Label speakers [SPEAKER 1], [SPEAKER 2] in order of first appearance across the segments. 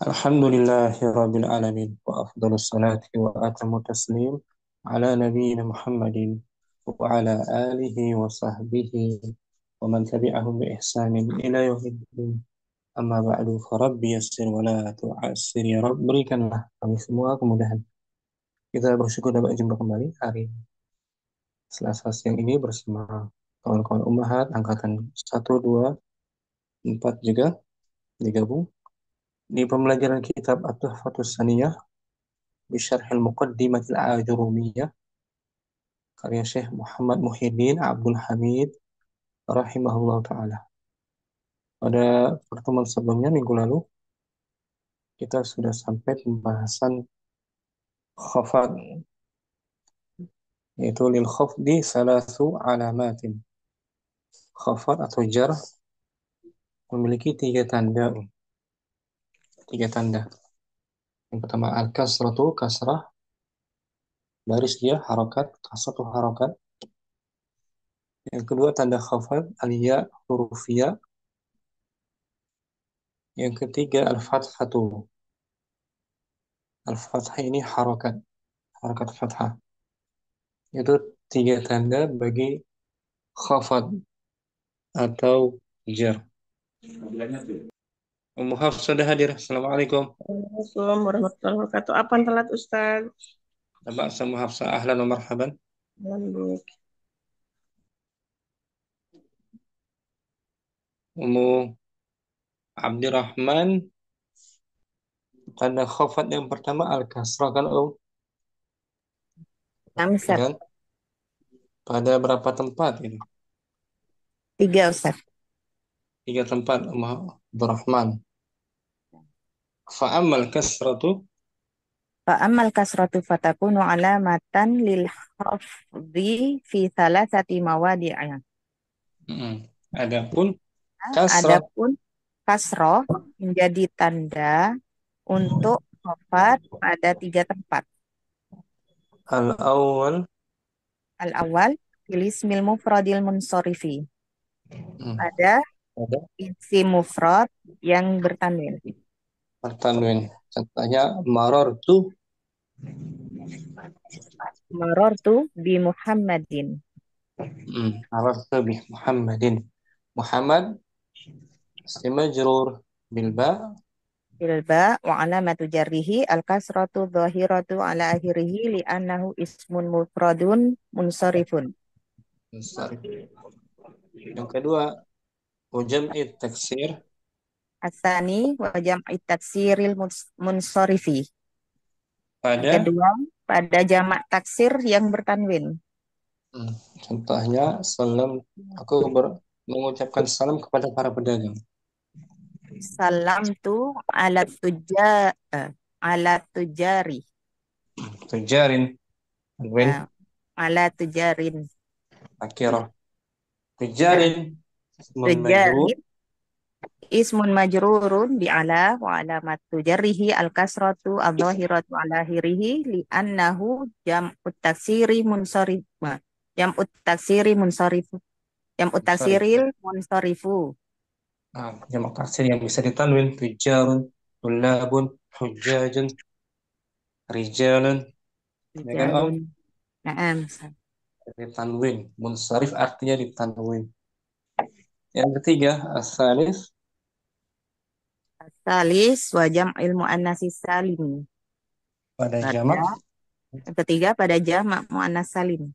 [SPEAKER 1] الحمد لله رب العالمين وأفضل الصلاة وأتم التسليم على نبينا محمد وعلى آله وصحبه ومن تبعهم بإحسان إلى يوم الدين. Amma ba'du farabbi yassir wa la tu'assir ya Rabb, berikanlah kami semua kemudahan. Kita bersyukur dapat jumpa kembali hari Selasa siang ini bersama kawan-kawan Ummahat angkatan 1, 2, 4 juga digabung di pembelajaran kitab At-Tuhfatus Saniyah bi Syarhil Muqaddimatil Ajurumiyah karya Syekh Muhammad Muhyiddin Abdul Hamid rahimahullah taala. Pada pertemuan sebelumnya minggu lalu kita sudah sampai pembahasan khafat, yaitu lil khafdi salasu alamatin. Khafat atau jar memiliki tiga tanda. Yang pertama al-kasratu, kasrah, baris dia harokat, kasratu harokat. Yang kedua tanda khafat al-ya, huruf ya. Yang ketiga al-fathatu. Al-fathah ini harokat, harokat fathah. Itu tiga tanda bagi khafat atau jar. Ummu Hafs sudah hadir. Assalamualaikum.
[SPEAKER 2] Assalamualaikum warahmatullahi wabarakatuh. Apa yang telat Ustaz?
[SPEAKER 1] Bapak Ummu Hafsa, ahlan wa marhaban.
[SPEAKER 2] Alhamdulillah.
[SPEAKER 1] Ummu Abdirrahman, tanda khafat yang pertama al-kasrah kan,
[SPEAKER 2] Ustaz.
[SPEAKER 1] dan pada berapa tempat ini?
[SPEAKER 2] 3 Ustaz.
[SPEAKER 1] 3 tempat, Abdurrahman. Fa'amal kasratu.
[SPEAKER 2] Fa'amal kasratu fatakunu alamatan lil hafdi fi thalathati mawadi'a.
[SPEAKER 1] Adapun kasrah
[SPEAKER 2] Adapun kasroh menjadi tanda untuk hafat pada 3 tempat.
[SPEAKER 1] al-awwal.
[SPEAKER 2] Al-awwal fil ismil mufradil munsorifi.
[SPEAKER 1] Hmm,
[SPEAKER 2] Pada
[SPEAKER 1] ada
[SPEAKER 2] isim mufrad yang bertanwin.
[SPEAKER 1] pertanwin. Contohnya marartu.
[SPEAKER 2] Marortu bi Muhammadin.
[SPEAKER 1] Marartu bi Muhammadin. Muhammad isim majrur bil ba.
[SPEAKER 2] Bilba wa alamatu jarrihi al-kasratu dhahiratu ala akhirihi li'annahu ismun mufradun munsharifun.
[SPEAKER 1] Yang kedua jam'i taksir
[SPEAKER 2] Asani wa jam'i taksiril munsharifi. Yang
[SPEAKER 1] pada.
[SPEAKER 2] kedua, pada jamak taksir yang bertanwin.
[SPEAKER 1] Hmm, Contohnya salam, aku mengucapkan salam kepada para pedagang.
[SPEAKER 2] Salam tu ala tujari.
[SPEAKER 1] Tujarin, tanwin
[SPEAKER 2] Ya, ala tujarin.
[SPEAKER 1] akhirah.
[SPEAKER 2] Ya,
[SPEAKER 1] Tujarin ismun majrur.
[SPEAKER 2] tujarin ismun majrurun bi ala wa alamatu jarrihi al kasratu adh-dhahiratu ala akhirih li annahu jam'ut taksiri munsharif. Jam'ut taksiri munsharif. Jam'ut
[SPEAKER 1] Sorry.
[SPEAKER 2] taksiril munsarifu.
[SPEAKER 1] Jamak taksir yang bisa ditanwin tujarun, tulabun, hujjajun, rijalun, ya kan Om?
[SPEAKER 2] Rijalun. Naam.
[SPEAKER 1] Ditanwin. Munsharif artinya ditanwin. Yang ketiga, asalis
[SPEAKER 2] Salis wa jam'il muannatsis salim.
[SPEAKER 1] pada
[SPEAKER 2] Pada
[SPEAKER 1] jamak.
[SPEAKER 2] yang ketiga pada jamak muannats salim.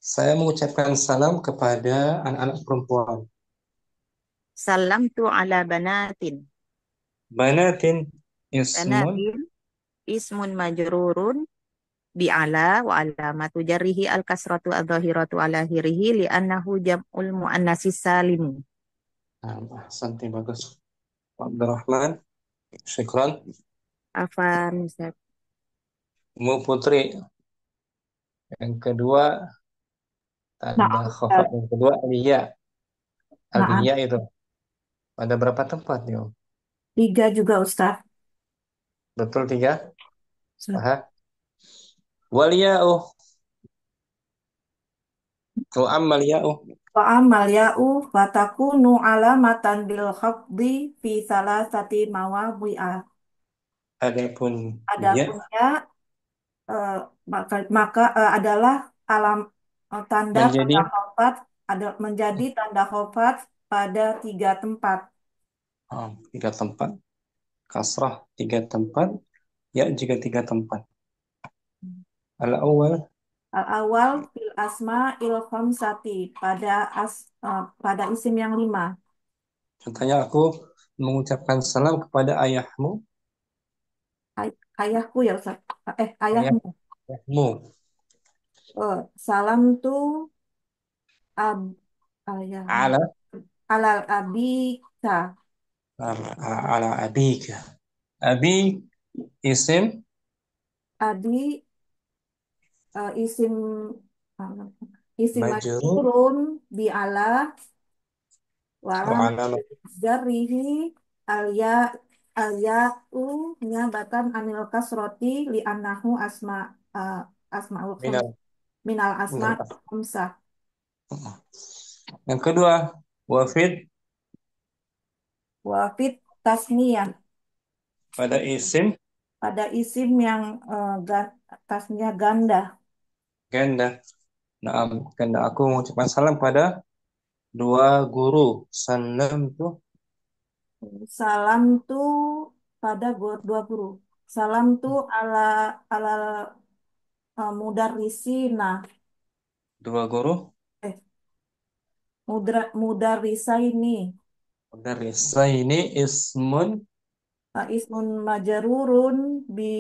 [SPEAKER 1] Saya mengucapkan salam kepada anak-anak perempuan.
[SPEAKER 2] Salam tu ala banatin.
[SPEAKER 1] Banatin ismun.
[SPEAKER 2] Banatin ismun majrurun bi ala wa alamatu jarrihi al kasratu adh-dhahiratu ala akhirih li annahu jam'ul muannatsis salim.
[SPEAKER 1] Santai bagus. Abdurrahman, syukran.
[SPEAKER 2] Afan Ustaz.
[SPEAKER 1] Mu Putri, yang kedua tanda
[SPEAKER 3] Maaf,
[SPEAKER 1] khafat
[SPEAKER 3] Ustaz.
[SPEAKER 1] yang kedua aliyah.
[SPEAKER 3] Maaf.
[SPEAKER 1] Aliyah itu ada berapa tempat nih, Om?
[SPEAKER 3] 3 juga, Ustaz.
[SPEAKER 1] Betul 3?
[SPEAKER 3] Ustaz.
[SPEAKER 1] Aha. Waliya'u. Wa ammal ya'u.
[SPEAKER 3] Wa amal ya'u fatakunu alamatan bil khafdi fi salasati mawadhi'a.
[SPEAKER 1] Adapun ya
[SPEAKER 3] Adapun ya eh, maka adalah alam tanda
[SPEAKER 1] menjadi
[SPEAKER 3] pada khafat ada menjadi tanda khafat pada tiga tempat.
[SPEAKER 1] tiga tempat, kasrah tiga tempat, ya juga tiga tempat. Al-awwal,
[SPEAKER 3] Al-awal fil asma il khamsati pada isim yang lima.
[SPEAKER 1] contohnya aku mengucapkan salam kepada ayahmu,
[SPEAKER 3] Ayahku ya Ustaz. Ayahmu.
[SPEAKER 1] ayahmu,
[SPEAKER 3] Salam tuh ab ayahmu.
[SPEAKER 1] ala
[SPEAKER 3] Alal abika.
[SPEAKER 1] ala abika. Abi isim
[SPEAKER 3] Abi isim isim
[SPEAKER 1] majrur
[SPEAKER 3] majrurun bi ala
[SPEAKER 1] wa
[SPEAKER 3] walam
[SPEAKER 1] alamat
[SPEAKER 3] jarihi alya alyatu nyabatan anil kasroti li annahu uh, asmaul khams
[SPEAKER 1] minal
[SPEAKER 3] minal asma
[SPEAKER 1] minal
[SPEAKER 3] khamsah.
[SPEAKER 1] yang kedua, wafid
[SPEAKER 3] Wafid tasniyah
[SPEAKER 1] pada isim
[SPEAKER 3] pada isim yang tasniyah ganda.
[SPEAKER 1] ganda. Nah, ganda aku mengucapkan salam pada dua guru. Salam tuh
[SPEAKER 3] Salam tuh pada dua guru. Salam tuh ala mudarrisina.
[SPEAKER 1] dua guru.
[SPEAKER 3] Eh, mudarrisa ini.
[SPEAKER 1] Dari saya ini ismun
[SPEAKER 3] Ismun majarurun bi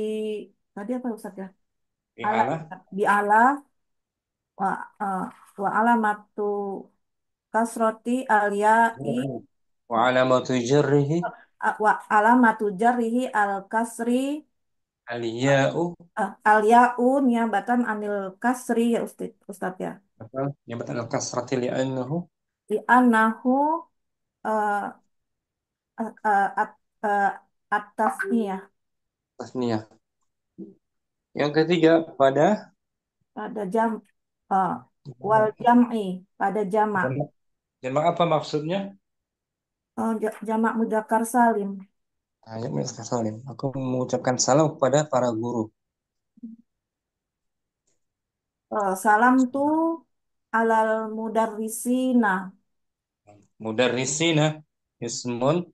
[SPEAKER 3] tadi apa Ustaz ya? Ala
[SPEAKER 1] ala
[SPEAKER 3] bi ala wa uh, wa alamatu kasroti alyai
[SPEAKER 1] wa alamatu jarrihi
[SPEAKER 3] wa alamatu jarrihi al kasri
[SPEAKER 1] aliya'u
[SPEAKER 3] alyau niabatan anil kasri ya Ustaz ya.
[SPEAKER 1] apa jabatan al-kasrati li'annahu
[SPEAKER 3] Di anahu uh, uh, uh, at, uh, atasnya
[SPEAKER 1] tasniyah. Yang ketiga pada
[SPEAKER 3] pada uh, wal jam'i pada jamak.
[SPEAKER 1] jamak. Jamak apa maksudnya?
[SPEAKER 3] Jamak mudzakkar salim.
[SPEAKER 1] Ayat Miska Salim. Aku mengucapkan salam kepada para guru.
[SPEAKER 3] Salam tuh alal mudarrisina.
[SPEAKER 1] Mudarrisina ismun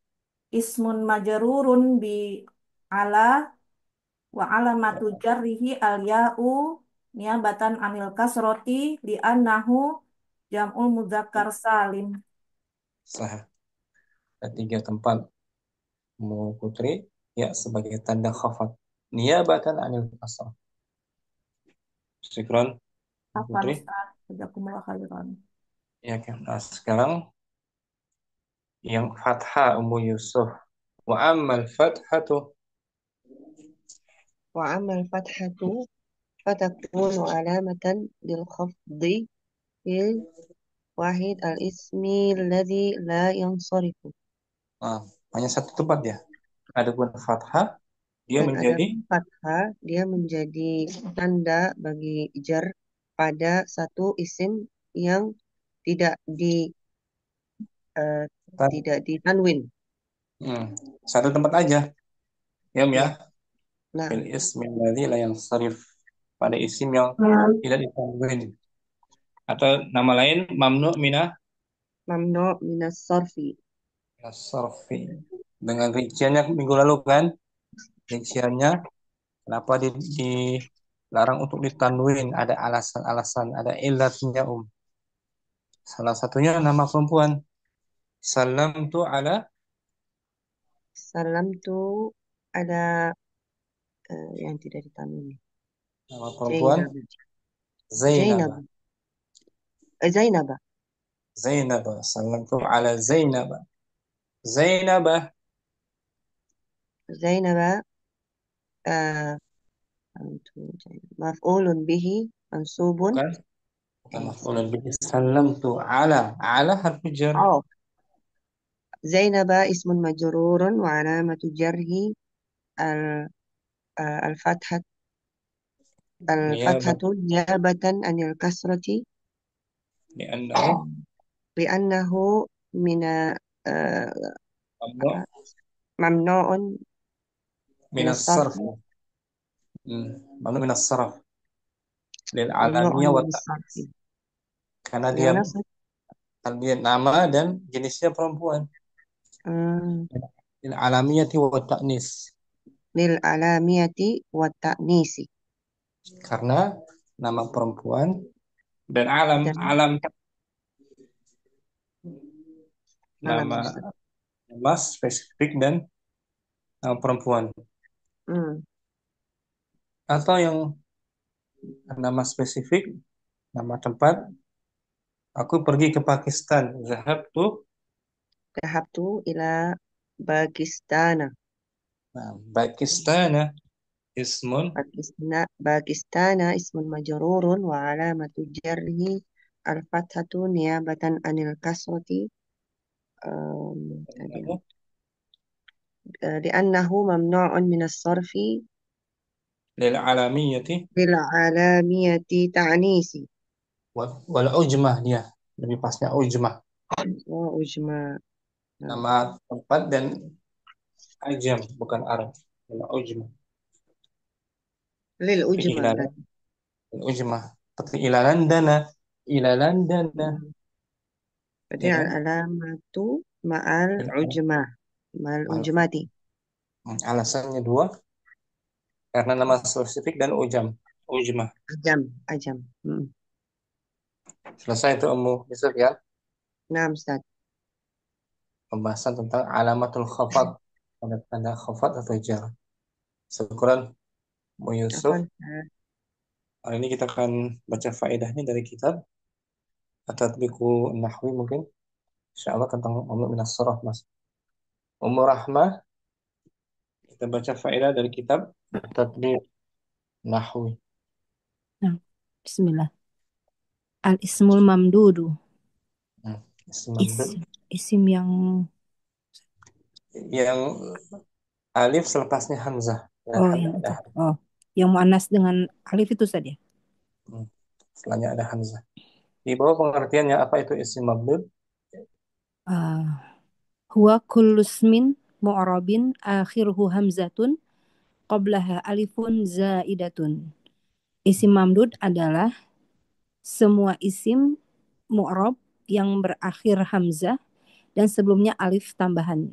[SPEAKER 3] Ismun majrurun bi ala wa alamatu jarrihi al ya'u niabatan anil kasroti li annahu jam'ul mudzakkar salim.
[SPEAKER 1] sah. Ada tiga tempat mu putri ya sebagai tanda khafat. Niyabatan anil kasrah. Syukran
[SPEAKER 3] Afan
[SPEAKER 1] putri.
[SPEAKER 3] Ustaz, jazakumullah khairan.
[SPEAKER 1] Ya kan. Nah, sekarang yang fathah Ummu Yusuf. Wa ammal fathatu
[SPEAKER 4] وأما الفتحة فتكون علامة للخفض في الواحد الاسم الذي لا ينصرف.
[SPEAKER 1] ah, hanya satu tempat ya. Adapun fathah dia
[SPEAKER 4] Dan
[SPEAKER 1] menjadi
[SPEAKER 4] adapun fathah dia menjadi tanda bagi jar pada satu isim yang tidak di eh, tidak ditanwin.
[SPEAKER 1] hmm, satu tempat aja. Ya, ya.
[SPEAKER 4] Ya. Nah,
[SPEAKER 1] Fil ismi alladzi la yansarif pada isim yang tidak ditanwin atau nama lain mamnu
[SPEAKER 4] mamnu minas sarfi.
[SPEAKER 1] sarfi dengan rinciannya minggu lalu kan rinciannya kenapa dilarang untuk ditanwin ada alasan-alasan ada ilatnya salah satunya nama perempuan salam tu ala
[SPEAKER 4] Salam tu ada yang tidak ditanwin.
[SPEAKER 1] nama perempuan
[SPEAKER 4] Zainab.
[SPEAKER 1] Zainab
[SPEAKER 4] Zainab. Zainab.
[SPEAKER 1] Zainab salam tu ala Zainab Zainab
[SPEAKER 4] Zainab maf'ulun bihi mansubun.
[SPEAKER 1] bukan bukan maf'ulun bihi salam tu ala harfu jar
[SPEAKER 4] Oh, Zainab ismun majrurun wa alamatu jarhi al al-fathah
[SPEAKER 1] niyabah
[SPEAKER 4] al-fathatu niyabatan anil kasrati
[SPEAKER 1] li'annahu
[SPEAKER 4] li'annahu mina
[SPEAKER 1] mamnu
[SPEAKER 4] apa mamnu'un
[SPEAKER 1] minas
[SPEAKER 4] الصرف
[SPEAKER 1] sarf. Mamnu minas sarf. Lil
[SPEAKER 4] ممنوع
[SPEAKER 1] alamiyah wa
[SPEAKER 4] من الصرف
[SPEAKER 1] ta'nis. Karena dia
[SPEAKER 4] لنصب
[SPEAKER 1] nama dan jenisnya perempuan.
[SPEAKER 4] آه،
[SPEAKER 1] Lil alamiyati wa ta'nis.
[SPEAKER 4] للعلامية والتأنيث
[SPEAKER 1] Karena nama perempuan dan alam
[SPEAKER 4] dan
[SPEAKER 1] alam
[SPEAKER 4] alam
[SPEAKER 1] nama
[SPEAKER 4] Ustaz.
[SPEAKER 1] nama spesifik dan nama perempuan
[SPEAKER 4] Hmm,
[SPEAKER 1] atau yang nama spesifik nama tempat. Aku pergi ke Pakistan. Zahabtu.
[SPEAKER 4] ذهبت إلى باكستان
[SPEAKER 1] Nah, Pakistan ismun
[SPEAKER 4] باكستان اسم مجرور وعلامة جره الفتحة نيابة عن الكسرة لأنه ممنوع من الصرف
[SPEAKER 1] lil alamiyati
[SPEAKER 4] بالعلامية تعنيس
[SPEAKER 1] wal ujmah dia. Lebih pasnya ujmah.
[SPEAKER 4] وأجمع
[SPEAKER 1] Nama tempat dan ajam bukan Arab. Wal ujmah. Seperti
[SPEAKER 4] للأجمع
[SPEAKER 1] ilalan. Wal ujmah. Seperti ilalandana. Ilalandana.
[SPEAKER 4] berarti
[SPEAKER 1] Ya kan?
[SPEAKER 4] العلامة مع
[SPEAKER 1] Ilalan.
[SPEAKER 4] العجمة مع العجمة
[SPEAKER 1] Alasannya dua. Karena nama spesifik dan ujmah.
[SPEAKER 4] أجم Hmm.
[SPEAKER 1] Selesai itu Ummu Yusuf ya.
[SPEAKER 4] نعم أستاذ
[SPEAKER 1] Pembahasan tentang alamatul khafat. Tanda-tanda khafat atau jar. Syukuran Ummu Yusuf.
[SPEAKER 4] عفوا
[SPEAKER 1] Hari ini kita akan baca faedahnya dari kitab At-Tatbiqu Nahwi mungkin. Insyaallah tentang Ummu Minas Surah Mas. Ummu Rahmah, kita baca faedah dari kitab At-Tatbiq Nahwi.
[SPEAKER 2] Nah, Bismillah. Al-ismul mamdudu.
[SPEAKER 1] Ismamdud.
[SPEAKER 2] Isim yang
[SPEAKER 1] Yang alif selepasnya hamzah. Ya,
[SPEAKER 2] yang itu.
[SPEAKER 1] ada.
[SPEAKER 2] Yang muannas dengan alif itu saja.
[SPEAKER 1] Setelahnya ada hamzah. Di bawah pengertiannya apa itu isim mabdud?
[SPEAKER 2] Huwa kullu ismin mu'rabin akhiruhu hamzatun qablaha alifun zaidatun. Isim mamdud adalah semua isim mu'rab yang berakhir hamzah dan sebelumnya alif tambahan.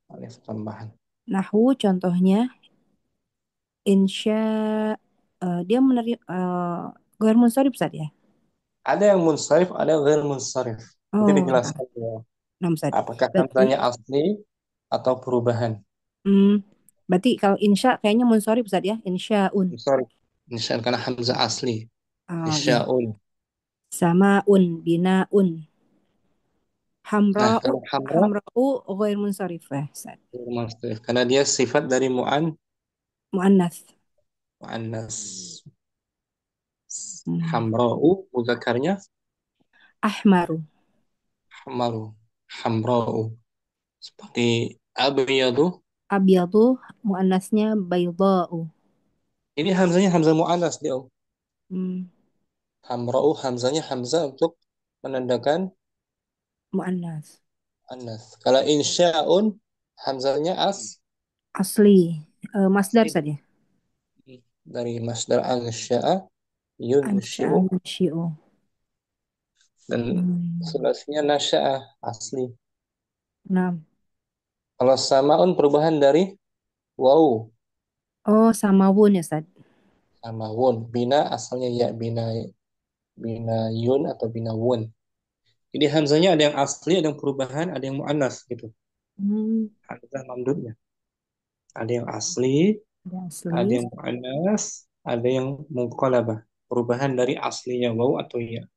[SPEAKER 1] Alif tambahan.
[SPEAKER 2] Nahwu contohnya insya dia menerima ghair munsharif Ustaz ya.
[SPEAKER 1] Ada yang munsharif, ada yang ghair munsharif. Nanti
[SPEAKER 2] Oh,
[SPEAKER 1] dijelaskan ya.
[SPEAKER 2] nah Ustaz.
[SPEAKER 1] Apakah
[SPEAKER 2] Berarti
[SPEAKER 1] hamzahnya asli atau perubahan?
[SPEAKER 2] berarti kalau insya kayaknya munsharif Ustaz ya. Insya'un.
[SPEAKER 1] Munsharif. Insya karena hamzah asli.
[SPEAKER 2] Oh iya.
[SPEAKER 1] Insya'un.
[SPEAKER 2] Samaun, binaun.
[SPEAKER 1] Nah,
[SPEAKER 2] Hamra'u,
[SPEAKER 1] kalau hamra
[SPEAKER 2] hamra'u ghair munsharif ya Ustaz.
[SPEAKER 1] ghair munsharif. Karena dia sifat dari
[SPEAKER 2] Muannats.
[SPEAKER 1] muannas.
[SPEAKER 2] Hmm.
[SPEAKER 1] Hamra'u mudzakarnya
[SPEAKER 2] Ahmaru.
[SPEAKER 1] hamaru. Hamra'u. Seperti abyadu.
[SPEAKER 2] Abyadu muannasnya bayda'u.
[SPEAKER 1] Ini hamzahnya hamzah muannas dia.
[SPEAKER 2] Hmm.
[SPEAKER 1] Hamra'u hamzahnya hamzah untuk menandakan
[SPEAKER 2] Muannas.
[SPEAKER 1] muannas. Kalau insya'un hamzahnya
[SPEAKER 2] Asli. Masdar
[SPEAKER 1] asli
[SPEAKER 2] saja.
[SPEAKER 1] dari masdar ansya'a yunsyi'u
[SPEAKER 2] Ansya'a yunsyi'u.
[SPEAKER 1] dan sulasinya nasya'a asli.
[SPEAKER 2] Nah.
[SPEAKER 1] Kalau samaun perubahan dari waw
[SPEAKER 2] Oh, samawun ya Ustaz.
[SPEAKER 1] sama wun. Bina asalnya ya bina yun atau bina wun. Jadi hamzahnya ada yang asli, ada yang perubahan, ada yang muannas gitu. Hamzah mamdudnya. Ada yang asli,
[SPEAKER 2] Ada
[SPEAKER 1] ada
[SPEAKER 2] asli.
[SPEAKER 1] yang muannas, ada yang munqalabah. Perubahan dari aslinya waw atau ya.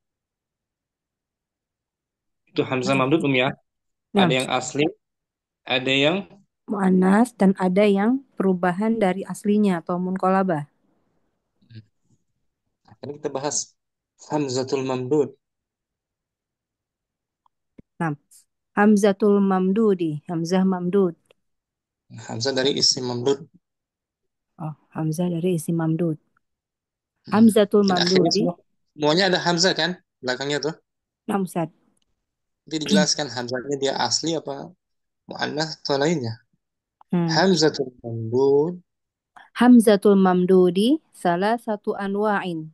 [SPEAKER 1] Itu hamzah mamdud ya.
[SPEAKER 2] Nah,
[SPEAKER 1] Ada yang asli, ada yang
[SPEAKER 2] muannas dan ada yang perubahan dari aslinya atau munqalabah.
[SPEAKER 1] Akan kita bahas hamzatul mamdud.
[SPEAKER 2] Nah, hamzatul mamdudi, hamzah mamdud.
[SPEAKER 1] Hamzah dari isim mamdud.
[SPEAKER 2] Oh, hamzah dari isim mamdud. Hamzatul
[SPEAKER 1] Dan akhirnya
[SPEAKER 2] mamdudi.
[SPEAKER 1] semuanya ada hamzah kan belakangnya tuh.
[SPEAKER 2] Nah, Ustaz.
[SPEAKER 1] Nanti dijelaskan hamzahnya dia asli apa muannas atau lainnya. Hamzatul mamdud.
[SPEAKER 5] Hamzatul mamdudi salah satu anwa'in.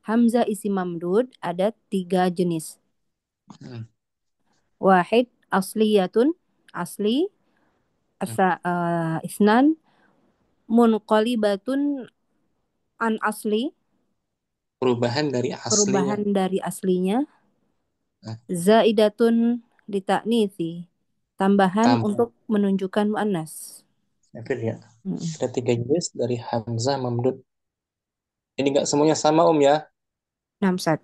[SPEAKER 5] Hamzah isim mamdud ada 3 jenis.
[SPEAKER 1] Hmm.
[SPEAKER 5] Wahid asliyatun asli. Isnan munqalibatun an asli.
[SPEAKER 1] Perubahan dari aslinya.
[SPEAKER 5] Perubahan dari aslinya.
[SPEAKER 1] Nah,
[SPEAKER 5] Zaidatun litaknithi. Tambahan
[SPEAKER 1] tambah.
[SPEAKER 5] untuk menunjukkan muannas.
[SPEAKER 1] Itu dia.
[SPEAKER 5] Mm.
[SPEAKER 1] Ada 3 jenis dari hamzah mamdud. Ini nggak semuanya sama ya.
[SPEAKER 5] Namsat.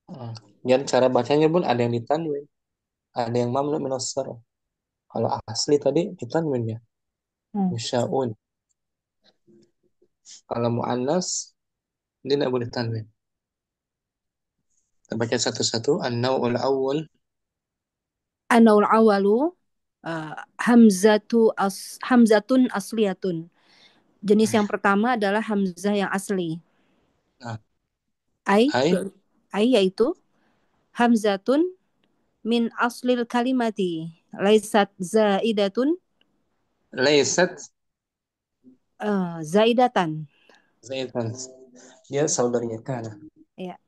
[SPEAKER 1] Hmm. Dan cara bacanya pun ada yang ditanwin, ada yang mamnu min as-sarf. Kalau asli tadi ditanwin ya.
[SPEAKER 5] Hmm.
[SPEAKER 1] Musyaun. Kalau muannas dia nggak boleh tanwin. Kita baca satu-satu. An-naw'ul awwal.
[SPEAKER 5] Anaul awalu hamzatun asliyatun. Jenis yang pertama adalah hamzah yang asli.
[SPEAKER 1] Nah,
[SPEAKER 5] Ai
[SPEAKER 1] hai
[SPEAKER 5] yaitu hamzatun min aslil kalimati laisat zaidatun
[SPEAKER 1] laysat
[SPEAKER 5] zaidatan.
[SPEAKER 1] zaitan. Dia saudaranya kana.
[SPEAKER 5] Ya,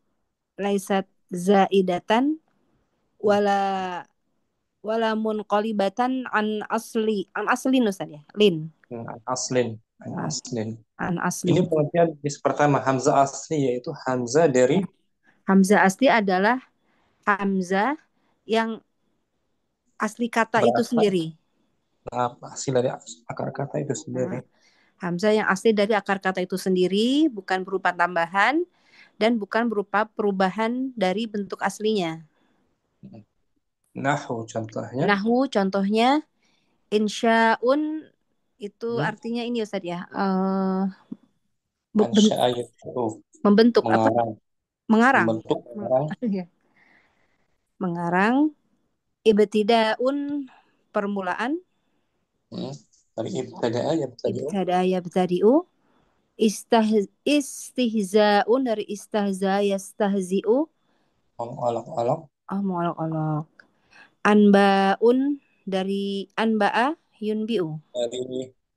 [SPEAKER 5] laisat zaidatan wala wala munqalibatan an aslin Ustaz ya. Lin.
[SPEAKER 1] Aslin.
[SPEAKER 5] Ah,
[SPEAKER 1] Aslin.
[SPEAKER 5] an
[SPEAKER 1] Ini
[SPEAKER 5] aslin.
[SPEAKER 1] pengertian jenis pertama hamzah asli yaitu hamzah dari
[SPEAKER 5] Hamzah asli adalah hamzah yang asli kata itu
[SPEAKER 1] berasal
[SPEAKER 5] sendiri.
[SPEAKER 1] hasil dari akar kata itu sendiri.
[SPEAKER 5] Nah, hamzah yang asli dari akar kata itu sendiri, bukan berupa tambahan dan bukan berupa perubahan dari bentuk aslinya.
[SPEAKER 1] Nahu contohnya.
[SPEAKER 5] Nahwu contohnya insya'un itu
[SPEAKER 1] Hmm.
[SPEAKER 5] artinya ini Ustaz ya.
[SPEAKER 1] Ansya'a yat'u.
[SPEAKER 5] Membentuk apa?
[SPEAKER 1] Mengarang.
[SPEAKER 5] Mengarang.
[SPEAKER 1] Membentuk mengarang.
[SPEAKER 5] Ya. Mengarang. Ibtidaun permulaan.
[SPEAKER 1] Dari ibtada'a yabtadi'u.
[SPEAKER 5] Yabtadi'u. Istihza'un dari istahza yastahzi'u.
[SPEAKER 1] Mengolok-olok.
[SPEAKER 5] Mau olok-olok. Anba'un dari anba'a yunbi'u.
[SPEAKER 1] Dari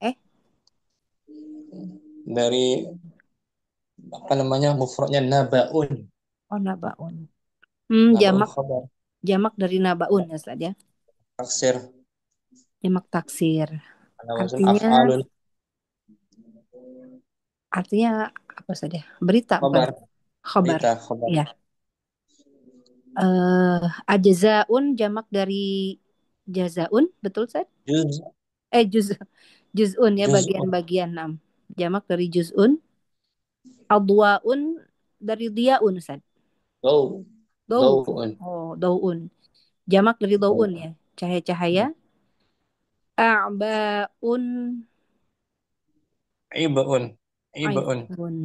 [SPEAKER 5] Eh,
[SPEAKER 1] dari apa namanya mufradnya naba'un.
[SPEAKER 5] naba'un.
[SPEAKER 1] Naba'un
[SPEAKER 5] Jamak
[SPEAKER 1] khabar.
[SPEAKER 5] jamak dari naba'un ya Ustaz ya.
[SPEAKER 1] Taksir.
[SPEAKER 5] Jamak taksir.
[SPEAKER 1] Ala wazn
[SPEAKER 5] Artinya
[SPEAKER 1] af'alun.
[SPEAKER 5] artinya apa saja? Berita bukan?
[SPEAKER 1] Khabar.
[SPEAKER 5] Khabar.
[SPEAKER 1] Berita khabar.
[SPEAKER 5] Ya. Ajzaun jamak dari jazaun, betul Ustaz?
[SPEAKER 1] Juz.
[SPEAKER 5] Juz'un ya
[SPEAKER 1] Juz'un.
[SPEAKER 5] bagian-bagian 6. Jamak dari juz'un. Adwaun dari diaun Ustaz.
[SPEAKER 1] Daw.
[SPEAKER 5] Daw.
[SPEAKER 1] Daw'un.
[SPEAKER 5] Dawun. Jamak dari
[SPEAKER 1] Daw.
[SPEAKER 5] dawun ya. Cahaya-cahaya. A'baun.
[SPEAKER 1] Iba'un. Iba'un.
[SPEAKER 5] Aibun.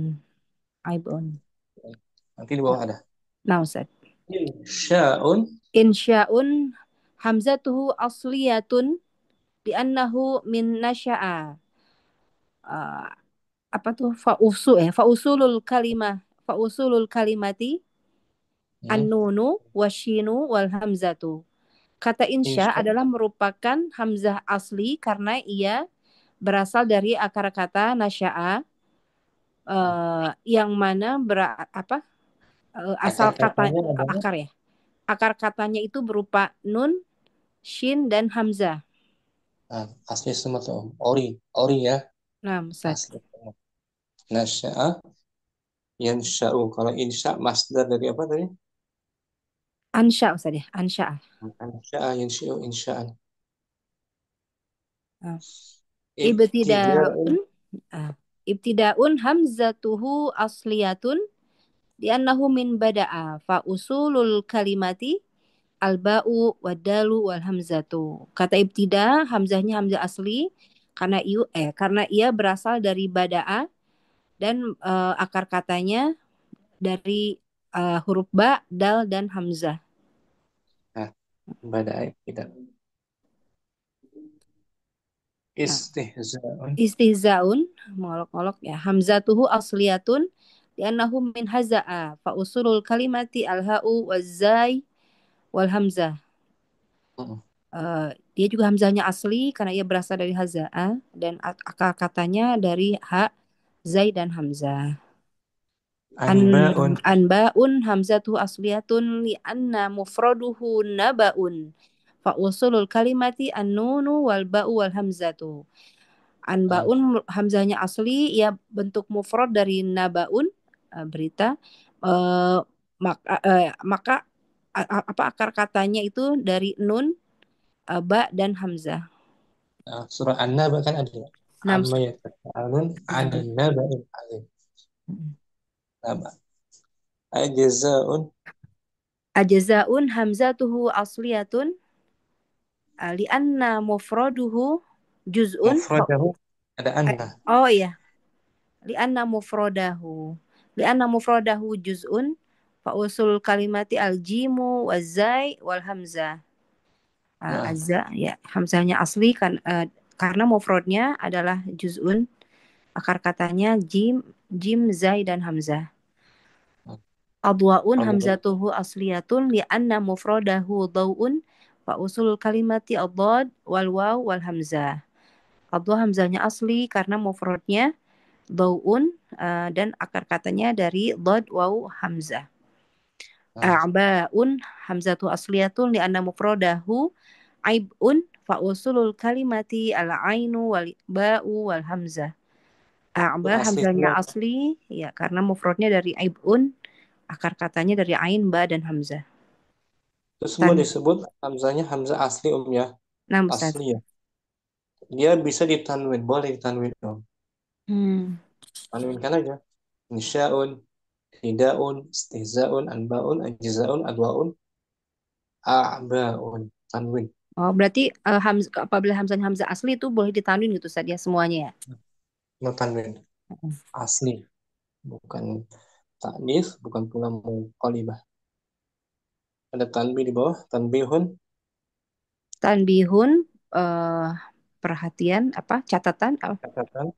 [SPEAKER 5] Aibun.
[SPEAKER 1] Nanti di bawah ada.
[SPEAKER 5] Nah Ustaz.
[SPEAKER 1] Insya'un.
[SPEAKER 5] Insya'un hamzatuhu asliyatun li'annahu min nasya'a. Uh, apa tuh fausulul kalimati
[SPEAKER 1] Hmm.
[SPEAKER 5] an-nunu wasyinu wal hamzatu. Kata insya
[SPEAKER 1] Insya.
[SPEAKER 5] adalah merupakan hamzah asli karena ia berasal dari akar kata nasya'a yang mana
[SPEAKER 1] Akar
[SPEAKER 5] asal kata
[SPEAKER 1] katanya adalah
[SPEAKER 5] akar ya. Akar katanya itu berupa nun, shin dan hamzah.
[SPEAKER 1] asli semua tuh. Ori ya.
[SPEAKER 5] Nah, Ustaz.
[SPEAKER 1] Asli semua. Nasya'a yansya'u. Kalau insya masdar dari apa tadi?
[SPEAKER 5] Ansya Ustaz ya, ansya.
[SPEAKER 1] Ansya'a yansyi'u insya'an.
[SPEAKER 5] Nah,
[SPEAKER 1] Ibtida'un.
[SPEAKER 5] ibtidaun ibtidaun hamzatuhu asliyatun li'annahu min bada'a fa usulul kalimati alba'u wadalu wal hamzatu. Kata ibtida hamzahnya hamzah asli karena ia berasal dari bada'a dan akar katanya dari huruf ba, dal dan hamzah.
[SPEAKER 1] Nah, badai tidak.
[SPEAKER 5] Nah,
[SPEAKER 1] Istihza'un.
[SPEAKER 5] istihzaun mengolok-olok ya. Hamzatuhu asliyatun li'annahu min haza'a fa usulul kalimati al-ha'u waz-zai wal hamzah.
[SPEAKER 1] Mm.
[SPEAKER 5] Dia juga hamzahnya asli karena ia berasal dari hazaa dan akar katanya dari ha, zai dan hamzah.
[SPEAKER 1] Anba'un.
[SPEAKER 5] Anba'un hamzatu asliyatun li anna mufraduhu naba'un. Fa usulul kalimati an-nunu wal ba'u wal hamzatu.
[SPEAKER 1] Ah,
[SPEAKER 5] Anba'un hamzahnya asli ya bentuk mufrad dari naba'un berita. Eh, maka apa akar katanya itu dari nun, ba dan hamzah.
[SPEAKER 1] surah An-Naba kan ada.
[SPEAKER 5] Enam.
[SPEAKER 1] Amma yatasaalun 'anil naba'il 'azim. Naba. Ajza'un.
[SPEAKER 5] Ajza'un hamzatuhu asliyatun li'anna mufraduhu juz'un
[SPEAKER 1] Mufradahu ada anna.
[SPEAKER 5] oh iya li'anna mufradahu juz'un fa usul kalimati al-jimu waz-zai wal hamzah.
[SPEAKER 1] Nah,
[SPEAKER 5] Azza ya hamzahnya asli kan karena mufradnya adalah juz'un, akar katanya jim, zai dan hamzah. Adwa'un
[SPEAKER 1] Allah.
[SPEAKER 5] hamzatuhu asliyatun li'anna mufradahu daw'un fa usul kalimati ad-dad wal waw wal hamzah. Adwa hamzahnya asli karena mufradnya daw'un dan akar katanya dari dad waw hamzah.
[SPEAKER 1] Nah,
[SPEAKER 5] A'ba'un hamzatu asliyatun li'anna mufradahu aib'un fa usulul kalimati al-ainu wal ba'u wal hamzah.
[SPEAKER 1] itu
[SPEAKER 5] A'ba
[SPEAKER 1] asli
[SPEAKER 5] hamzahnya
[SPEAKER 1] semua.
[SPEAKER 5] asli ya karena mufradnya dari aib'un, akar katanya dari ain, ba dan hamzah.
[SPEAKER 1] Itu semua
[SPEAKER 5] Tan
[SPEAKER 1] disebut hamzanya hamzah asli ya.
[SPEAKER 5] Nah, Ustaz.
[SPEAKER 1] Asli ya. Dia bisa ditanwin, boleh ditanwin Om.
[SPEAKER 5] Hmm.
[SPEAKER 1] Tanwinkan aja. Insya'un, hida'un, istihza'un, anba'un, ajza'un, adwa'un, a'ba'un. Tanwin.
[SPEAKER 5] Oh, berarti apabila hamzahnya hamzah asli itu boleh ditanwin gitu Ustaz ya semuanya ya.
[SPEAKER 1] No tanwin. Asli. Bukan taknis, bukan pula muqallibah. Ada tanbih di bawah, tanbihun.
[SPEAKER 5] Tanbihun perhatian apa catatan apa?
[SPEAKER 1] Catatan.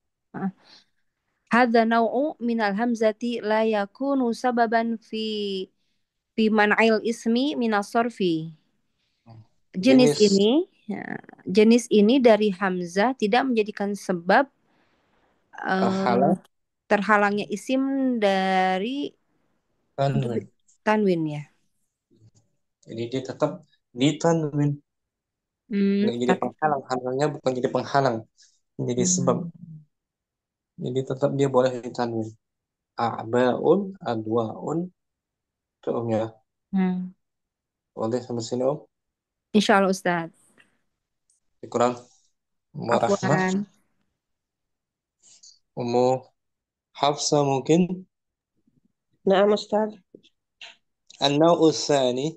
[SPEAKER 5] Hadza naw'u minal hamzati la yakunu sababan fi man'il ismi minas sorfi. Jenis
[SPEAKER 1] Jenis
[SPEAKER 5] ini ya, jenis ini dari hamzah tidak menjadikan sebab eh,
[SPEAKER 1] terhalang
[SPEAKER 5] terhalangnya isim dari
[SPEAKER 1] tanwin.
[SPEAKER 5] tanwin ya.
[SPEAKER 1] Jadi dia tetap ditanwin. Nggak jadi
[SPEAKER 5] Tapi
[SPEAKER 1] penghalang. Hamzahnya bukan jadi penghalang. Jadi sebab.
[SPEAKER 5] hmm,
[SPEAKER 1] Jadi tetap dia boleh ditanwin. A'ba'un, adwa'un. Itu Om ya.
[SPEAKER 5] hmm.
[SPEAKER 1] Boleh sampai sini Om.
[SPEAKER 5] Insya Allah Ustaz.
[SPEAKER 1] Kurang. Ummu Rahmah.
[SPEAKER 5] Afwan.
[SPEAKER 1] Ummu Hafsa mungkin.
[SPEAKER 4] Naam Ustaz.
[SPEAKER 1] An-naw'u tsani.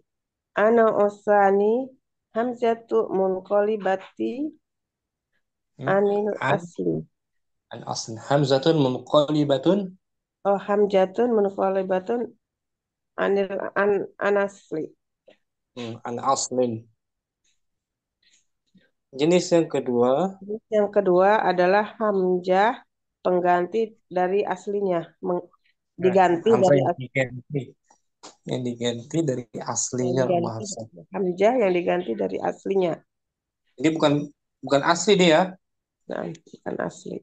[SPEAKER 4] Ana usani hamzatu munqalibati anil
[SPEAKER 1] An
[SPEAKER 4] asli.
[SPEAKER 1] al-asl. Hamzatun munqalibatun
[SPEAKER 4] Oh, hamzatun munqalibatun anil anasli.
[SPEAKER 1] an aslin. Jenis yang kedua,
[SPEAKER 4] Yang kedua adalah hamzah pengganti dari aslinya, diganti
[SPEAKER 1] hamzah
[SPEAKER 4] dari
[SPEAKER 1] yang diganti. Yang diganti dari
[SPEAKER 4] yang
[SPEAKER 1] aslinya Ummu
[SPEAKER 4] diganti
[SPEAKER 1] Hafsa.
[SPEAKER 4] hamzah yang diganti dari aslinya.
[SPEAKER 1] Jadi bukan asli dia.
[SPEAKER 4] Nah, bukan asli,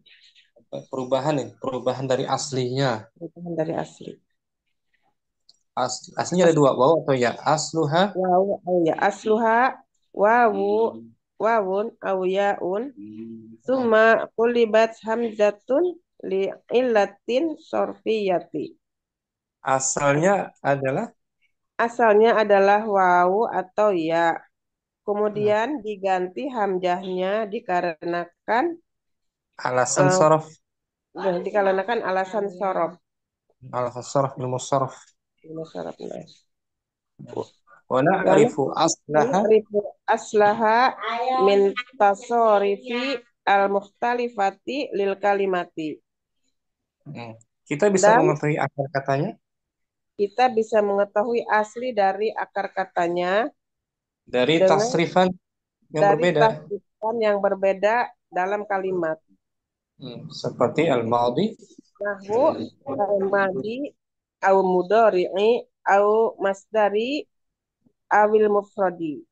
[SPEAKER 1] Perubahan nih, perubahan dari aslinya.
[SPEAKER 4] bukan dari asli.
[SPEAKER 1] Aslinya ada dua, waw atau ya. Asluha
[SPEAKER 4] Wawu au ya asluha wawu wawun au yaun summa qulibat hamzatun li illatin sorfiyati.
[SPEAKER 1] asalnya adalah
[SPEAKER 4] Asalnya adalah wawu atau ya,
[SPEAKER 1] nah,
[SPEAKER 4] kemudian diganti hamzahnya dikarenakan
[SPEAKER 1] alasan
[SPEAKER 4] eh,
[SPEAKER 1] sorof.
[SPEAKER 4] dikarenakan alasan sorof.
[SPEAKER 1] Alasan sorof ilmu sorof.
[SPEAKER 4] Ilmu sorof, nah.
[SPEAKER 1] Wa
[SPEAKER 4] Wa
[SPEAKER 1] na'rifu aslaha.
[SPEAKER 4] na'rifu aslaha min tasorifi al-mukhtalifati lil kalimati.
[SPEAKER 1] Kita bisa
[SPEAKER 4] Dan
[SPEAKER 1] mengetahui akar katanya
[SPEAKER 4] kita bisa mengetahui asli dari akar katanya
[SPEAKER 1] dari
[SPEAKER 4] dengan
[SPEAKER 1] tasrifan yang
[SPEAKER 4] dari
[SPEAKER 1] berbeda.
[SPEAKER 4] tasrifan yang berbeda dalam kalimat.
[SPEAKER 1] Seperti al-madhi,
[SPEAKER 4] Nahwu al-madi au mudhari'i au masdari awil mufradi.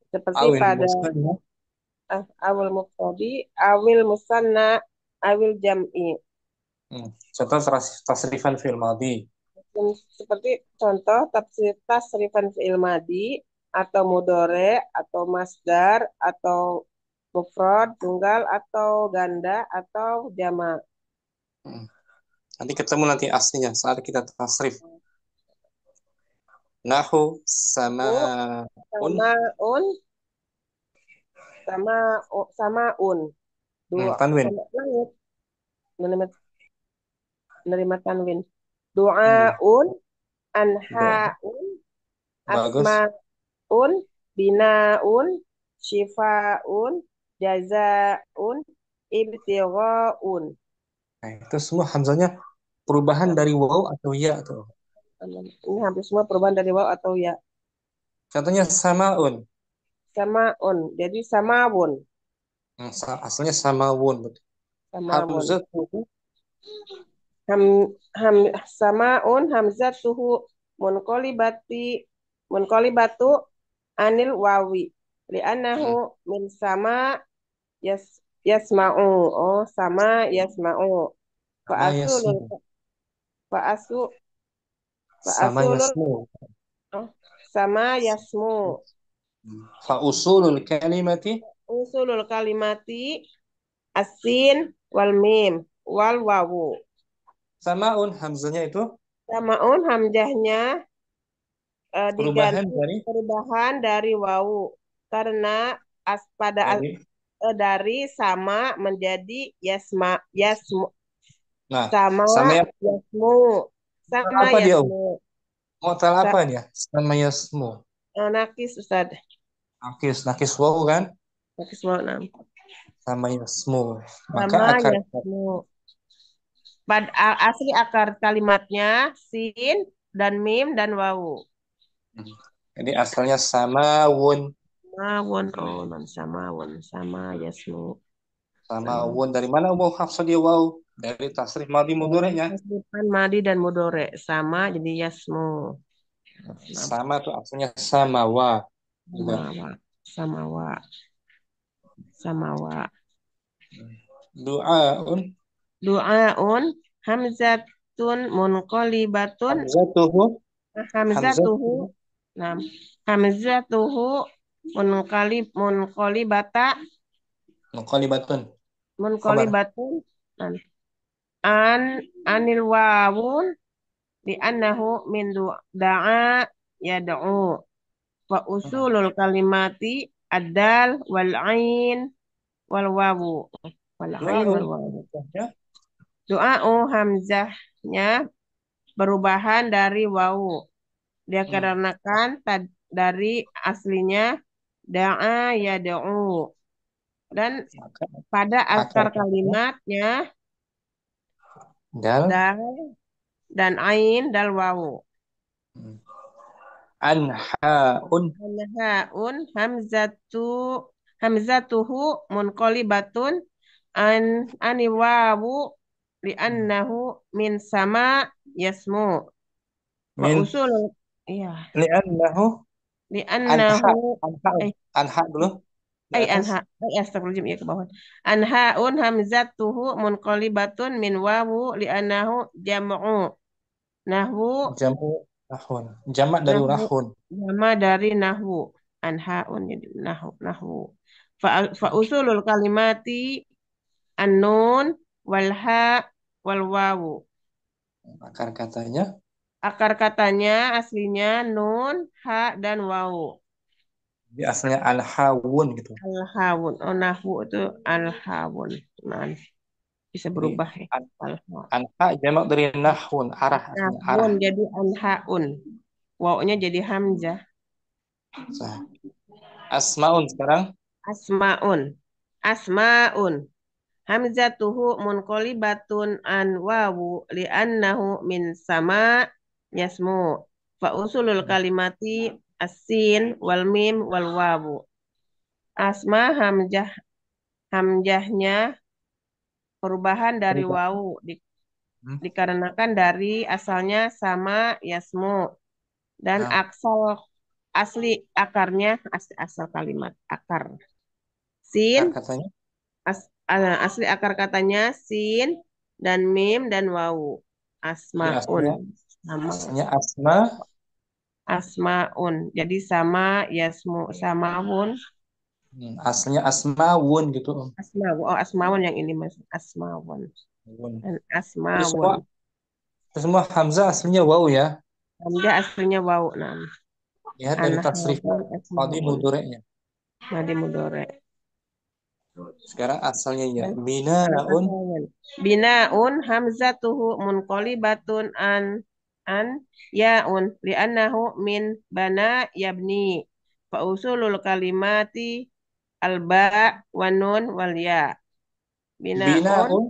[SPEAKER 4] Seperti
[SPEAKER 1] Awil
[SPEAKER 4] pada
[SPEAKER 1] musanna.
[SPEAKER 4] awil mufradi, awil musanna, awil jam'i.
[SPEAKER 1] Contoh tasrifan fi'il madhi.
[SPEAKER 4] Seperti contoh tasrifan fi'il madi atau mudore atau masdar atau mufrad tunggal atau ganda atau jama'.
[SPEAKER 1] Hmm. Nanti ketemu nanti aslinya saat kita tasrif. Nahu
[SPEAKER 4] Oh,
[SPEAKER 1] sama'un.
[SPEAKER 4] samaun samaun dua
[SPEAKER 1] Tanwin.
[SPEAKER 4] sama langit menerima, menerima tanwin.
[SPEAKER 1] Hmm.
[SPEAKER 4] Du'aun
[SPEAKER 1] Doa.
[SPEAKER 4] anhaun
[SPEAKER 1] Bagus.
[SPEAKER 4] asmaun binaun syifaun jazaun ibtighaun.
[SPEAKER 1] Nah, itu semua hamzanya perubahan dari waw atau ya tuh.
[SPEAKER 4] Ini hampir semua perubahan dari waw atau ya.
[SPEAKER 1] Contohnya samaun.
[SPEAKER 4] Samaun jadi samawun.
[SPEAKER 1] Aslinya samawun.
[SPEAKER 4] Samawun.
[SPEAKER 1] Hamzah
[SPEAKER 4] ham ham samaun hamzatuhu munqalibati munqalibatu anil wawi li'annahu min sama yasma'u. Oh, sama yasma'u. Fa
[SPEAKER 1] sama
[SPEAKER 4] asulul
[SPEAKER 1] yasmu.
[SPEAKER 4] fa asu fa
[SPEAKER 1] Sama
[SPEAKER 4] asulul
[SPEAKER 1] yasmu.
[SPEAKER 4] oh, sama yasmu.
[SPEAKER 1] Fa usulul kalimati
[SPEAKER 4] Usulul kalimati asin wal mim wal wawu.
[SPEAKER 1] samaun hamzanya itu
[SPEAKER 4] Samaun hamzahnya
[SPEAKER 1] perubahan
[SPEAKER 4] diganti
[SPEAKER 1] dari
[SPEAKER 4] perubahan dari wawu karena
[SPEAKER 1] dari
[SPEAKER 4] dari sama menjadi yasmu
[SPEAKER 1] nah
[SPEAKER 4] sama
[SPEAKER 1] sama yang
[SPEAKER 4] yasmu sama
[SPEAKER 1] apa dia
[SPEAKER 4] yasmu.
[SPEAKER 1] modal
[SPEAKER 4] Sa-
[SPEAKER 1] apa dia sama yasmu
[SPEAKER 4] nakis Ustaz,
[SPEAKER 1] nakis nakis waw kan
[SPEAKER 4] nakis mau enam
[SPEAKER 1] sama yasmu maka
[SPEAKER 4] sama
[SPEAKER 1] akar
[SPEAKER 4] yasmu. Asli akar kalimatnya sin dan mim dan wawu.
[SPEAKER 1] jadi asalnya samawun
[SPEAKER 4] Mawon, oh non sama yasmu.
[SPEAKER 1] sama wun dari mana waw hafsah dia waw dari tasrif madi mudhari'nya
[SPEAKER 4] Tasrifan madi dan mudore sama jadi yasmu.
[SPEAKER 1] sama tuh asalnya samawa juga
[SPEAKER 4] Samawa, samawa, samawa.
[SPEAKER 1] du'aun
[SPEAKER 4] Du'aun hamzatun munqalibatun
[SPEAKER 1] hamzatuhu
[SPEAKER 4] hamzatuhu
[SPEAKER 1] hamzatuhu
[SPEAKER 4] nah hamzatuhu munqalibata
[SPEAKER 1] muqalibatun khabar
[SPEAKER 4] munqalibatun nah, an anil wawun di annahu min da'a yad'u wa usulul kalimati ad-dal wal ain wal wawu wal ain
[SPEAKER 1] du'aun
[SPEAKER 4] wal wawu.
[SPEAKER 1] ya
[SPEAKER 4] Du'a'u hamzahnya perubahan dari wawu. Dia dikarenakan dari aslinya da'a yad'u. Dan
[SPEAKER 1] maka
[SPEAKER 4] pada
[SPEAKER 1] akar
[SPEAKER 4] akar
[SPEAKER 1] katanya
[SPEAKER 4] kalimatnya
[SPEAKER 1] dal
[SPEAKER 4] dal dan ain dal wawu.
[SPEAKER 1] anhaun
[SPEAKER 4] Anhaun hamzatuhu munqalibatun ani wawu li'annahu min sama yasmu. Wa
[SPEAKER 1] min
[SPEAKER 4] usul iya
[SPEAKER 1] li'annahu anha
[SPEAKER 4] li'annahu
[SPEAKER 1] anha
[SPEAKER 4] eh
[SPEAKER 1] anha dulu di atas
[SPEAKER 4] astagfirullahaladzim ya ke bawah. Anhaun hamzatuhu munqalibatun min wawu li'annahu jam'u. Nahwu
[SPEAKER 1] jamu nahun jamak dari
[SPEAKER 4] nahwu
[SPEAKER 1] nahun
[SPEAKER 4] nama dari nahwu. Anhaun jadi nahwu. Fa usulul kalimati an-nun wal ha wal wawu.
[SPEAKER 1] akar katanya
[SPEAKER 4] Akar katanya aslinya nun, ha dan wawu.
[SPEAKER 1] di asalnya anhawun gitu
[SPEAKER 4] Al-hawun. Oh, nahwu itu al-hawun. Nah, bisa
[SPEAKER 1] jadi
[SPEAKER 4] berubah ya. Al-hawun.
[SPEAKER 1] anha jamak dari nahun arah aslinya arah
[SPEAKER 4] Nahwun jadi anhaun. Wawunya jadi hamzah.
[SPEAKER 1] Sah. Asmaun sekarang
[SPEAKER 4] Asmaun. Asmaun. Hamzatuhu munqalibatun an wawu li'annahu min sama yasmu. Fa usulul kalimati asin wal mim wal wawu. Asma hamzahnya perubahan dari wawu dikarenakan dari asalnya sama yasmu dan
[SPEAKER 1] nah,
[SPEAKER 4] asli akarnya, asal kalimat akar.
[SPEAKER 1] Akar
[SPEAKER 4] Sin,
[SPEAKER 1] katanya.
[SPEAKER 4] asli akar katanya sin dan mim dan wawu.
[SPEAKER 1] Jadi
[SPEAKER 4] Asmaun. Sama.
[SPEAKER 1] aslinya asma.
[SPEAKER 4] Asmaun. Jadi sama samaun.
[SPEAKER 1] Aslinya asmawun gitu Om.
[SPEAKER 4] Asmaun yang ini Mas. Asmaun.
[SPEAKER 1] Wun.
[SPEAKER 4] Dan
[SPEAKER 1] Itu semua,
[SPEAKER 4] asmaun.
[SPEAKER 1] itu semua hamzah aslinya waw ya.
[SPEAKER 4] Hamzah aslinya wawu. Nah.
[SPEAKER 1] Lihat dari tasrifnya
[SPEAKER 4] Anhaun
[SPEAKER 1] tadi
[SPEAKER 4] asmaun.
[SPEAKER 1] mudoreknya.
[SPEAKER 4] Madi mudore.
[SPEAKER 1] Sekarang asalnya ya.
[SPEAKER 4] Dan
[SPEAKER 1] Binaun.
[SPEAKER 4] Binaun hamzatuhu munqalibatun an yaun li'annahu min bana yabni fa usulul kalimati alba wa nun wal ya. Binaun
[SPEAKER 1] Binaun.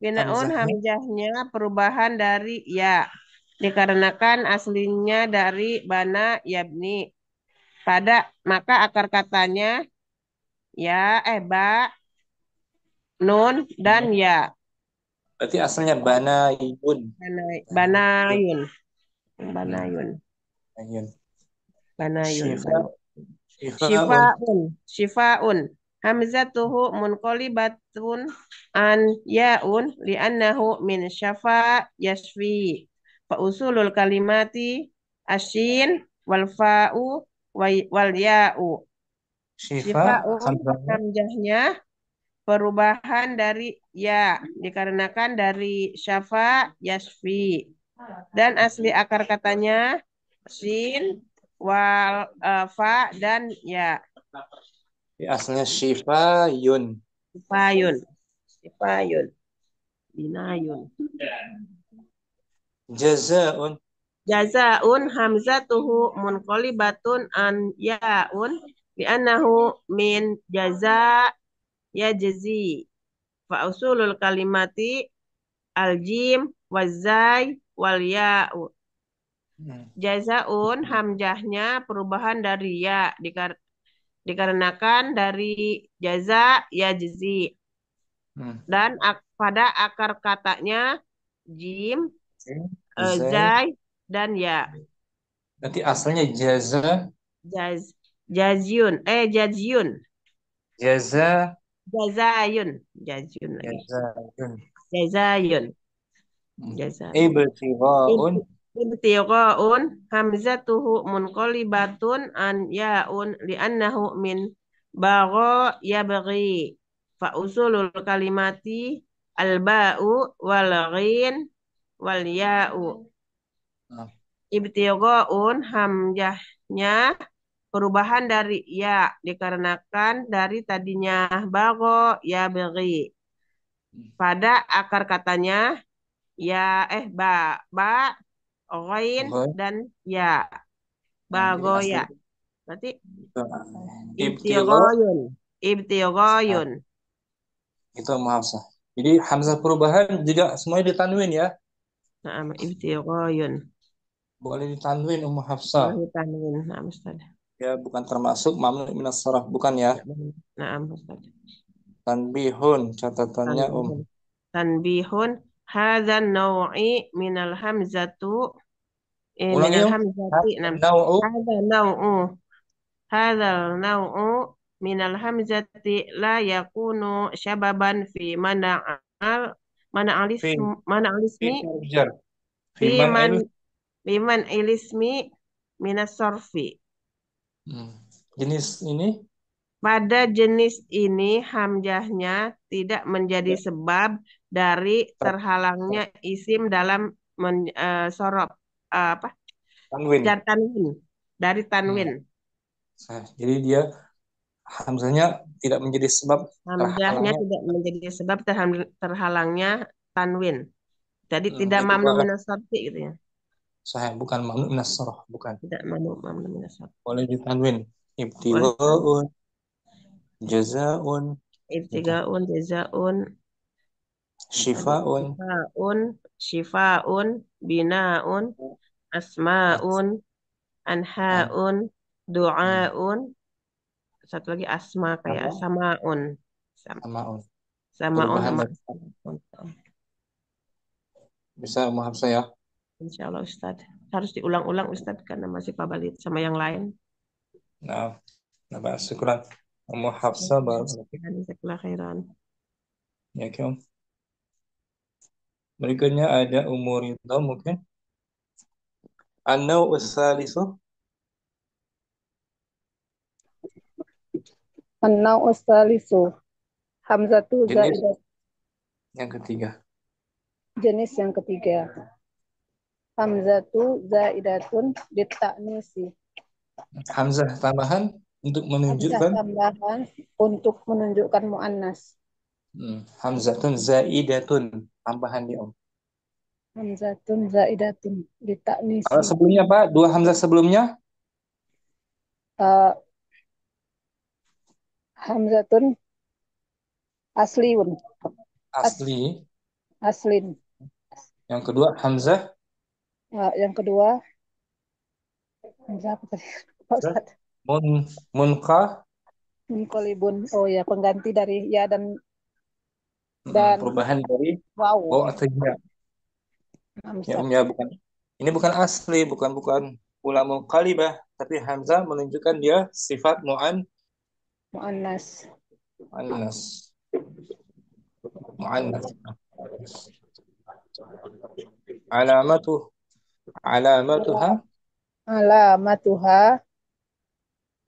[SPEAKER 4] binaun
[SPEAKER 1] Hamzahnya.
[SPEAKER 4] hamzahnya perubahan dari ya dikarenakan aslinya dari bana yabni pada maka akar katanya ya ba nun dan ya.
[SPEAKER 1] Berarti asalnya banayun.
[SPEAKER 4] Banayun.
[SPEAKER 1] Hmm.
[SPEAKER 4] Banayun.
[SPEAKER 1] Ayun.
[SPEAKER 4] Banayun.
[SPEAKER 1] Syifa. Syifaun.
[SPEAKER 4] Syifaun. Hamzatuhu munqalibatun an yaun li'annahu min syafa yashfi. Fa usulul kalimati asyin wal fa'u wal ya'u.
[SPEAKER 1] Syifa.
[SPEAKER 4] Syifaun
[SPEAKER 1] Hamzahnya.
[SPEAKER 4] hamzahnya perubahan dari ya dikarenakan dari syafa yasfi dan asli akar katanya sin wal fa dan ya.
[SPEAKER 1] Asalnya Syifayun.
[SPEAKER 4] Sifayun binayun.
[SPEAKER 1] Jazaun.
[SPEAKER 4] Jazaun hamzatuhu munqalibatun an yaun li'annahu min jaza yajzi fa usulul kalimati al-jim wazai wal ya'u. Jazaun hamzahnya perubahan dari ya dikarenakan dari jaza yajzi dan pada akar katanya jim,
[SPEAKER 1] Zai.
[SPEAKER 4] zai dan ya.
[SPEAKER 1] Nanti asalnya jaza.
[SPEAKER 4] Jazyun
[SPEAKER 1] Jaza.
[SPEAKER 4] jazayun lagi
[SPEAKER 1] Jazayun.
[SPEAKER 4] jazayun
[SPEAKER 1] Ibtighaun.
[SPEAKER 4] Ibtigha'un hamzatuhu munqalibatun an ya'un li'annahu min bagha yabghi fa usulul kalimati al-ba'u wal ghin wal ya'u. Ibtigha'un hamzahnya perubahan dari ya dikarenakan dari tadinya bagha yabghi pada akar katanya ya ba ghain dan ya bagoya. Berarti ibtighayun.
[SPEAKER 1] Itu Hamzah. Jadi Hamzah perubahan juga semuanya ditanwin ya.
[SPEAKER 4] Nah, ibtighayun.
[SPEAKER 1] Boleh ditanwin Ummu Hafsah.
[SPEAKER 4] Boleh ditanwin. Nah, Ustaz.
[SPEAKER 1] Ya, bukan termasuk mamnu minas sarf, bukan ya.
[SPEAKER 4] Nah, Ustaz.
[SPEAKER 1] Tanbihun catatannya
[SPEAKER 4] Tanbihun hadzal naw'i minal hamzatu
[SPEAKER 1] Ulangi
[SPEAKER 4] minal
[SPEAKER 1] Om.
[SPEAKER 4] hamzati
[SPEAKER 1] Nau'u.
[SPEAKER 4] Hadzal naw'u minal hamzati la yakunu syababan fi mana alismi fi man ilismi minas sorfi.
[SPEAKER 1] Jenis ini
[SPEAKER 4] pada jenis ini hamzahnya tidak menjadi sebab dari terhalangnya isim dalam sorof
[SPEAKER 1] tanwin.
[SPEAKER 4] Dari tanwin.
[SPEAKER 1] Jadi dia hamzahnya tidak menjadi sebab
[SPEAKER 4] Hamzahnya tidak menjadi sebab terhalangnya tanwin. Jadi tidak mamnu minas sarfi gitu ya.
[SPEAKER 1] Sahih, bukan mamnu minas sarf, bukan.
[SPEAKER 4] Tidak mamnu minas sarfi.
[SPEAKER 1] Boleh ditanwin. Ibtighaun, jazaun,
[SPEAKER 4] jazaun, syifaun, binaun, asmaun, anhaun, du'aun, satu lagi asma kayak samaun. Samaun sama
[SPEAKER 1] bisa Ummu Hafsah ya.
[SPEAKER 4] Insya Allah Ustaz. Harus diulang-ulang Ustaz karena masih pabalit sama yang lain.
[SPEAKER 1] Nah, nah, syukran. Ummu Hafsah barakallahu fiik.
[SPEAKER 4] Jazakallah khairan.
[SPEAKER 1] Ya, Kim. Berikutnya ada Ummu Ridha mungkin. An-naw tsalitsu
[SPEAKER 6] An-naw salisu hamzatu
[SPEAKER 1] jenis
[SPEAKER 6] zaidah,
[SPEAKER 1] yang ketiga.
[SPEAKER 6] jenis yang ketiga. Hamzatu zaidatun litaknisi.
[SPEAKER 1] Hamzah tambahan untuk
[SPEAKER 6] Hamzah
[SPEAKER 1] menunjukkan
[SPEAKER 6] tambahan untuk menunjukkan muannas.
[SPEAKER 1] hamzatun zaidatun tambahan di om.
[SPEAKER 6] Hamzatun zaidatun
[SPEAKER 1] Kalau
[SPEAKER 6] litaknisi.
[SPEAKER 1] sebelumnya Pak, dua hamzah sebelumnya
[SPEAKER 6] Uh, Hamzatun asliun.
[SPEAKER 1] asli,
[SPEAKER 6] Aslin.
[SPEAKER 1] yang kedua hamzah
[SPEAKER 6] Yang kedua, Hamzah apa tadi? Pak Ustaz.
[SPEAKER 1] mun munqah,
[SPEAKER 6] Munqalibun. Oh ya, pengganti dari ya dan
[SPEAKER 1] perubahan dari
[SPEAKER 6] wow.
[SPEAKER 1] waw atau ya. Ya
[SPEAKER 6] Hamzah.
[SPEAKER 1] ya bukan. Ini bukan asli, bukan ulamul qalibah, tapi hamzah menunjukkan dia sifat
[SPEAKER 6] Muannas.
[SPEAKER 1] muannas. Muannas. Alamatu alamatuha
[SPEAKER 6] Alamatuha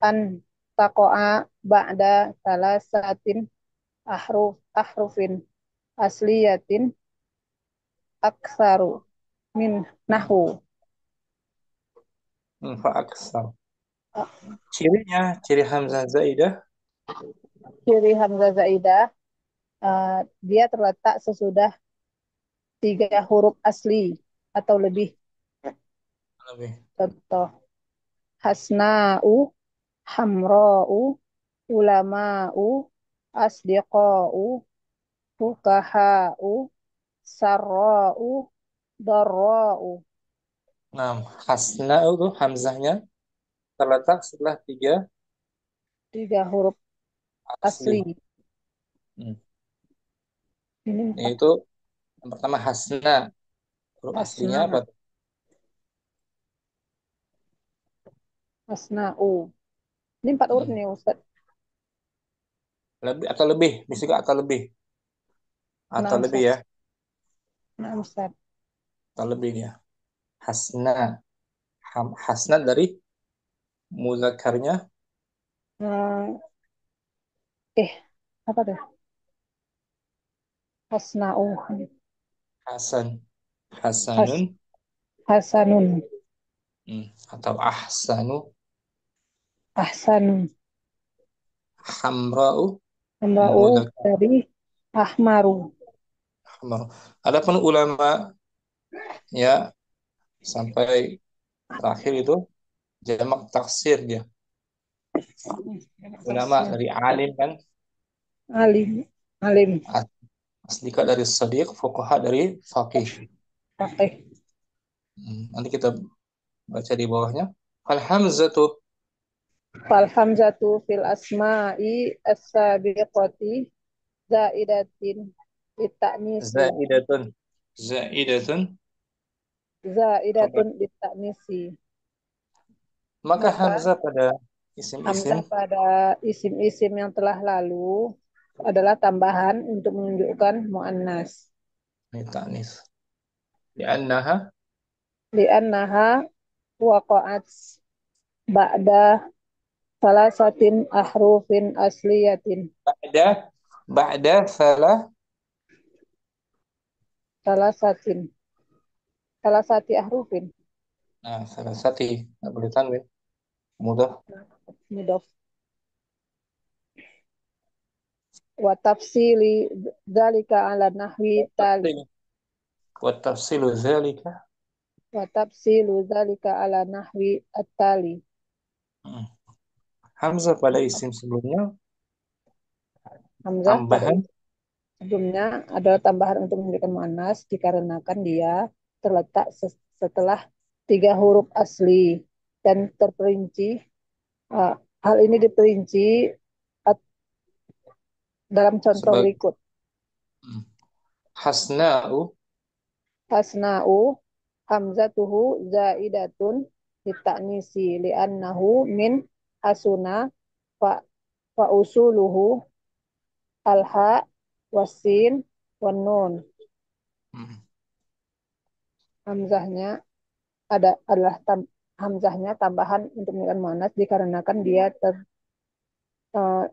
[SPEAKER 6] an taqa'a ba'da salasatin ahrufin asliyatin aksaru min nahu.
[SPEAKER 1] fa aksar. Cirinya, ciri hamzah zaidah
[SPEAKER 6] Ciri hamzah zaidah, dia terletak sesudah 3 huruf asli atau lebih.
[SPEAKER 1] lebih.
[SPEAKER 6] Contoh hasna'u, hamra'u, ulama'u, asdiqa'u, fukaha'u, sarra'u, darra'u.
[SPEAKER 1] Nah, hasna itu hamzahnya terletak setelah
[SPEAKER 6] 3 huruf
[SPEAKER 1] asli.
[SPEAKER 6] asli. Ini 4.
[SPEAKER 1] Yaitu yang pertama hasna. Huruf aslinya apa?
[SPEAKER 6] Hasna, hasna'u. Ini 4 huruf nih Ustaz.
[SPEAKER 1] Lebih atau lebih? Bisa juga atau lebih. Atau
[SPEAKER 6] 6
[SPEAKER 1] lebih
[SPEAKER 6] Ustaz.
[SPEAKER 1] ya.
[SPEAKER 6] 6 Ustaz.
[SPEAKER 1] Atau lebih ya. Hasna. Hasna dari muzakarnya
[SPEAKER 6] Hmm, apa tuh? Hasna'u.
[SPEAKER 1] Hasan. Hasanun.
[SPEAKER 6] Has, hasanun.
[SPEAKER 1] Atau ahsanu.
[SPEAKER 6] Ahsanun.
[SPEAKER 1] Hamra'u.
[SPEAKER 6] Hamra'u
[SPEAKER 1] Muzakar.
[SPEAKER 6] dari ahmaru.
[SPEAKER 1] Hamra. Adapun ulama ya sampai terakhir itu jamak taksir dia. Ulama dari alim kan.
[SPEAKER 6] Alim. Alim.
[SPEAKER 1] Aslika dari sadiq, fuqaha dari faqih.
[SPEAKER 6] Oke.
[SPEAKER 1] Nanti kita baca di bawahnya. Al hamzatu
[SPEAKER 6] Fal hamzatu fil asma'i as-sabiqati zaidatin litaknisi.
[SPEAKER 1] zaidatun. Zaidatun.
[SPEAKER 6] Zaidatun litaknisi.
[SPEAKER 1] Maka
[SPEAKER 6] Maka
[SPEAKER 1] hamzah pada isim-isim
[SPEAKER 6] hamzah pada isim-isim yang telah lalu adalah tambahan untuk menunjukkan muannas.
[SPEAKER 1] ini ta'nis. Li'annaha
[SPEAKER 6] Li'annaha waqa'at ba'da salasatin ahrufin asliyatin.
[SPEAKER 1] ba'da ba'da salah
[SPEAKER 6] Salasatin. Salasati ahrufin.
[SPEAKER 1] salah satu nggak boleh tanwin mudah
[SPEAKER 6] Mudhof. Wa tafsili dzalika ala nahwi tali.
[SPEAKER 1] wa tafsilu zalika
[SPEAKER 6] Wa tafsilu dzalika ala nahwi at-tali.
[SPEAKER 1] hamzah pada isim sebelumnya
[SPEAKER 6] Hamzah pada
[SPEAKER 1] tambahan
[SPEAKER 6] sebelumnya adalah tambahan untuk menunjukkan muannas dikarenakan dia terletak setelah 3 huruf asli dan terperinci. Hal ini diperinci dalam contoh
[SPEAKER 1] sebagai
[SPEAKER 6] berikut.
[SPEAKER 1] hasna'u
[SPEAKER 6] Hasna'u hamzatuhu zaidatun litaknisi li'annahu min hasuna fa fa usuluhu alha wasin wan nun.
[SPEAKER 1] Hmm.
[SPEAKER 6] Hamzahnya adalah hamzahnya tambahan untuk menunjukkan muannas dikarenakan dia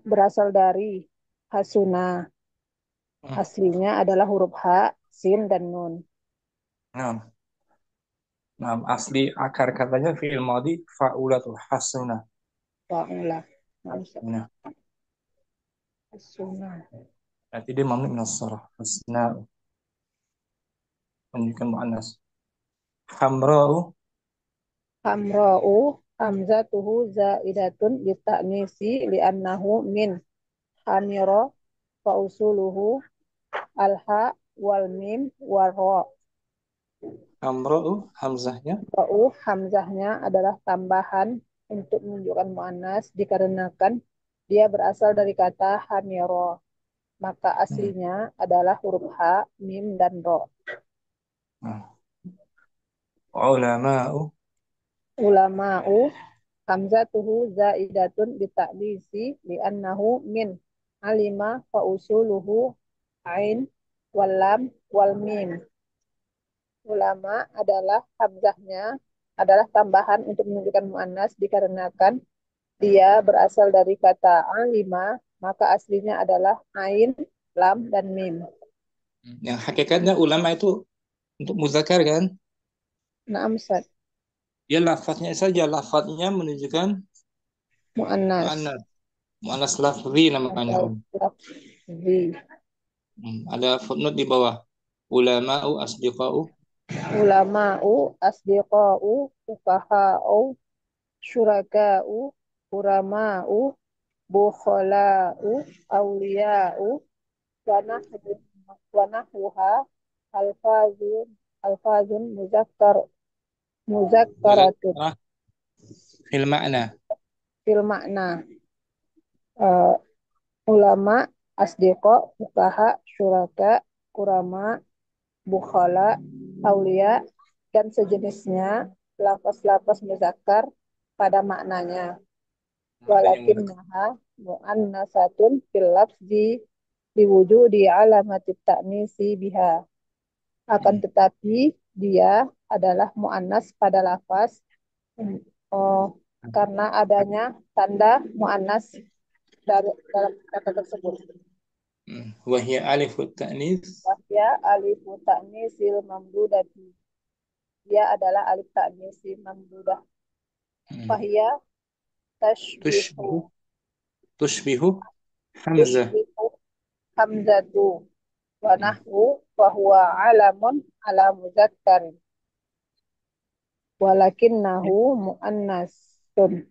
[SPEAKER 6] berasal dari hasuna.
[SPEAKER 1] Hmm.
[SPEAKER 6] Aslinya adalah huruf ha, sin dan nun.
[SPEAKER 1] Nah, nah, asli akar katanya fi'il madhi fa'ulatul hasuna.
[SPEAKER 6] Fa'ula.
[SPEAKER 1] Hasuna.
[SPEAKER 6] Hasuna.
[SPEAKER 1] Berarti dia mamnu min as-sarf. Hasna menunjukkan muannas. Hamra'u
[SPEAKER 6] Hamra'u hamzatuhu zaidatun lita'nisi li'annahu min hamira fa usuluhu alha wal mim wal ra.
[SPEAKER 1] hamra'u hamzahnya
[SPEAKER 6] Ra'u hamzahnya adalah tambahan untuk menunjukkan muannas dikarenakan dia berasal dari kata hamira. Maka
[SPEAKER 1] hmm.
[SPEAKER 6] aslinya adalah huruf ha, mim dan ro.
[SPEAKER 1] Nah, ulama'u
[SPEAKER 6] Ulama'u hamzatuhu zaidatun bita'lisi li'annahu min alima fa usuluhu ain wal lam wal mim. Ulama adalah hamzahnya adalah tambahan untuk menunjukkan muannas dikarenakan dia berasal dari kata alima, maka aslinya adalah ain, lam dan mim.
[SPEAKER 1] yang hakikatnya ulama itu untuk muzakkar kan?
[SPEAKER 6] Naam Ustaz.
[SPEAKER 1] Dia lafadznya saja lafadznya menunjukkan
[SPEAKER 6] Muannas
[SPEAKER 1] muannas. Muannas lafzi namanya.
[SPEAKER 6] atau lafzi.
[SPEAKER 1] Ada footnote di bawah. Ulama'u asdiqa'u.
[SPEAKER 6] Ulama'u asdiqa'u fuqaha'u syuraka'u urama'u bukhala'u awliya'u wa nahwuha alfazun alfazun muzakkaratun
[SPEAKER 1] Muzakkar fil ma'na.
[SPEAKER 6] fil makna. Uh, ulama asdiqo fuqaha syuraka kurama bukhala aulia dan sejenisnya lafaz-lafaz muzakkar pada maknanya.
[SPEAKER 1] Adanya
[SPEAKER 6] Walakin
[SPEAKER 1] muzakkar.
[SPEAKER 6] naha mu'annasatun fil lafzi diwujudi alamatit ta'nisi biha. Akan tetapi dia adalah mu'annas pada lafaz oh, karena adanya tanda mu'annas dalam kata tersebut.
[SPEAKER 1] Wahya alifut ta'nis.
[SPEAKER 6] Wahya alifu ta'nisil mamdudati. Dia adalah alif ta'nisi mamdudah. Wahya tashbihu
[SPEAKER 1] Tushbihu. Tushbihu hamzah.
[SPEAKER 6] tushbihu hamzatu wa nahwu wa huwa alamun ala muzakkarin walakinnahu muannasun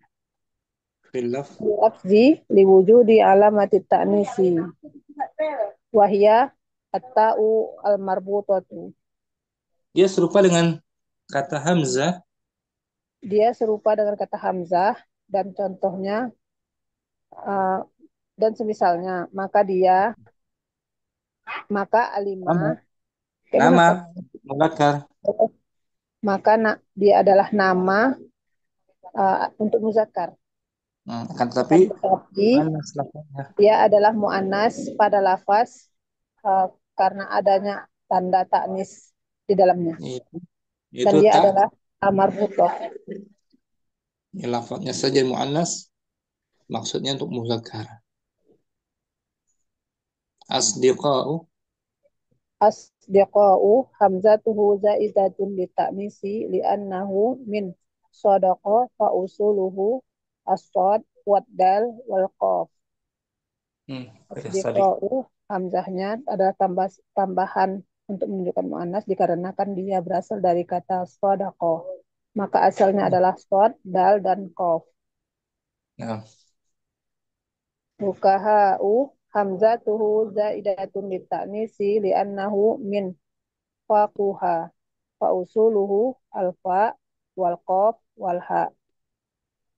[SPEAKER 1] Fil laf.
[SPEAKER 6] lafzi liwujudi alamati ta'nisi wahya at-ta'u al-marbutatu.
[SPEAKER 1] Dia serupa dengan kata hamzah.
[SPEAKER 6] Dia serupa dengan kata hamzah dan contohnya dan semisalnya maka alimah
[SPEAKER 1] Nama muzakkar.
[SPEAKER 6] maka dia adalah nama untuk muzakkar.
[SPEAKER 1] Akan tetapi muannas lafaznya.
[SPEAKER 6] Dia adalah mu'annas pada lafaz karena adanya tanda ta'nis di dalamnya. Dan
[SPEAKER 1] Itu
[SPEAKER 6] dia
[SPEAKER 1] tak.
[SPEAKER 6] adalah marbutoh.
[SPEAKER 1] Ya, lafadznya saja muannas, maksudnya untuk muzakkar. Asdiqa'u.
[SPEAKER 6] Asdiqa'u hamzatuhu zaidatun li ta'nisi li'annahu min sadaqa fa usuluhu as-sad wad dal wal qaf. Asdiqa'u hamzahnya adalah tambahan untuk menunjukkan muannas dikarenakan dia berasal dari kata sadaqa. Maka asalnya adalah sad, dal dan qaf.
[SPEAKER 1] Nah,
[SPEAKER 6] Fuqaha'u hamzatuhu zaidatun li ta'nisi li'annahu min faquha fa usuluhu alfa wal qaf wal ha.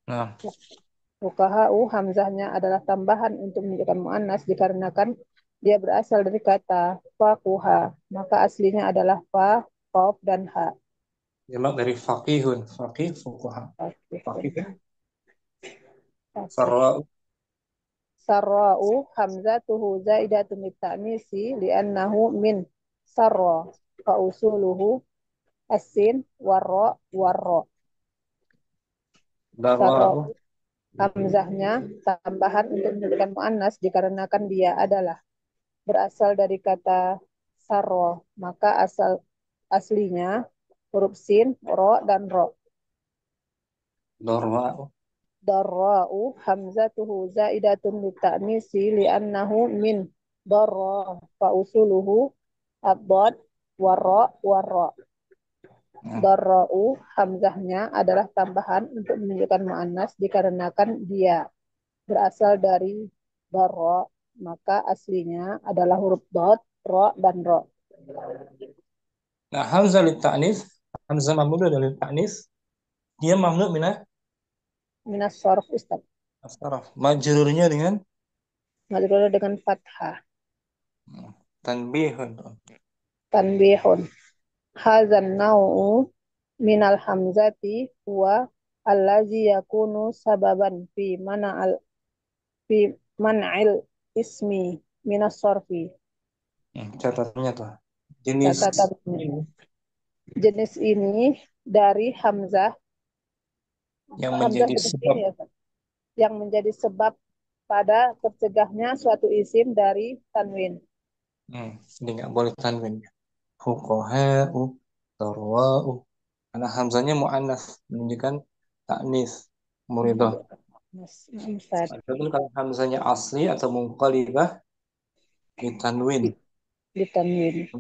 [SPEAKER 1] nah,
[SPEAKER 6] Fuqaha'u hamzahnya adalah tambahan untuk menunjukkan muannas dikarenakan dia berasal dari kata faquha, maka aslinya adalah fa, qaf dan ha.
[SPEAKER 1] jamak dari faqihun, faqih fuqaha. Faqih Sarra'u.
[SPEAKER 6] Sarra'u hamzatuhu zaidatun litanisi li'annahu min sarra fa usuluhu asin warra warra. Sarra'u
[SPEAKER 1] Darra'u.
[SPEAKER 6] hamzahnya tambahan untuk menjadikan muannas dikarenakan dia adalah berasal dari kata sarro, maka aslinya huruf sin, ro, dan ro.
[SPEAKER 1] Darra'u.
[SPEAKER 6] Darra'u hamzatuhu zaidatun lita'nisi li'annahu min darra fa usuluhu ad-dad warra warra. Darra'u hamzahnya adalah tambahan untuk menunjukkan muannas dikarenakan dia berasal dari darra, maka aslinya adalah huruf dad, ro, dan ro.
[SPEAKER 1] Nah, hamzah lit ta'nis, hamzah mamdudah dari ta'nis, dia mamnu minah
[SPEAKER 6] Minas sorf Ustaz.
[SPEAKER 1] asraf. Majrurnya dengan
[SPEAKER 6] Majrur dengan fathah.
[SPEAKER 1] tanbihun.
[SPEAKER 6] Tanbihun. Hazan nau'u minal hamzati huwa allazi yakunu sababan fi man'il ismi minas sorfi.
[SPEAKER 1] Catatannya tuh. Jenis
[SPEAKER 6] Catatannya.
[SPEAKER 1] ini
[SPEAKER 6] Jenis ini dari hamzah
[SPEAKER 1] yang
[SPEAKER 6] hamzah
[SPEAKER 1] menjadi
[SPEAKER 6] seperti
[SPEAKER 1] sebab
[SPEAKER 6] ini ya, Ustaz. Yang menjadi sebab pada tercegahnya suatu isim dari tanwin.
[SPEAKER 1] Jadi nggak boleh tanwin. Fuqaha'u, darwa'u. Karena hamzanya mu'annas menunjukkan taknis, muridah.
[SPEAKER 6] Ustaz.
[SPEAKER 1] Adapun kalau hamzanya asli atau munqalibah ditanwin,
[SPEAKER 6] Di tanwin.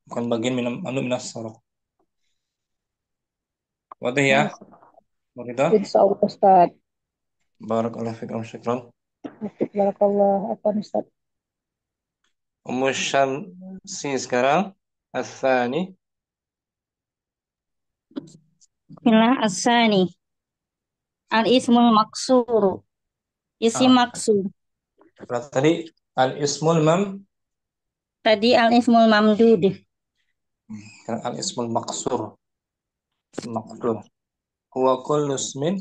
[SPEAKER 1] bukan bagian minas sorof. Wadah ya, muridah.
[SPEAKER 6] Insya Allah Ustaz.
[SPEAKER 1] Barakallahu fikum, syukran.
[SPEAKER 6] Barakallah. Apa Ustaz?
[SPEAKER 1] Ummu Syamsi sekarang As-Tsani.
[SPEAKER 2] Bismillah asani. Al-ismul maksuru. Isim maksur.
[SPEAKER 1] Berarti tadi al-ismul
[SPEAKER 2] Tadi al-ismul mamdud.
[SPEAKER 1] al-ismul maksur. Maksur. Huwa kullu ismin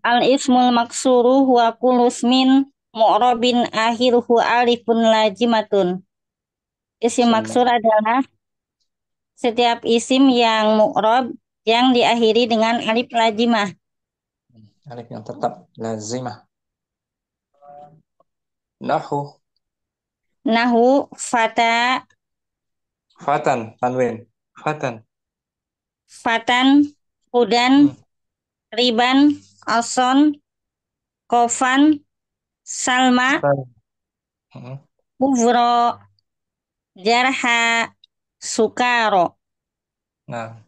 [SPEAKER 2] Al-ismul maksuru huwa kullu ismin mu'rabin akhiruhu alifun lajimatun. Isim maksur adalah setiap isim yang mu'rab yang diakhiri dengan alif lazimah.
[SPEAKER 1] alif yang tetap lazimah. Nahu
[SPEAKER 2] Nahu fata,
[SPEAKER 1] fatan tanwin. Fatan.
[SPEAKER 2] fatan, hudan, riban, ason, kofan, salma, uvro, jarha, sukaro.
[SPEAKER 1] Nah,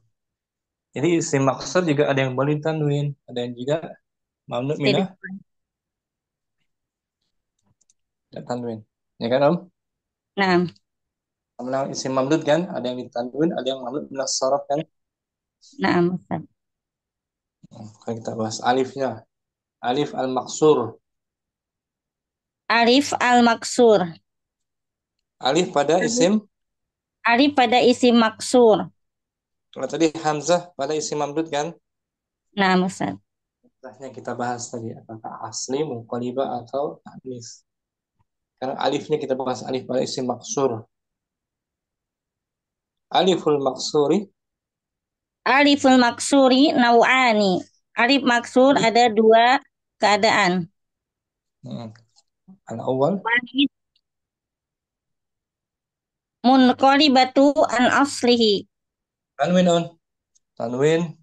[SPEAKER 1] jadi isim maksud juga ada yang boleh tanwin, ada yang juga mamnu minah tidak tanwin. Ya kan, Om?
[SPEAKER 2] Nah,
[SPEAKER 1] Kalau isim mamdud kan, ada yang ditanwin, ada yang mamnu minah sorof kan?
[SPEAKER 2] nah, Ustaz.
[SPEAKER 1] Kalau kita bahas alifnya. Alif al-maksur.
[SPEAKER 2] Alif al-maksur.
[SPEAKER 1] Alif pada isim.
[SPEAKER 2] Alif pada isim maksur.
[SPEAKER 1] Kalau tadi hamzah pada isim mamdud kan?
[SPEAKER 2] Nah, Ustaz.
[SPEAKER 1] Hamzahnya kita bahas tadi apakah asli, munqalibah atau ta'nis. Karena alifnya kita bahas alif pada isim maksur. Aliful maksuri.
[SPEAKER 2] Aliful maksuri nau'ani. Alif maksur ada dua keadaan.
[SPEAKER 1] Al-awwal
[SPEAKER 2] Munqalibatu an aslihi.
[SPEAKER 1] tanwin on. Tanwin.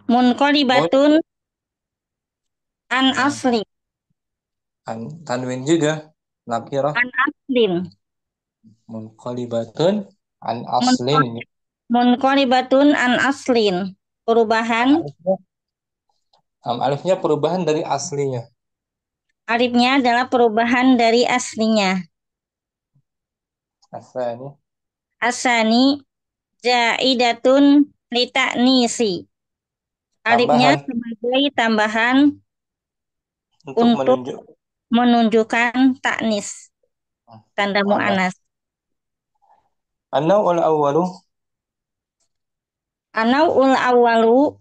[SPEAKER 2] Munqalibatun an asli.
[SPEAKER 1] Tanwin juga nakirah.
[SPEAKER 2] An aslin.
[SPEAKER 1] Munqalibatun an aslin.
[SPEAKER 2] Munqalibatun an aslin. Perubahan.
[SPEAKER 1] Alifnya perubahan dari aslinya.
[SPEAKER 2] Alifnya adalah perubahan dari aslinya.
[SPEAKER 1] Asani.
[SPEAKER 2] Asani jaidatun litaknisi. Alifnya sebagai tambahan untuk menunjukkan taknis. Tanda mu'anas.
[SPEAKER 1] An-naw'ul awwalu.
[SPEAKER 2] An-naw'ul awwalu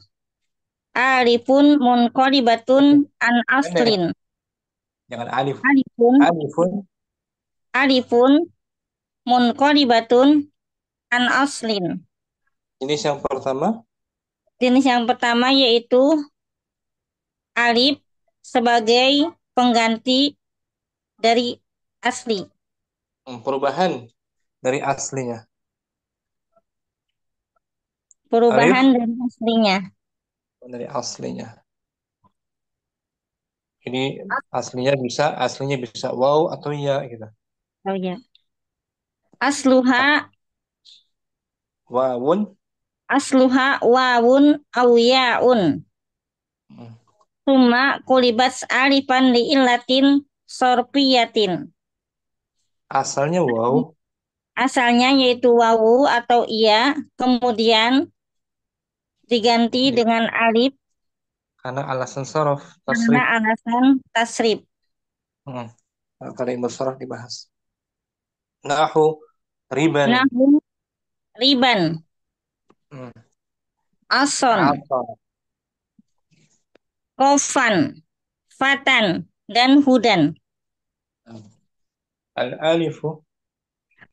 [SPEAKER 7] Alifun munqalibatun an
[SPEAKER 1] Pendek,
[SPEAKER 7] aslin.
[SPEAKER 1] jangan alif.
[SPEAKER 7] Alifun
[SPEAKER 1] Alifun.
[SPEAKER 7] alifun munqalibatun an aslin.
[SPEAKER 1] Jenis yang pertama,
[SPEAKER 7] Jenis yang pertama yaitu alif sebagai pengganti dari asli.
[SPEAKER 1] perubahan dari aslinya.
[SPEAKER 7] Perubahan
[SPEAKER 1] Alif
[SPEAKER 7] dari aslinya.
[SPEAKER 1] dari aslinya. Ini aslinya bisa wow atau ya gitu.
[SPEAKER 7] Oh ya. Asluha
[SPEAKER 1] Wawun.
[SPEAKER 7] asluha wawun aw yaun.
[SPEAKER 1] Hmm.
[SPEAKER 7] Summa kulibats alifan li illatin sorpiyatin.
[SPEAKER 1] Asalnya wow
[SPEAKER 7] Asalnya yaitu wawu atau iya, kemudian diganti
[SPEAKER 1] di-
[SPEAKER 7] dengan alif
[SPEAKER 1] karena alasan sorof
[SPEAKER 7] karena
[SPEAKER 1] tasrif.
[SPEAKER 7] alasan tasrif.
[SPEAKER 1] Hmm. Kalau yang bersorof dibahas. Nahu riban.
[SPEAKER 7] Nahu riban,
[SPEAKER 1] Hmm.
[SPEAKER 7] ason,
[SPEAKER 1] Asal.
[SPEAKER 7] kofan, fatan, dan hudan.
[SPEAKER 1] Hmm. Al-alifu.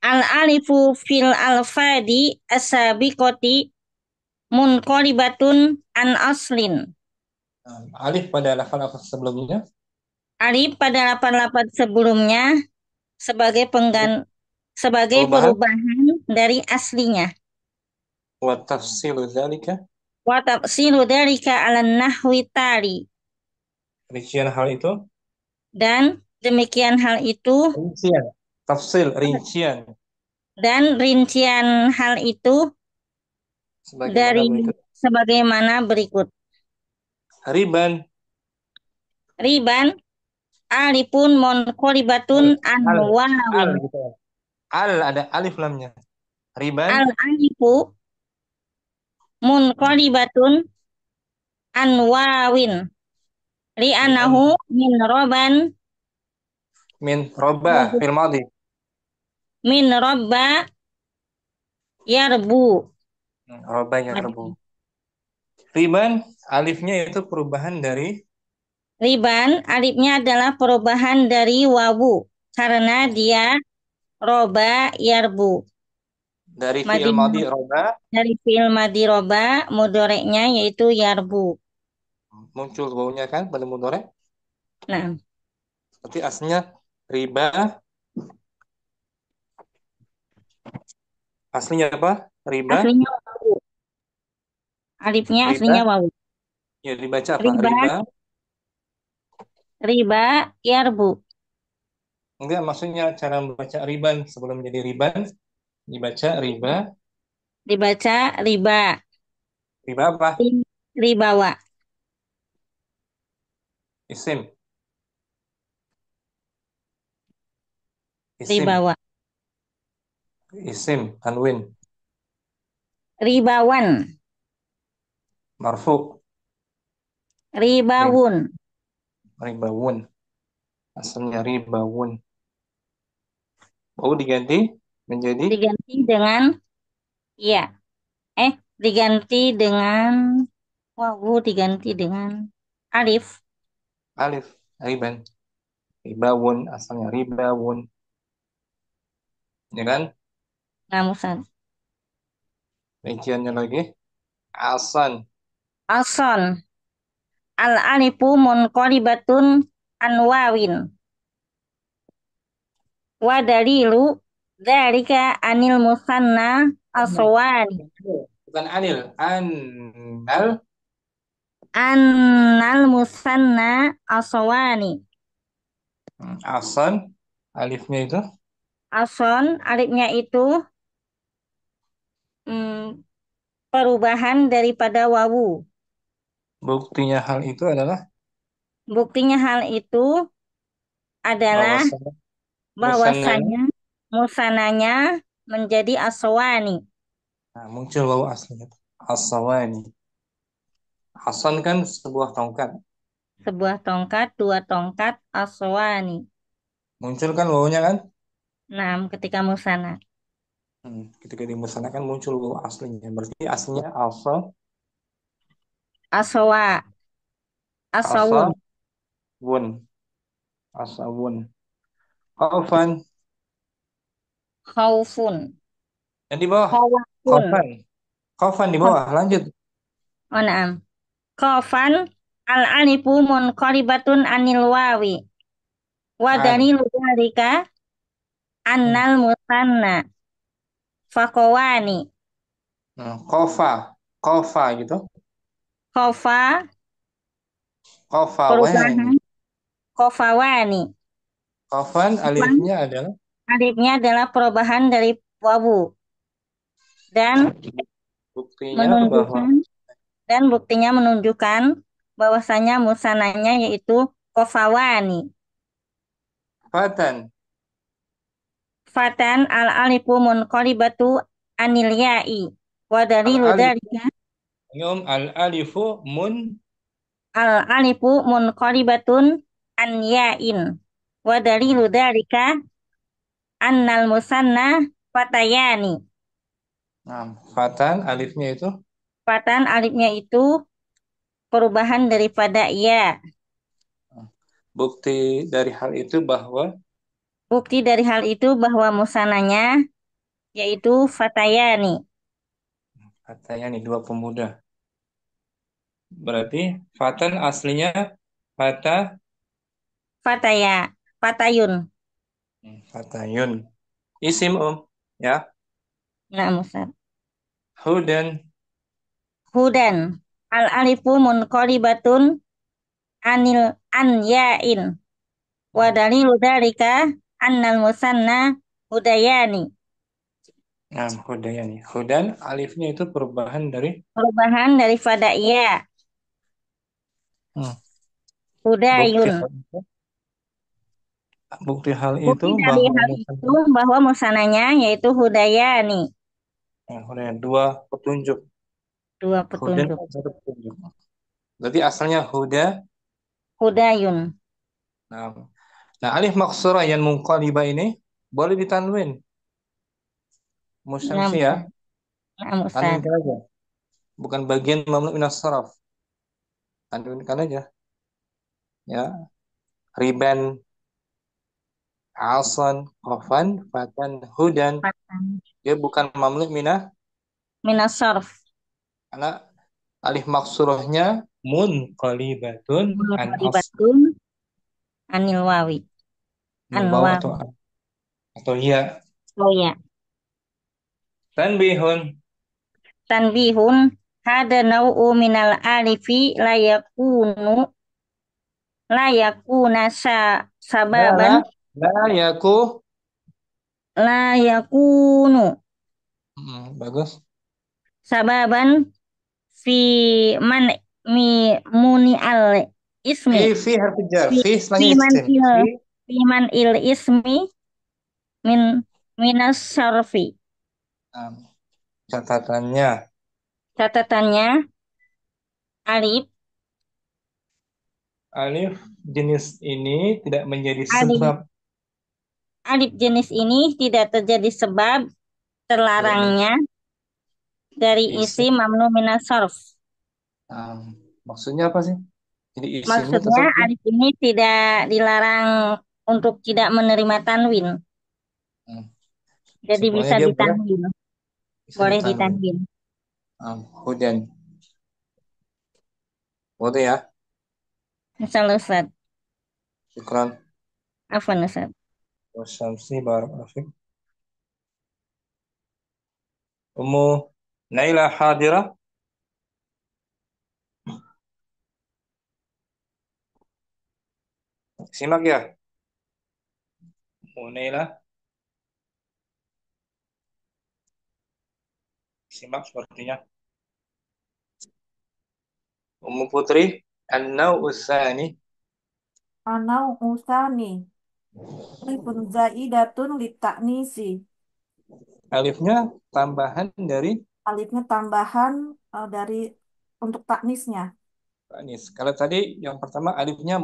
[SPEAKER 7] Al-alifu fil alfadi asabiqoti munqalibatun an aslin.
[SPEAKER 1] Alif pada lafal-lafal sebelumnya.
[SPEAKER 7] Alif pada lapan-lapan sebelumnya sebagai sebagai
[SPEAKER 1] Perubahan.
[SPEAKER 7] perubahan dari aslinya.
[SPEAKER 1] Wa tafsilu dzalika.
[SPEAKER 7] Wa tafsilu dzalika 'ala nahwi tali.
[SPEAKER 1] Rincian hal itu.
[SPEAKER 7] Dan demikian hal itu
[SPEAKER 1] Rincian. Tafsil, rincian.
[SPEAKER 7] dan rincian hal itu
[SPEAKER 1] Sebagaimana
[SPEAKER 7] dari
[SPEAKER 1] berikut.
[SPEAKER 7] sebagaimana berikut.
[SPEAKER 1] Riban.
[SPEAKER 7] Riban alifun munqalibatun an
[SPEAKER 1] Al. Al
[SPEAKER 7] wawin.
[SPEAKER 1] gitu. Al ada alif lamnya. Riban.
[SPEAKER 7] Al alifu munqalibatun an wawin. Li'annahu min roban
[SPEAKER 1] Min roba fil madi.
[SPEAKER 7] min robba yarbu.
[SPEAKER 1] Roba yang rebu. Riban alifnya itu perubahan dari
[SPEAKER 7] Riban alifnya adalah perubahan dari wawu karena dia roba yarbu.
[SPEAKER 1] fiil
[SPEAKER 7] Madi
[SPEAKER 1] madi roba
[SPEAKER 7] dari fi'il madi roba mudoreknya yaitu yarbu.
[SPEAKER 1] muncul wawunya kan pada mudhari.
[SPEAKER 7] Nah,
[SPEAKER 1] Berarti aslinya riba. Aslinya apa? Riba.
[SPEAKER 7] aslinya wawu. Alifnya aslinya
[SPEAKER 1] Riba.
[SPEAKER 7] wawu.
[SPEAKER 1] Ya dibaca apa?
[SPEAKER 7] Riba,
[SPEAKER 1] Riba.
[SPEAKER 7] riba yarbu.
[SPEAKER 1] Enggak, maksudnya cara membaca riban sebelum jadi riban dibaca riba.
[SPEAKER 7] Dibaca riba.
[SPEAKER 1] Riba apa?
[SPEAKER 7] Ribawa.
[SPEAKER 1] Isim. Isim.
[SPEAKER 7] Ribawa.
[SPEAKER 1] Isim. Tanwin.
[SPEAKER 7] Ribawan.
[SPEAKER 1] Marfu.
[SPEAKER 7] Ribawun.
[SPEAKER 1] Ribawun. Asalnya ribawun. Mau diganti menjadi
[SPEAKER 7] Diganti dengan ya. Diganti dengan wawu diganti dengan alif.
[SPEAKER 1] alif. Riban. Ribawun. Asalnya ribawun. Ya kan?
[SPEAKER 7] Namusan.
[SPEAKER 1] Rinciannya lagi. Asan.
[SPEAKER 7] Ason. Al alifu munqalibatun an wawin. Wa dalilu dzalika anil musanna aswani.
[SPEAKER 1] Bukan anil. Anal.
[SPEAKER 7] Annal musanna aswani.
[SPEAKER 1] Asan. Alifnya itu.
[SPEAKER 7] Ason alifnya itu mm, perubahan daripada wawu.
[SPEAKER 1] Buktinya hal itu adalah
[SPEAKER 7] Buktinya hal itu adalah
[SPEAKER 1] bahwasanya musannanya.
[SPEAKER 7] bahwasanya musananya menjadi aswani.
[SPEAKER 1] Nah, muncul wawu aslinya. As-sawani. Hasan kan sebuah tongkat.
[SPEAKER 7] Sebuah tongkat, dua tongkat, aswani.
[SPEAKER 1] Muncul kan wawunya kan?
[SPEAKER 7] Nah, ketika musana.
[SPEAKER 1] Ketika dimusanakan muncul wawu aslinya. Berarti aslinya
[SPEAKER 7] Aswa. Asawun.
[SPEAKER 1] Asawun. Asawun. Khaufan.
[SPEAKER 7] Khaufun.
[SPEAKER 1] Yang di bawah.
[SPEAKER 7] Khawafun.
[SPEAKER 1] Khaufan. Khaufan di bawah. Lanjut.
[SPEAKER 7] Oh, naam. Khafan al-alifu munqalibatun anil wawi. Wa
[SPEAKER 1] An.
[SPEAKER 7] dalilu dzalika
[SPEAKER 1] Hmm.
[SPEAKER 7] annal musanna faqawani.
[SPEAKER 1] Khofa. Khofa gitu.
[SPEAKER 7] Khofa
[SPEAKER 1] Khofa wani.
[SPEAKER 7] perubahan khofawani.
[SPEAKER 1] Khofan
[SPEAKER 7] Khofan
[SPEAKER 1] alifnya adalah
[SPEAKER 7] alifnya adalah perubahan dari wawu dan
[SPEAKER 1] buktinya bahwa
[SPEAKER 7] menunjukkan buktinya menunjukkan bahwasanya musananya yaitu khofawani.
[SPEAKER 1] fatan.
[SPEAKER 7] Fatan al-alifu munqalibatu anil ya'i. Wa dalilu
[SPEAKER 1] Al-alif.
[SPEAKER 7] dzalika
[SPEAKER 1] Al-alifu
[SPEAKER 7] al-alifu munqalibatun an ya'in. Wa dalilu dzalika annal musanna fatayani.
[SPEAKER 1] Nah, fatan alifnya itu
[SPEAKER 7] Fatan alifnya itu perubahan daripada ya.
[SPEAKER 1] bukti dari hal itu bahwa
[SPEAKER 7] Bukti dari hal itu bahwa musananya yaitu fatayani.
[SPEAKER 1] katanya nih dua pemuda. Berarti fatan aslinya fata
[SPEAKER 7] Fataya, fatayun.
[SPEAKER 1] fatayun. Isim ya.
[SPEAKER 7] Nah, Musab.
[SPEAKER 1] Hudan
[SPEAKER 7] Hudan. Al alifu munqalibatun anil an ya'in. Wa dalilu dzalika annal musanna hudayani.
[SPEAKER 1] nah, hudayani. Hudan alifnya itu perubahan dari
[SPEAKER 7] Perubahan daripada ya.
[SPEAKER 1] hmm, bukti
[SPEAKER 7] Hudayun.
[SPEAKER 1] hal itu, bukti hal itu
[SPEAKER 7] Bukti dari
[SPEAKER 1] bahwa
[SPEAKER 7] hal itu bahwa musananya yaitu hudayani.
[SPEAKER 1] hudayani dua petunjuk.
[SPEAKER 7] Dua
[SPEAKER 1] Hudan
[SPEAKER 7] petunjuk.
[SPEAKER 1] satu petunjuk. Berarti asalnya huda.
[SPEAKER 7] Hudayun.
[SPEAKER 1] Nah, nah alif maksurah yang munqalibah ini boleh ditanwin.
[SPEAKER 7] Nah,
[SPEAKER 1] Musyamsi ya.
[SPEAKER 7] Musab. Nah, Musab.
[SPEAKER 1] Tanwinkan aja. Bukan bagian mamnu minas saraf. Tanwinkan aja. Ya. Riban, asan, khafan, fatan, hudan.
[SPEAKER 7] Fatan.
[SPEAKER 1] Dia bukan mamnu minah
[SPEAKER 7] Minas sarf.
[SPEAKER 1] karena alif maksurahnya munqalibatun an as
[SPEAKER 7] Munqalibatun anil wawi.
[SPEAKER 1] nil waw
[SPEAKER 7] Anwawi.
[SPEAKER 1] atau ya.
[SPEAKER 7] Oh ya.
[SPEAKER 1] Tanbihun.
[SPEAKER 7] Tanbihun hada nau'u minal alifi la yakuna
[SPEAKER 1] La la
[SPEAKER 7] sababan
[SPEAKER 1] la yaku.
[SPEAKER 7] la yakunu
[SPEAKER 1] Bagus.
[SPEAKER 7] sababan fi man mi muni al ismi
[SPEAKER 1] Fi harfi jar.
[SPEAKER 7] fi
[SPEAKER 1] Fi
[SPEAKER 7] fi
[SPEAKER 1] setelahnya
[SPEAKER 7] man
[SPEAKER 1] isim.
[SPEAKER 7] il
[SPEAKER 1] Fi
[SPEAKER 7] fi man il ismi min minas sarfi.
[SPEAKER 1] um, catatannya
[SPEAKER 7] Catatannya alif
[SPEAKER 1] alif jenis ini tidak menjadi
[SPEAKER 7] alif
[SPEAKER 1] sebab
[SPEAKER 7] alif jenis ini tidak terjadi sebab
[SPEAKER 1] dari
[SPEAKER 7] terlarangnya dari isi
[SPEAKER 1] isim.
[SPEAKER 7] mamnu minas sarf.
[SPEAKER 1] Maksudnya apa sih? Jadi isimnya
[SPEAKER 7] Maksudnya
[SPEAKER 1] tetap
[SPEAKER 7] alif ini tidak dilarang untuk tidak menerima tanwin.
[SPEAKER 1] hmm,
[SPEAKER 7] Jadi
[SPEAKER 1] simpelnya
[SPEAKER 7] bisa
[SPEAKER 1] dia boleh
[SPEAKER 7] ditanwin.
[SPEAKER 1] bisa
[SPEAKER 7] Boleh
[SPEAKER 1] ditanwin.
[SPEAKER 7] ditanwin.
[SPEAKER 1] Hudan. Boleh ya.
[SPEAKER 7] Misal Ustaz.
[SPEAKER 1] Syukran.
[SPEAKER 7] Afwan Ustaz.
[SPEAKER 1] Wasyamsi barakallahu. Ummu Naila hadirah. Simak ya. Ummu Naila simak sepertinya. Ummu Putri an-naw'u tsani.
[SPEAKER 3] Anau usani. Alifun zaidatun litaknisi.
[SPEAKER 1] Alifnya tambahan dari
[SPEAKER 3] Alifnya tambahan dari untuk taknisnya.
[SPEAKER 1] anis. Kalau tadi yang pertama alifnya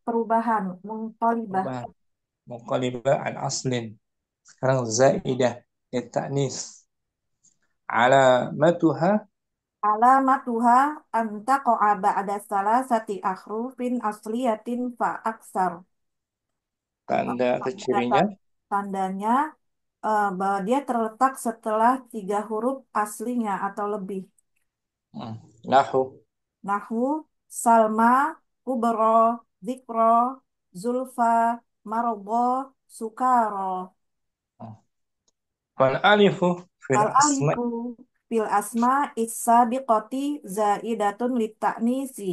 [SPEAKER 3] Perubahan, mungkolibah.
[SPEAKER 1] perubahan. Muqallibah an aslin. Sekarang zaidah ta'nis. Alamatuha
[SPEAKER 3] Alamatuha antaqa'a ba'da salasati akhrufin asliyatin fa aksar.
[SPEAKER 1] Tanda atau cirinya?
[SPEAKER 3] Tandanya bahwa dia terletak setelah 3 huruf aslinya atau lebih.
[SPEAKER 1] Nahu.
[SPEAKER 3] Nahu, Salma, Kubro, Dikro, Zulfa, Marobo, Sukaro.
[SPEAKER 1] Wal alifu fil
[SPEAKER 3] Al
[SPEAKER 1] asma.
[SPEAKER 3] alifu fil asma is-sabiqati zaidatun lit-ta'nisi.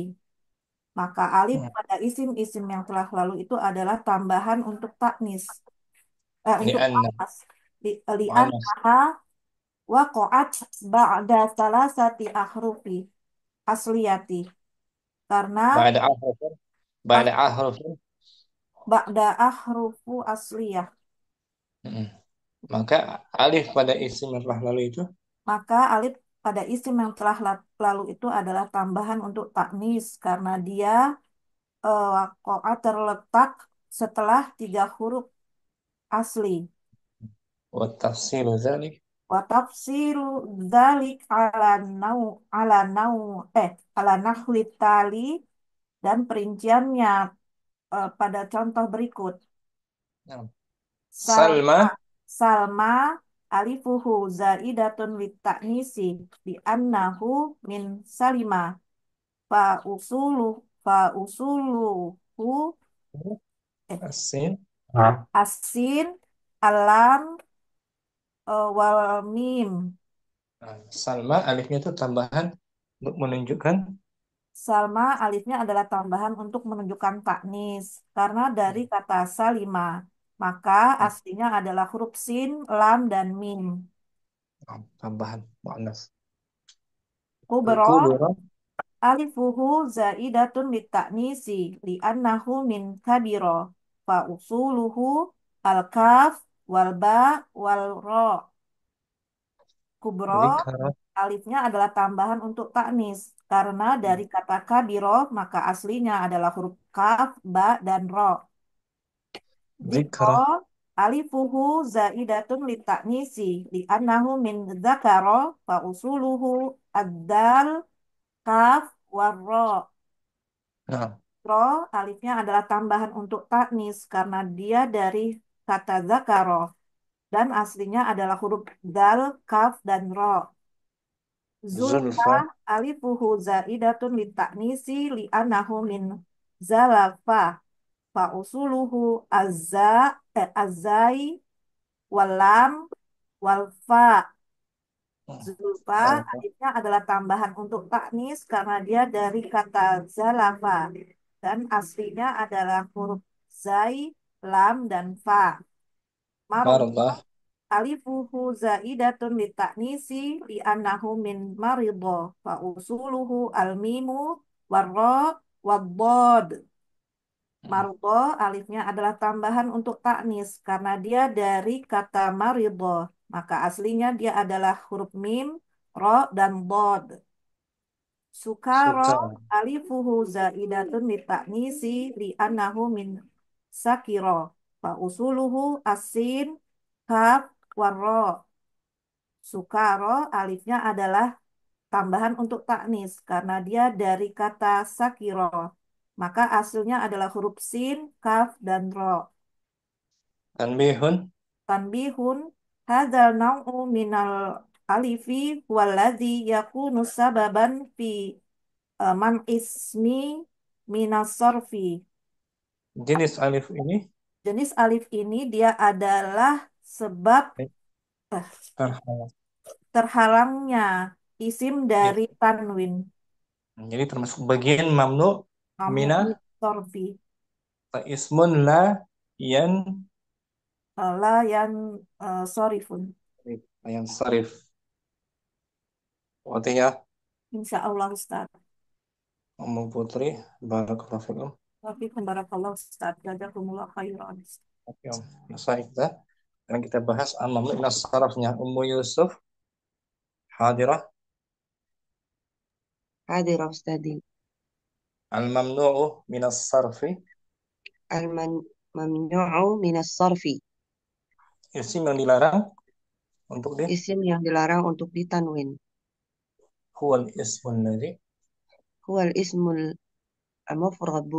[SPEAKER 3] Maka alif pada isim-isim yang telah lalu itu adalah tambahan untuk taknis. Untuk
[SPEAKER 1] Li'anna.
[SPEAKER 3] anas.
[SPEAKER 1] Mu'annas.
[SPEAKER 3] Li'annaha waqa'at ba'da salasati ahrufi asliyati. Karena
[SPEAKER 1] Ba'da ahrufin.
[SPEAKER 3] ah,
[SPEAKER 1] Ba'da ahrufin.
[SPEAKER 3] ba'da ahrufu asliyah.
[SPEAKER 1] Mm. Maka alif pada isim yang telah lalu itu
[SPEAKER 3] Maka alif pada isim yang telah lalu itu adalah tambahan untuk taknis karena dia waqa'at terletak setelah 3 huruf asli.
[SPEAKER 1] wa tafsilu dzalik
[SPEAKER 3] Wa tafsilu dzalik ala nau ala nahwi tali dan perinciannya pada contoh berikut.
[SPEAKER 1] Nah,
[SPEAKER 3] Salma,
[SPEAKER 1] Salma
[SPEAKER 3] Salma alifuhu zaidatun litaknisi di annahu min salima fa usulu fa usuluhu eh,
[SPEAKER 1] asin
[SPEAKER 3] asin alam wal mim.
[SPEAKER 1] Nah, Salma alifnya itu tambahan untuk menunjukkan
[SPEAKER 3] Salma alifnya adalah tambahan untuk menunjukkan taknis karena dari kata salima maka aslinya adalah huruf sin, lam dan mim.
[SPEAKER 1] tambahan mu'annas.
[SPEAKER 3] Kubro
[SPEAKER 1] Kubura
[SPEAKER 3] alifuhu zaidatun litaknisi li'annahu min kabiro fa usuluhu al-kaf wal ba wal ro. Kubro
[SPEAKER 1] dzikra
[SPEAKER 3] alifnya adalah tambahan untuk taknis karena dari kata kabiro maka aslinya adalah huruf kaf, ba dan ro. Dikro
[SPEAKER 1] dzikra
[SPEAKER 3] alifuhu zaidatun litaknisi li'annahu min dzakaro fa usuluhu ad-dal kaf warro.
[SPEAKER 1] Nah,
[SPEAKER 3] Ro alifnya adalah tambahan untuk taknis karena dia dari kata zakaro dan aslinya adalah huruf dal, kaf dan ro. Zulfa
[SPEAKER 1] zulfa
[SPEAKER 3] alifuhu zaidatun litaknisi li'annahu min zalafa fa usuluhu azai walam walfa. Zulfa
[SPEAKER 1] alfa
[SPEAKER 3] alifnya adalah tambahan untuk taknis karena dia dari kata zalafa dan aslinya adalah huruf zai, lam dan fa. Marobo
[SPEAKER 1] mardah
[SPEAKER 3] alifuhu zaidatun litaknisi li'annahu min marido fa usuluhu almimu warro wabbod. Marbo alifnya adalah tambahan untuk taknis karena dia dari kata marido. Maka aslinya dia adalah huruf mim, ro, dan bod. Sukaro
[SPEAKER 1] suka
[SPEAKER 3] alifuhu zaidatun litaknisi li'annahu min sakiro. Fa usuluhu asin, kaf, warro. Sukaro alifnya adalah tambahan untuk taknis karena dia dari kata sakiro. Maka aslinya adalah huruf sin, kaf, dan ro.
[SPEAKER 1] tanbihun
[SPEAKER 3] Tanbihun hadzal naw'u minal alifi huwallazi yakunu sababan fi man ismi minas sorfi.
[SPEAKER 1] jenis alif ini
[SPEAKER 3] Jenis alif ini dia adalah sebab eh,
[SPEAKER 1] terhalang.
[SPEAKER 3] terhalangnya isim
[SPEAKER 1] Ya,
[SPEAKER 3] dari tanwin.
[SPEAKER 1] jadi termasuk bagian mamnu
[SPEAKER 3] Kamu
[SPEAKER 1] mina
[SPEAKER 3] sorfi.
[SPEAKER 1] ismun la yan
[SPEAKER 3] La yang sorifun.
[SPEAKER 1] yang sarif. Artinya
[SPEAKER 3] Insya Allah Ustaz.
[SPEAKER 1] Ummu Putri barakallahu fikum.
[SPEAKER 3] Tapi barakallah Ustaz. Jazakumullah khairan.
[SPEAKER 1] Oke, Om. Selesai kita. Sekarang kita bahas al-mamnu min as-sarafnya Ummu Yusuf hadirah.
[SPEAKER 8] حاضر أستاذي.
[SPEAKER 1] Al-mamnu'u min as-sarfi
[SPEAKER 8] الممنوع من الصرف
[SPEAKER 1] isim yang dilarang untuk di
[SPEAKER 8] isim yang dilarang untuk ditanwin.
[SPEAKER 1] huwal ismun ladzi
[SPEAKER 8] هو الاسم المفرد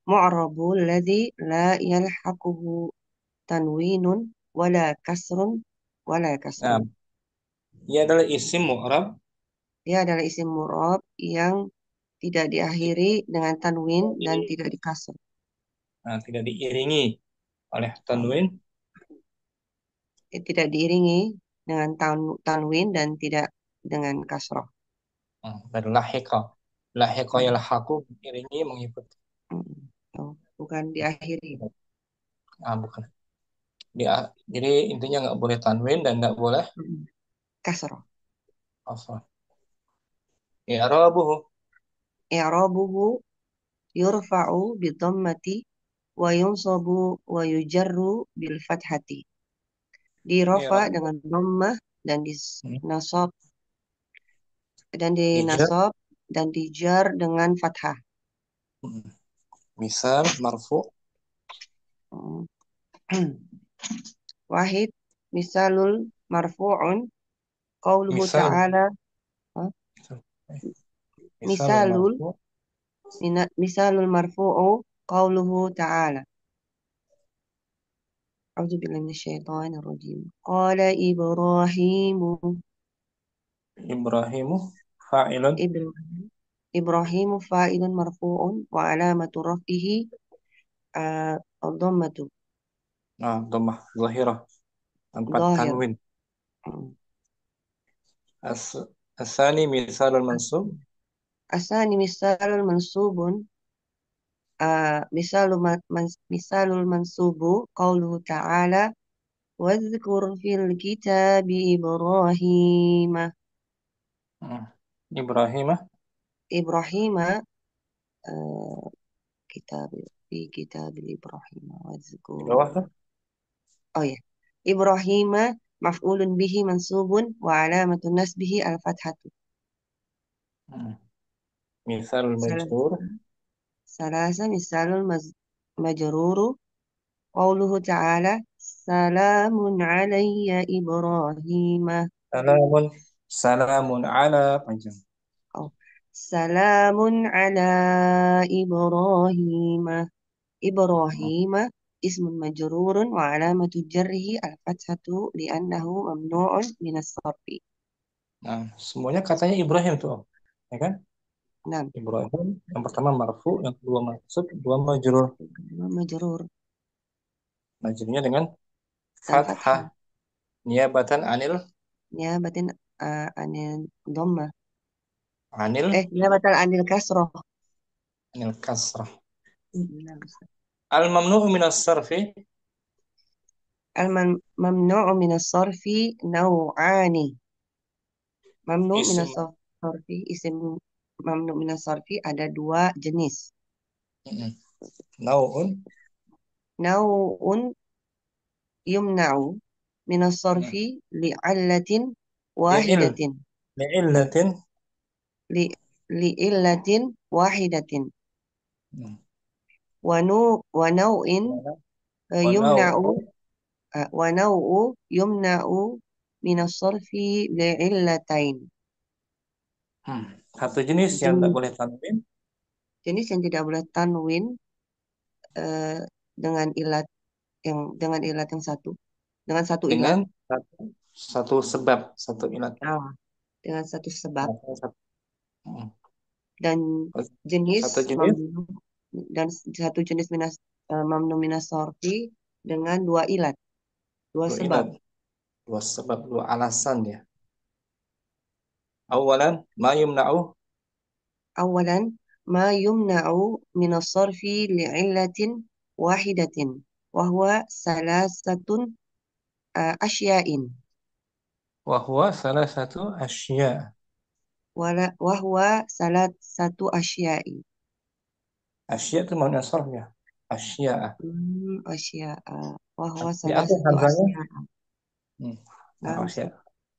[SPEAKER 8] معرب الذي لا يلحقه تنوين ولا كسر ولا كسر.
[SPEAKER 1] nah ia adalah isim mu'rab
[SPEAKER 8] Dia adalah isim murab yang tidak diakhiri dengan tanwin dan tidak dikasr.
[SPEAKER 1] tidak diiringi oleh tanwin
[SPEAKER 8] Tidak diiringi dengan tanwin dan tidak dengan kasroh.
[SPEAKER 1] dan lahiqa yalhaqu diiringi mengikuti
[SPEAKER 8] Oh, bukan diakhiri.
[SPEAKER 1] bukan jadi intinya nggak boleh tanwin dan nggak boleh
[SPEAKER 8] Kasroh.
[SPEAKER 1] kasrah. I'rabuhu
[SPEAKER 8] I'rabuhu yurfa'u bidhammati wa yunsabu wa yujarru bil fathati. Dirofa
[SPEAKER 1] i'rab
[SPEAKER 8] dengan dhammah dan dinasab dan
[SPEAKER 1] dijar
[SPEAKER 8] dinasab dan dijar dengan fathah.
[SPEAKER 1] misal marfu
[SPEAKER 8] Wahid misalul marfu'un qauluhu
[SPEAKER 1] misal
[SPEAKER 8] ta'ala
[SPEAKER 1] misal
[SPEAKER 8] misalul
[SPEAKER 1] marfu
[SPEAKER 8] misalul marfu'u qauluhu ta'ala. A'udzu billahi minasyaitonir rajim. Qala Ibrahimu
[SPEAKER 1] Ibrahimu fa'ilun
[SPEAKER 8] Ibrahim Ibrahimu fa'ilun marfu'un wa alamatu raf'ihi ad-dhammatu
[SPEAKER 1] dhammah zahirah tanpa
[SPEAKER 8] dhahir.
[SPEAKER 1] tanwin asani misalul mansub
[SPEAKER 8] Asani misalul mansubun misalul mansubu qauluhu ta'ala wadhkur fil kitabi Ibrahim.
[SPEAKER 1] Ibrahimah
[SPEAKER 8] Ibrahim kitab fi kitab Ibrahim
[SPEAKER 1] di
[SPEAKER 8] wadhkur.
[SPEAKER 1] bawah tuh
[SPEAKER 8] Oh ya. Ibrahim maf'ulun bihi mansubun wa alamatun nasbihi al-fathatu.
[SPEAKER 1] misalul majrur
[SPEAKER 8] Salasa misalul majruru qauluhu ta'ala salamun alayya Ibrahim.
[SPEAKER 1] salamun ala panjang
[SPEAKER 8] Oh, salamun ala Ibrahim. Ibrahim ismun majrurun wa alamatu jarrihi al-fathatu li'annahu mamnu'un minas sarfi.
[SPEAKER 1] nah semuanya katanya Ibrahim tuh ya kan
[SPEAKER 8] Nah,
[SPEAKER 1] Ibrahim yang pertama marfu yang kedua mansub kedua majrur
[SPEAKER 8] majrur
[SPEAKER 1] majrurnya dengan
[SPEAKER 8] dan
[SPEAKER 1] fathah
[SPEAKER 8] fathah.
[SPEAKER 1] niabatan
[SPEAKER 8] Ya, batin anil dhamma.
[SPEAKER 1] anil
[SPEAKER 8] Niabatan anil kasroh.
[SPEAKER 1] kasrah
[SPEAKER 8] Benar, Ustaz.
[SPEAKER 1] al mamnu'u minas sarfi
[SPEAKER 8] Al-mamnu'u minas sarfi naw'ani. Mamnu'
[SPEAKER 1] isim
[SPEAKER 8] minas sarfi, isim mamnu' minas sarfi ada dua jenis.
[SPEAKER 1] nau'un
[SPEAKER 8] Naw'un yumna'u minas sarfi li'allatin
[SPEAKER 1] li'il
[SPEAKER 8] wahidatin.
[SPEAKER 1] li'illatin
[SPEAKER 8] Li'illatin wahidatin. Wa naw'in
[SPEAKER 1] wa
[SPEAKER 8] yumna'u
[SPEAKER 1] nau'u
[SPEAKER 8] wa naw'u yumna'u minas sarfi li'illatain.
[SPEAKER 1] satu jenis yang tidak boleh tanwin
[SPEAKER 8] Jenis yang tidak boleh tanwin dengan ilat yang satu, dengan satu ilat.
[SPEAKER 1] dengan satu sebab satu ilat
[SPEAKER 8] Dengan satu sebab
[SPEAKER 1] Satu-
[SPEAKER 8] dan jenis
[SPEAKER 1] satu jenis
[SPEAKER 8] mamnu dan satu jenis mamnu minas sarfi dengan dua ilat, dua
[SPEAKER 1] dua
[SPEAKER 8] sebab.
[SPEAKER 1] ilat dua alasan ya awalan ma yumna'u
[SPEAKER 8] Awalan ma yumna'u minas sarfi li'illatin wahidatin wa huwa salasatun asya'in.
[SPEAKER 1] wa huwa salah satu asya
[SPEAKER 8] Wa huwa salasatu asya'i.
[SPEAKER 1] asya itu makna sarf ya asya
[SPEAKER 8] Asya'a. Wa huwa
[SPEAKER 1] di atas
[SPEAKER 8] salasatu
[SPEAKER 1] hamzanya
[SPEAKER 8] asya'a. Nah,
[SPEAKER 1] asya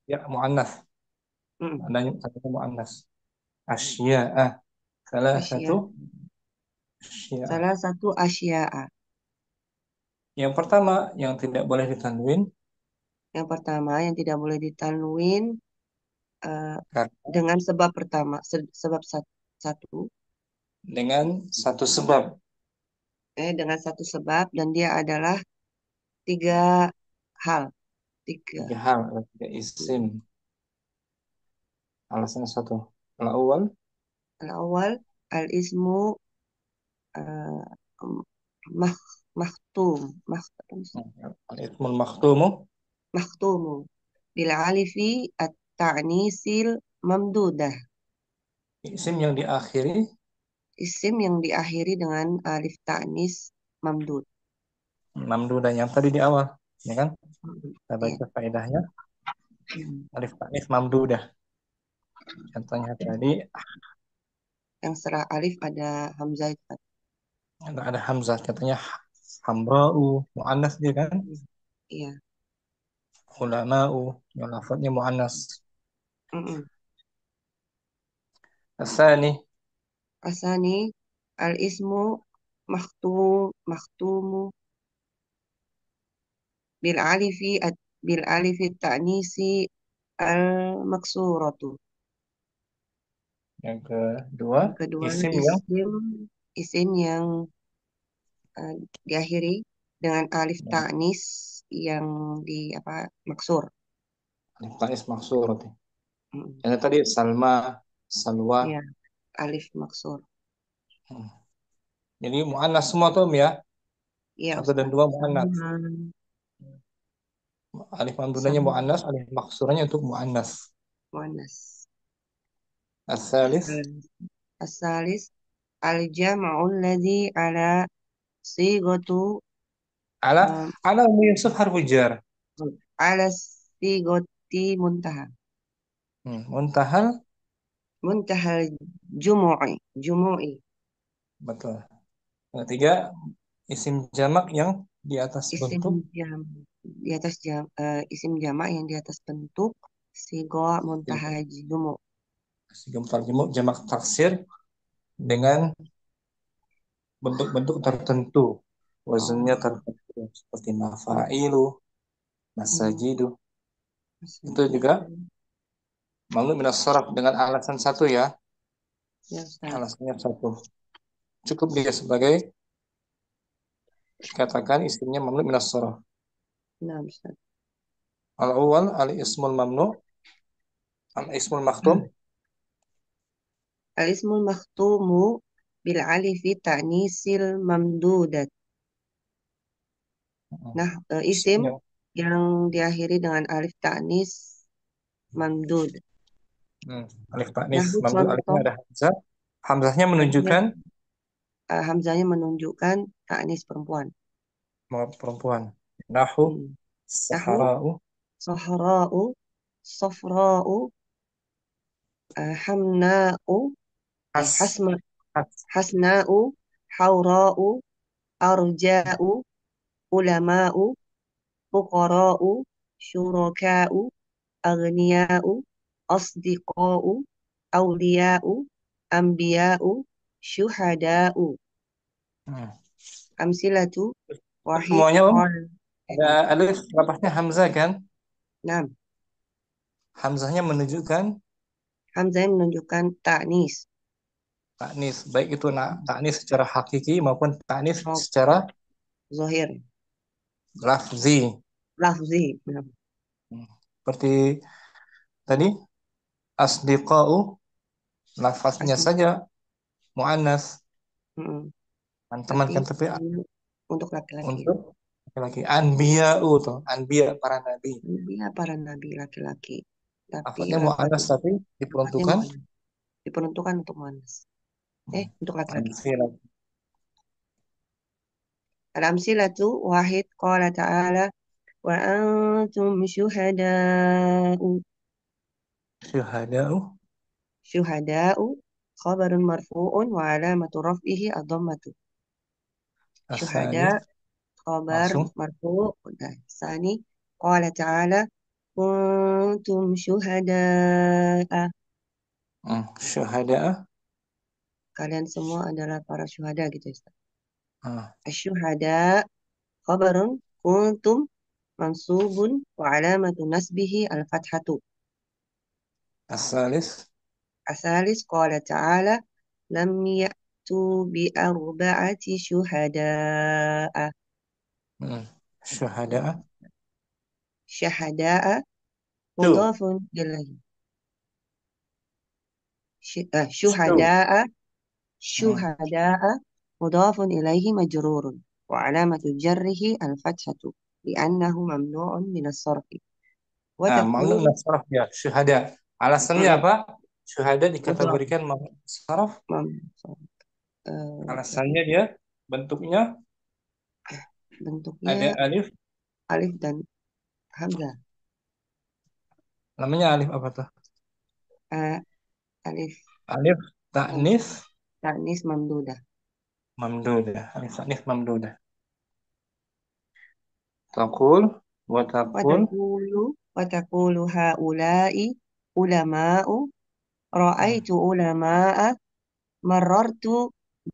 [SPEAKER 1] ya muannas
[SPEAKER 8] mm,
[SPEAKER 1] adanya muannas asya salah satu
[SPEAKER 8] asya'a.
[SPEAKER 1] asya
[SPEAKER 8] Salasatu asya'a.
[SPEAKER 1] yang pertama yang tidak boleh ditanwin
[SPEAKER 8] Yang pertama yang tidak boleh ditanwin eh,
[SPEAKER 1] Karena
[SPEAKER 8] dengan sebab pertama, sebab satu,
[SPEAKER 1] dengan satu sebab.
[SPEAKER 8] dengan satu sebab, dan dia adalah tiga hal, tiga.
[SPEAKER 1] Tiga hal, tiga isim. Alasan satu. Al-awwal,
[SPEAKER 8] Al-awwal, al-ismu eh, mah, mahtum,
[SPEAKER 1] al-ismul makhtumu,
[SPEAKER 8] mahtumu, bil alifi at-ta'nisil mamdudah.
[SPEAKER 1] isim yang diakhiri
[SPEAKER 8] Isim yang diakhiri dengan alif ta'nis mamdud.
[SPEAKER 1] mamdudah yang tadi di awal, ya kan? Kita
[SPEAKER 8] Iya.
[SPEAKER 1] baca faedahnya.
[SPEAKER 8] Hmm.
[SPEAKER 1] Alif ta'nits mamdudah. Contohnya tadi
[SPEAKER 8] Yang setelah alif ada hamzah itu.
[SPEAKER 1] ada hamzah, contohnya hamra'u, mu'annas dia kan?
[SPEAKER 8] Iya.
[SPEAKER 1] Ulama'u, yang lafadznya mu'annas.
[SPEAKER 8] Mm-mm.
[SPEAKER 1] Asani,
[SPEAKER 8] Asani al-ismu maktumu bil alifi ta'nisi al-maksuratu.
[SPEAKER 1] yang kedua
[SPEAKER 8] Yang kedua
[SPEAKER 1] isim yang
[SPEAKER 8] isim yang diakhiri dengan alif ta'nis yang di apa maksur.
[SPEAKER 1] alif ta'nits maksur.
[SPEAKER 8] Mm.
[SPEAKER 1] Yang tadi Salma, Salwa.
[SPEAKER 8] Ya, alif maksur.
[SPEAKER 1] Hmm. Jadi mu'annas semua tuh ya.
[SPEAKER 8] Iya,
[SPEAKER 1] Satu dan
[SPEAKER 8] Ustaz.
[SPEAKER 1] dua mu'annas.
[SPEAKER 8] Sama,
[SPEAKER 1] Alif mamdudanya
[SPEAKER 8] sama
[SPEAKER 1] mu'annas, alif maksurnya untuk mu'annas.
[SPEAKER 8] muannas.
[SPEAKER 1] Asalis,
[SPEAKER 8] Asalis al-jam'u alladhi ala sigatu
[SPEAKER 1] ala
[SPEAKER 8] um,
[SPEAKER 1] ala Ummu Yusuf harfu jar.
[SPEAKER 8] ala sigati muntaha.
[SPEAKER 1] Muntahal,
[SPEAKER 8] Muntaha jumu'i.
[SPEAKER 1] betul. Yang ketiga isim jamak yang di atas
[SPEAKER 8] Isim
[SPEAKER 1] bentuk
[SPEAKER 8] jam di atas isim jamak yang di atas bentuk sigo muntaha jumu'.
[SPEAKER 1] jamak taksir dengan bentuk-bentuk tertentu, wazannya
[SPEAKER 8] Oh,
[SPEAKER 1] tertentu seperti mafa'ilu,
[SPEAKER 8] hmm.
[SPEAKER 1] masajidu. Itu
[SPEAKER 8] Masalah.
[SPEAKER 1] juga mamnu minas sharaf dengan alasan satu ya.
[SPEAKER 8] Ya, Ustaz.
[SPEAKER 1] Alasannya satu. Cukup dia sebagai katakan isimnya mamnu minas sharaf.
[SPEAKER 8] Nah, Ustaz.
[SPEAKER 1] Al-awwal al-ismul mamnu, al-ismul maktum,
[SPEAKER 8] Al-ismul makhtumu bil alifi ta'nisil mamdudat. Nah,
[SPEAKER 1] isim
[SPEAKER 8] isim
[SPEAKER 1] yang
[SPEAKER 8] yang diakhiri dengan alif ta'nis mamdud.
[SPEAKER 1] alif ta'nits
[SPEAKER 8] Nahu
[SPEAKER 1] mamdu, alifnya
[SPEAKER 8] contoh,
[SPEAKER 1] ada hamzah. Hamzahnya
[SPEAKER 8] alifnya
[SPEAKER 1] menunjukkan
[SPEAKER 8] hamzahnya menunjukkan ta'nis perempuan.
[SPEAKER 1] perempuan. Nahu
[SPEAKER 8] Hmm. Nahu
[SPEAKER 1] sahara'u,
[SPEAKER 8] sahra'u, safra'u, hamna'u,
[SPEAKER 1] has,
[SPEAKER 8] hasma,
[SPEAKER 1] has.
[SPEAKER 8] hasna'u, haura'u, arja'u, ulama'u, fuqara'u, syuraka'u, aghniya'u, asdiqa'u, awliya'u, anbiya'u, syuhada'u.
[SPEAKER 1] Hmm.
[SPEAKER 8] Amsilatu wahid
[SPEAKER 1] Semuanya Om,
[SPEAKER 8] qal.
[SPEAKER 1] ada
[SPEAKER 8] Nah,
[SPEAKER 1] alif lapasnya hamzah kan?
[SPEAKER 8] nah,
[SPEAKER 1] Hamzahnya menunjukkan
[SPEAKER 8] hamzah yang menunjukkan ta'nis.
[SPEAKER 1] taknis, baik itu taknis secara hakiki maupun taknis
[SPEAKER 8] Oh,
[SPEAKER 1] secara
[SPEAKER 8] zohir.
[SPEAKER 1] lafzi.
[SPEAKER 8] Lafzi. Nah,
[SPEAKER 1] Seperti tadi asdiqau, lafaznya
[SPEAKER 8] asli.
[SPEAKER 1] saja muannas,
[SPEAKER 8] Mm-mm.
[SPEAKER 1] teman-teman
[SPEAKER 8] Tapi
[SPEAKER 1] kan, tapi
[SPEAKER 8] untuk laki-laki.
[SPEAKER 1] untuk laki-laki anbiya'u tuh, anbiya para nabi.
[SPEAKER 8] Dia para nabi laki-laki. Tapi
[SPEAKER 1] Lafaznya
[SPEAKER 8] lafaz
[SPEAKER 1] muannas tapi
[SPEAKER 8] lafaznya
[SPEAKER 1] diperuntukkan
[SPEAKER 8] muannas. Diperuntukkan untuk muannas. Untuk laki-laki.
[SPEAKER 1] amsilah,
[SPEAKER 8] Al-amsilatu wahid qala ta'ala wa antum syuhada'u.
[SPEAKER 1] syuhada'u,
[SPEAKER 8] Syuhada'u khabarun marfu'un wa alamatu raf'ihi ad-dhammatu.
[SPEAKER 1] asani
[SPEAKER 8] Syuhada khabar
[SPEAKER 1] langsung
[SPEAKER 8] marfu'. Nah, sani qala ta'ala kuntum syuhada'a.
[SPEAKER 1] syuhada'a,
[SPEAKER 8] Kalian semua adalah para syuhada gitu ya, Ustaz.
[SPEAKER 1] ah,
[SPEAKER 8] Asy-syuhada khabarun kuntum mansubun wa alamatu nasbihi al-fathatu.
[SPEAKER 1] الثالث.
[SPEAKER 8] الثالث قال تعالى لم يأتوا بأربعة شهداء.
[SPEAKER 1] شهداء.
[SPEAKER 8] شهداء
[SPEAKER 1] شو
[SPEAKER 8] مضاف إليه.
[SPEAKER 1] شو
[SPEAKER 8] شهداء
[SPEAKER 1] مم.
[SPEAKER 8] شهداء مضاف إليه مجرور وعلامة جره الفتحة لأنه ممنوع من الصرف.
[SPEAKER 1] Mamnu
[SPEAKER 8] وتقول
[SPEAKER 1] nasraf ya syuhada. Alasannya
[SPEAKER 8] م-
[SPEAKER 1] apa? Syuhada
[SPEAKER 8] مضاف
[SPEAKER 1] dikategorikan mamnu nasraf.
[SPEAKER 8] tadi
[SPEAKER 1] Alasannya dia bentuknya ada
[SPEAKER 8] bentuknya
[SPEAKER 1] alif.
[SPEAKER 8] alif dan hamzah.
[SPEAKER 1] Namanya alif apa tuh?
[SPEAKER 8] Uh, alif
[SPEAKER 1] Alif taknis
[SPEAKER 8] taknis mamdudah.
[SPEAKER 1] mamdudah. Alif taknis mamdudah. Taqul wa taqul.
[SPEAKER 8] وتقول هؤلاء علماء رأيت علماء مررت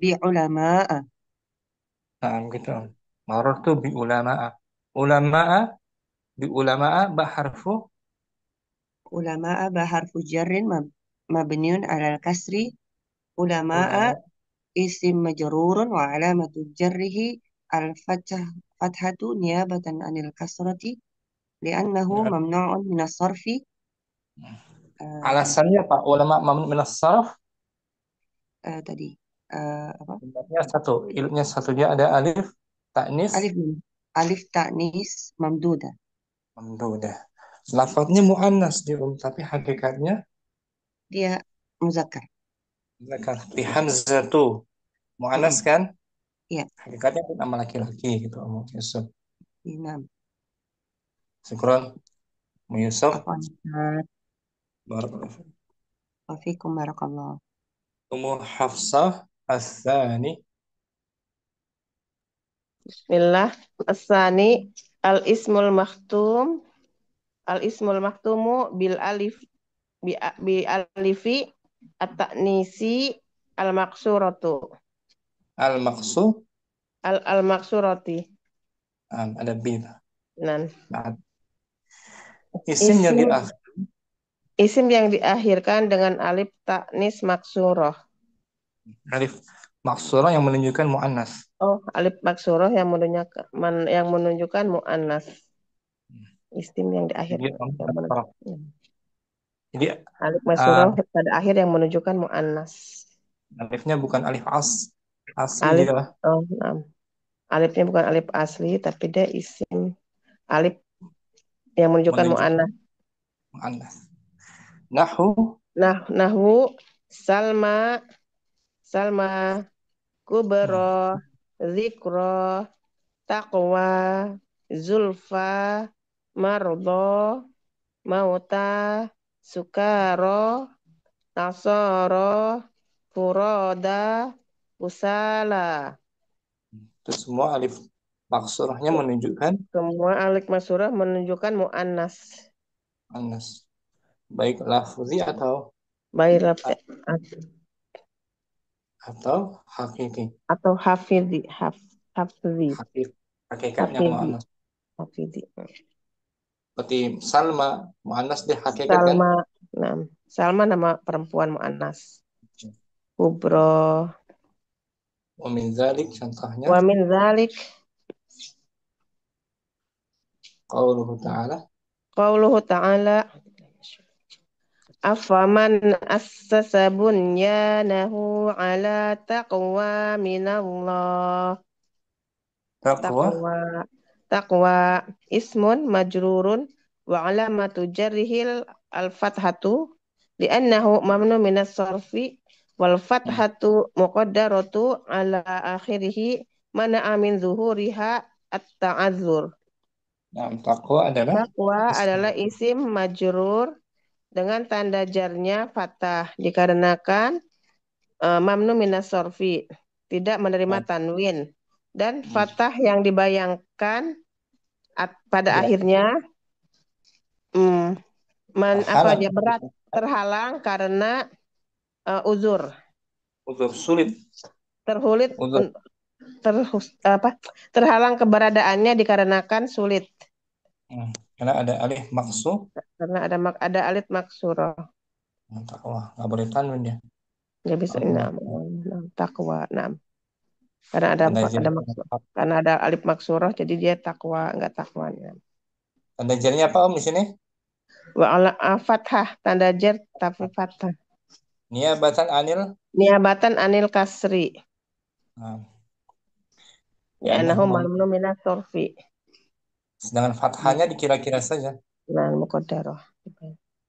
[SPEAKER 8] بعلماء.
[SPEAKER 1] Nah, gitu. Marartu bi ulama'a. Ulama'a bi ulama'a ba harfu
[SPEAKER 8] علماء بحرف جر مبني على الكسر. علماء
[SPEAKER 1] ulama.
[SPEAKER 8] اسم مجرور وعلامة جره فتحة نيابة عن الكسرة لأنه
[SPEAKER 1] Ya.
[SPEAKER 8] ممنوع من الصرف.
[SPEAKER 1] Alasannya Pak ulama mamnu minas sarf.
[SPEAKER 8] Tadi apa?
[SPEAKER 1] Ilmunya satu. Ilmunya satunya ada alif taknis
[SPEAKER 8] Alif alif taknis mamdudah.
[SPEAKER 1] mamdudah. Lafadznya muannas dia tapi hakikatnya
[SPEAKER 8] Dia muzakkar.
[SPEAKER 1] zakar. Di hamzatu muannas
[SPEAKER 8] Mm-mm.
[SPEAKER 1] kan?
[SPEAKER 8] Iya,
[SPEAKER 1] Hakikatnya nama laki-laki gitu Om Yusuf.
[SPEAKER 8] enam.
[SPEAKER 1] Syukron Om Yusuf.
[SPEAKER 8] Apa?
[SPEAKER 1] Barakallahu fiik.
[SPEAKER 8] Wafikum barakallah.
[SPEAKER 1] Umu Hafsah As-Tsani.
[SPEAKER 4] Bismillah. Asani al-ismul maktum. Al-ismul maktumu bil alif bi alifi at-ta'nisi al-maksuratu.
[SPEAKER 1] Al-Maqsud.
[SPEAKER 4] Al-maksurati.
[SPEAKER 1] Ada bin.
[SPEAKER 4] Nan.
[SPEAKER 1] Nah, isim yang
[SPEAKER 4] Isim
[SPEAKER 1] diakhir
[SPEAKER 4] isim yang diakhirkan dengan alif taknis maksuroh.
[SPEAKER 1] alif maksurah yang menunjukkan muannas.
[SPEAKER 4] Oh, alif maksuroh yang menunjukkan muannas. Isim yang
[SPEAKER 1] Jadi
[SPEAKER 4] diakhirkan yang
[SPEAKER 1] saraf.
[SPEAKER 4] menunjukkan.
[SPEAKER 1] Jadi
[SPEAKER 4] Alif
[SPEAKER 1] uh,
[SPEAKER 4] maksuroh pada akhir yang menunjukkan muannas.
[SPEAKER 1] alifnya bukan alif asli
[SPEAKER 4] Alif
[SPEAKER 1] dia.
[SPEAKER 4] oh, nah. Alifnya bukan alif asli tapi dia isim alif yang menunjukkan
[SPEAKER 1] Menunjukkan
[SPEAKER 4] muannas.
[SPEAKER 1] muannas. Nahu
[SPEAKER 4] Nahwu Salma Salma Kubro Zikro Taqwa Zulfa Mardo Mauta Sukaro Nasoro Furoda Usala.
[SPEAKER 1] itu semua alif maksurahnya menunjukkan
[SPEAKER 4] Semua alif maksurah menunjukkan muannas.
[SPEAKER 1] muannas. Baik lafzi
[SPEAKER 4] Baik
[SPEAKER 1] atau hakiki.
[SPEAKER 4] atau hafidhi hafidhi
[SPEAKER 1] Hakikatnya
[SPEAKER 4] hafidhi
[SPEAKER 1] muannas.
[SPEAKER 4] hafidhi.
[SPEAKER 1] Seperti Salma muannas dia hakikat kan?
[SPEAKER 4] Salma, nah, Salma nama perempuan muannas. Kubro.
[SPEAKER 1] Wa min dzalik contohnya
[SPEAKER 4] Wa min dzalik
[SPEAKER 1] qauluhu ta'ala
[SPEAKER 4] qauluhu ta'ala afaman assasa bunyanahu ala taqwa minallah.
[SPEAKER 1] taqwa
[SPEAKER 4] Taqwa taqwa ismun majrurun wa alamatu jarrihil al-fathatu li'annahu mamnu minas sarfi wal fathatu muqaddaratu ala akhirih mana amin zuhuriha at-ta'adzur.
[SPEAKER 1] Nah, taqwa adalah
[SPEAKER 4] Taqwa adalah isim majrur dengan tanda jarnya fathah dikarenakan mamnu minas sarfi tidak menerima tanwin dan fathah yang dibayangkan pada
[SPEAKER 1] ya,
[SPEAKER 4] akhirnya apa aja
[SPEAKER 1] terhalang
[SPEAKER 4] berat terhalang karena uzur
[SPEAKER 1] uzur sulit
[SPEAKER 4] terhulit
[SPEAKER 1] uzur
[SPEAKER 4] terhalang keberadaannya dikarenakan sulit
[SPEAKER 1] karena ada alif maksud
[SPEAKER 4] karena ada alif maksurah.
[SPEAKER 1] Takwa. Nggak boleh tanwin ya.
[SPEAKER 4] Nggak bisa.
[SPEAKER 1] Allah.
[SPEAKER 4] Nah, takwa. Nah, karena
[SPEAKER 1] Tanda
[SPEAKER 4] ada
[SPEAKER 1] jarinya,
[SPEAKER 4] maksud, karena ada alif maksurah, jadi dia takwa, nggak takwanya.
[SPEAKER 1] tanda jarinya apa Om di sini?
[SPEAKER 4] Wa ala fathah, tanda jar tapi fathah.
[SPEAKER 1] Niabatan anil.
[SPEAKER 4] Niabatan anil kasri.
[SPEAKER 1] Nah,
[SPEAKER 4] Ya
[SPEAKER 1] ya
[SPEAKER 4] anahu
[SPEAKER 1] annahu
[SPEAKER 4] mamnu minas sorfi.
[SPEAKER 1] sedangkan fathahnya dikira-kira saja.
[SPEAKER 4] Nah, muqaddarah.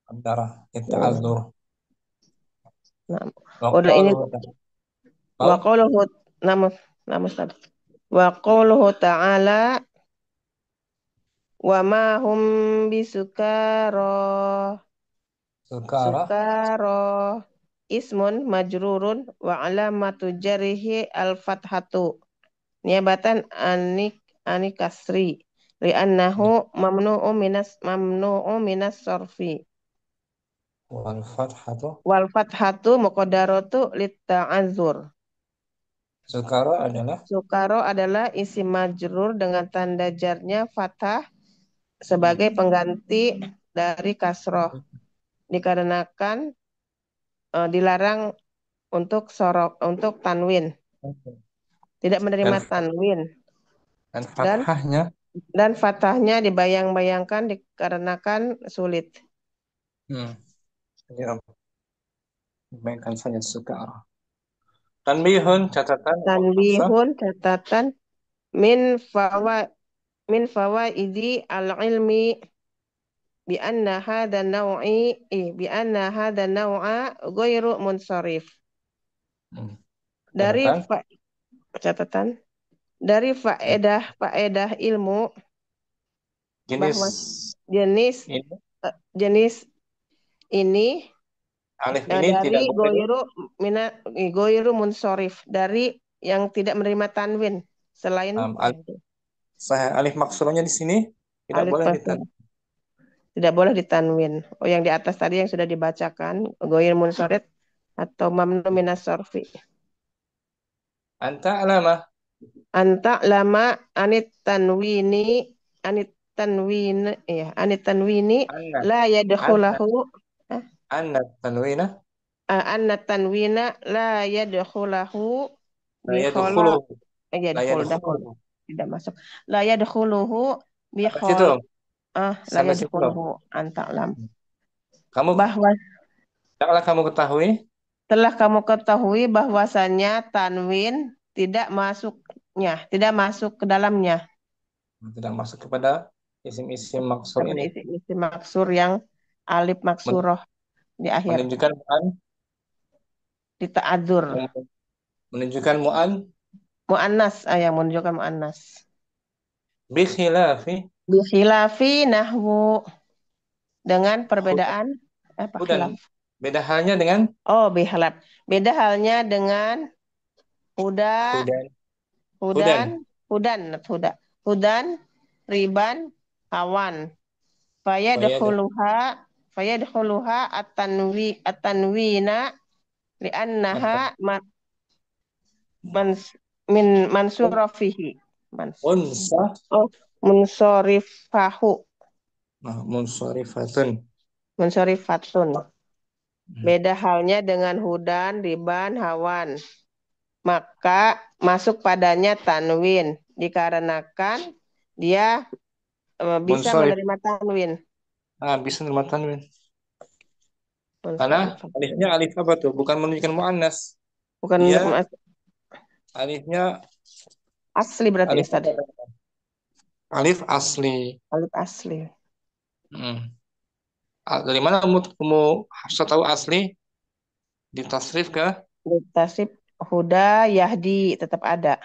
[SPEAKER 1] Antara
[SPEAKER 4] Hmm.
[SPEAKER 1] ta'adzur.
[SPEAKER 4] Nah,
[SPEAKER 1] Wa
[SPEAKER 4] udah ini
[SPEAKER 1] qawluhu ta'ala.
[SPEAKER 4] wa qawluhu nama nama Ustaz. Wa qawluhu ta'ala wa ma hum bisukara.
[SPEAKER 1] Sukara.
[SPEAKER 4] Sukara ismun majrurun wa alamatu jarihi al-fathatu. Niabatan anik kasri li'annahu mamnu'u minas sorfi.
[SPEAKER 1] Wal fathatu.
[SPEAKER 4] Wal fathatu muqaddaratu litta'azur.
[SPEAKER 1] Sukara adalah
[SPEAKER 4] Sukaro adalah isim majrur dengan tanda jarnya fathah sebagai pengganti dari kasroh. Dikarenakan dilarang untuk tanwin. Tidak menerima
[SPEAKER 1] dan
[SPEAKER 4] tanwin. Dan
[SPEAKER 1] fathahnya
[SPEAKER 4] fathahnya dibayang-bayangkan dikarenakan sulit.
[SPEAKER 1] Ya, mainkan saja sukara. Tanbihun catatan Om Hafsah.
[SPEAKER 4] Tanbihun catatan min fawa fawaidi al-ilmi bi anna hadha naw'a ghairu munsharif. Dari
[SPEAKER 1] Catatan
[SPEAKER 4] catatan dari faedah ilmu bahwa
[SPEAKER 1] jenis
[SPEAKER 4] jenis ini
[SPEAKER 1] alif ini tidak
[SPEAKER 4] dari
[SPEAKER 1] boleh
[SPEAKER 4] goiru munsharif, dari yang tidak menerima tanwin selain
[SPEAKER 1] alif maksurnya di sini tidak
[SPEAKER 4] alif
[SPEAKER 1] boleh
[SPEAKER 4] maksurah. Tidak boleh ditanwin. Oh, yang di atas tadi yang sudah dibacakan, goir munsharif atau mamnu minas sorfi.
[SPEAKER 1] Anta alama
[SPEAKER 4] Anit tanwini
[SPEAKER 1] anna
[SPEAKER 4] la
[SPEAKER 1] anna
[SPEAKER 4] yadkhulahu
[SPEAKER 1] anna tanwina
[SPEAKER 4] anna tanwina la yadkhulahu
[SPEAKER 1] la
[SPEAKER 4] bi khala
[SPEAKER 1] yadkhulu la
[SPEAKER 4] yadkhul dahul
[SPEAKER 1] yadkhulu
[SPEAKER 4] tidak masuk. La yadkhuluhu bi
[SPEAKER 1] sampai situ
[SPEAKER 4] khal la
[SPEAKER 1] sampai situ
[SPEAKER 4] yadkhuluhu anta lam.
[SPEAKER 1] kamu
[SPEAKER 4] Bahwa
[SPEAKER 1] tidaklah kamu ketahui
[SPEAKER 4] telah kamu ketahui bahwasannya tanwin tidak masuk ke dalamnya.
[SPEAKER 1] tidak masuk kepada isim-isim maksur
[SPEAKER 4] Kepada
[SPEAKER 1] ini
[SPEAKER 4] isi maksur yang alif maksuroh di akhir.
[SPEAKER 1] menunjukkan mu'an
[SPEAKER 4] Di ta'adzur.
[SPEAKER 1] menunjukkan mu'an
[SPEAKER 4] Mu'annas, yang menunjukkan mu'annas.
[SPEAKER 1] bikhilafi
[SPEAKER 4] Bikhilafi nahwu. Dengan perbedaan apa khilaf?
[SPEAKER 1] beda halnya dengan
[SPEAKER 4] Bihilaf. Beda halnya dengan huda, hudan, riban, hawan. Fayadkhuluha at-tanwina li'annaha min mansurafihi.
[SPEAKER 1] unsa
[SPEAKER 4] Munsorifahu.
[SPEAKER 1] munsorifatun
[SPEAKER 4] Beda halnya dengan hudan, riban, hawan. Maka masuk padanya tanwin dikarenakan dia bisa menerima tanwin.
[SPEAKER 1] Bisa menerima tanwin karena alifnya alif apa tuh bukan menunjukkan muannas
[SPEAKER 4] bukan
[SPEAKER 1] dia alifnya
[SPEAKER 4] asli berarti
[SPEAKER 1] alif
[SPEAKER 4] Ustaz.
[SPEAKER 1] Alif asli.
[SPEAKER 4] Alif asli.
[SPEAKER 1] Dari mana kamu Hafsah tahu asli? Ditasrif ke?
[SPEAKER 4] Ditasrif huda yahdi tetap ada.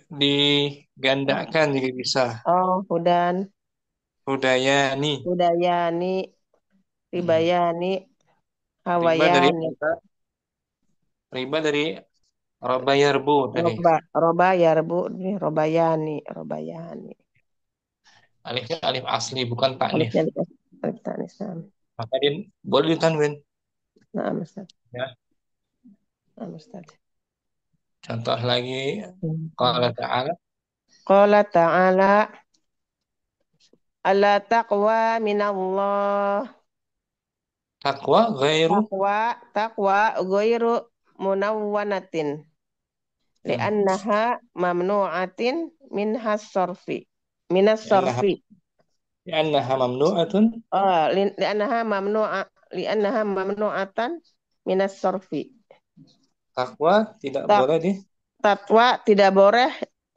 [SPEAKER 1] Digandakan juga bisa.
[SPEAKER 4] Hudan.
[SPEAKER 1] Hudayani.
[SPEAKER 4] Hudayani. Ribayani. Hawayani.
[SPEAKER 1] Riba dari roba yarbu tadi.
[SPEAKER 4] Roba yarbu. Robayani.
[SPEAKER 1] Alifnya alif asli bukan taknif.
[SPEAKER 4] Alif taknif.
[SPEAKER 1] Maka dia boleh ditanwin.
[SPEAKER 4] Nah, Ustaz.
[SPEAKER 1] Ya.
[SPEAKER 4] Nah, Ustaz.
[SPEAKER 1] Contoh lagi qala ta'ala.
[SPEAKER 4] Qala ta'ala ala taqwa minallah.
[SPEAKER 1] Takwa ghairu.
[SPEAKER 4] Takwa ghairu munawwanatin
[SPEAKER 1] Hmm.
[SPEAKER 4] li'annaha mamnu'atin minas
[SPEAKER 1] Li'annaha
[SPEAKER 4] sorfi.
[SPEAKER 1] li'annaha mamnu'atun.
[SPEAKER 4] Li'annaha mamnu'atan minas sorfi.
[SPEAKER 1] Takwa tidak
[SPEAKER 4] Tak,
[SPEAKER 1] boleh
[SPEAKER 4] Tatwa tidak boleh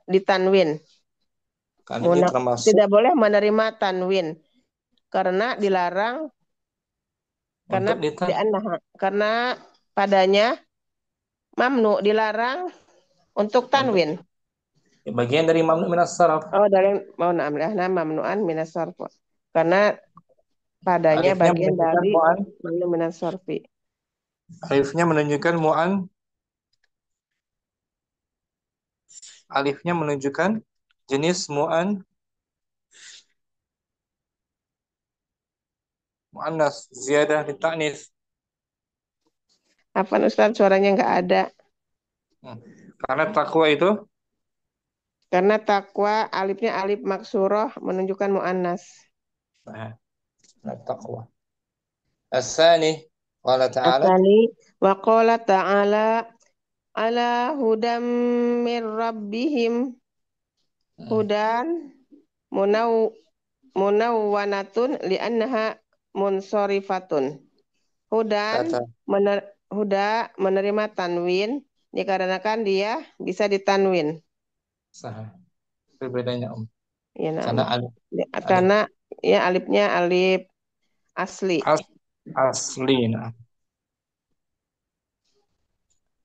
[SPEAKER 4] ditanwin.
[SPEAKER 1] karena ini termasuk
[SPEAKER 4] Tidak boleh menerima tanwin karena dilarang karena
[SPEAKER 1] untuk ditan.
[SPEAKER 4] karena padanya mamnu dilarang untuk
[SPEAKER 1] Untuk
[SPEAKER 4] tanwin.
[SPEAKER 1] bagian dari mamnu minas saraf.
[SPEAKER 4] Dari mau mamnuan minas sarf. Karena padanya
[SPEAKER 1] Alifnya
[SPEAKER 4] bagian
[SPEAKER 1] menunjukkan
[SPEAKER 4] dari
[SPEAKER 1] mu'an.
[SPEAKER 4] mamnu minas sarfi.
[SPEAKER 1] Alifnya menunjukkan mu'an. Alifnya menunjukkan jenis mu'annas ziyadah di ta'nis.
[SPEAKER 4] Apa Ustaz suaranya nggak ada?
[SPEAKER 1] Karena takwa itu
[SPEAKER 4] Karena takwa alifnya alif maksuroh menunjukkan mu'annas.
[SPEAKER 1] takwa. Asani qala ta'ala
[SPEAKER 4] Asali wa qala ta'ala ala hudam mir rabbihim hudan munaw munawwanatun li'annaha munsorifatun. Hudan
[SPEAKER 1] kata
[SPEAKER 4] huda menerima tanwin dikarenakan dia bisa ditanwin.
[SPEAKER 1] sah. Itu bedanya
[SPEAKER 4] Ya,
[SPEAKER 1] Karena
[SPEAKER 4] nah,
[SPEAKER 1] alif alif
[SPEAKER 4] karena ya alifnya alif asli.
[SPEAKER 1] asli.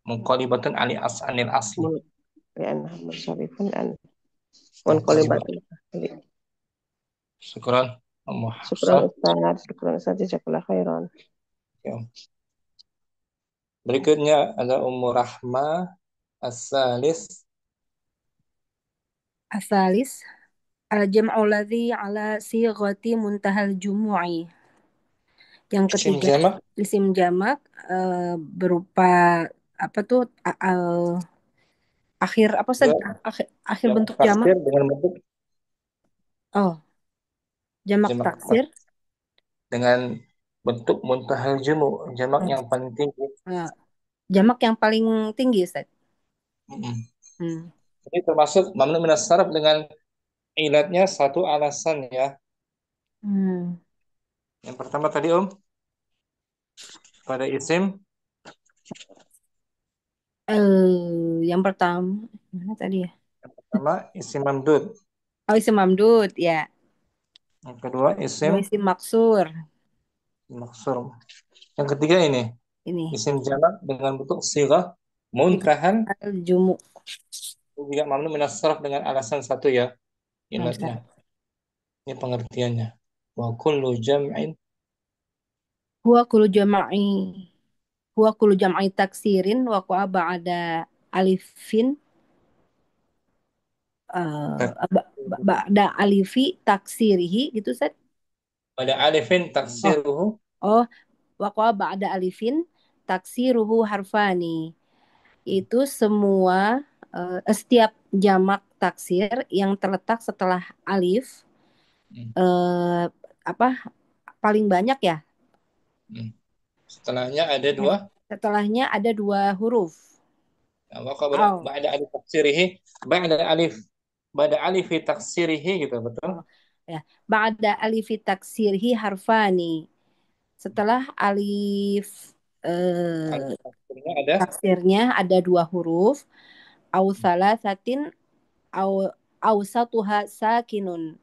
[SPEAKER 1] Muqalibatun anil asli.
[SPEAKER 4] Li'annaha munsharifun an
[SPEAKER 1] Muqalibat.
[SPEAKER 4] munqalibatun asli.
[SPEAKER 1] Syukran
[SPEAKER 4] Syukran
[SPEAKER 1] Hafsah.
[SPEAKER 4] Ustaz, syukran Ustaz, jazakallah khairan.
[SPEAKER 1] Ya. Berikutnya ada Ummu Rahmah As-Salis.
[SPEAKER 5] Asalis al-jam'u ladzi ala sighati muntahal jumu'i. Yang
[SPEAKER 1] Isim
[SPEAKER 5] ketiga,
[SPEAKER 1] jamak
[SPEAKER 5] isim jamak berupa apa tuh akhir apa Ustaz?
[SPEAKER 1] ya,
[SPEAKER 5] Akhir
[SPEAKER 1] jamak
[SPEAKER 5] bentuk jamak.
[SPEAKER 1] taksir dengan bentuk
[SPEAKER 5] Oh, jamak
[SPEAKER 1] jamak
[SPEAKER 5] taksir.
[SPEAKER 1] dengan bentuk muntahal jumu, jamak yang paling tinggi.
[SPEAKER 5] Jamak yang paling tinggi Ustaz.
[SPEAKER 1] Hmm. Ini termasuk mamnu minas sarf dengan ilatnya satu alasan ya. Yang pertama tadi pada isim
[SPEAKER 5] Yang pertama mana tadi ya?
[SPEAKER 1] yang pertama isim mamdud.
[SPEAKER 5] Oh, isim mamdud ya.
[SPEAKER 1] Yang kedua
[SPEAKER 5] Dua
[SPEAKER 1] isim
[SPEAKER 5] isim maksur.
[SPEAKER 1] maksur. Yang ketiga ini
[SPEAKER 5] Ini
[SPEAKER 1] isim jamak dengan bentuk sighah muntahan
[SPEAKER 5] al-jumu.
[SPEAKER 1] juga mamnu minas sarf dengan alasan satu ya ilatnya.
[SPEAKER 5] Ustaz.
[SPEAKER 1] Ini pengertiannya. Wa kullu jam'in
[SPEAKER 5] Huwa kullu jam'i. Huwa kullu jam'i taksirin wa qa'a ba'da alifin ba'da alifi taksirihi gitu Ustaz.
[SPEAKER 1] pada alifin
[SPEAKER 5] Oh,
[SPEAKER 1] taksiruhu
[SPEAKER 5] oh, wa qa'a ba'da alifin taksiruhu harfani. Itu semua setiap jamak taksir yang terletak setelah alif eh, apa paling banyak ya.
[SPEAKER 1] Setelahnya ada dua.
[SPEAKER 5] Setelahnya ada dua huruf.
[SPEAKER 1] Maka
[SPEAKER 5] Oh.
[SPEAKER 1] ba'da alif taksirihi, ba'da alif taksirihi gitu, betul?
[SPEAKER 5] Oh, ya. Ba'da alifi taksirhi harfani. Setelah alif
[SPEAKER 1] Alif taksirnya ada
[SPEAKER 5] taksirnya ada dua huruf. Au salasatin au satuha sakinun.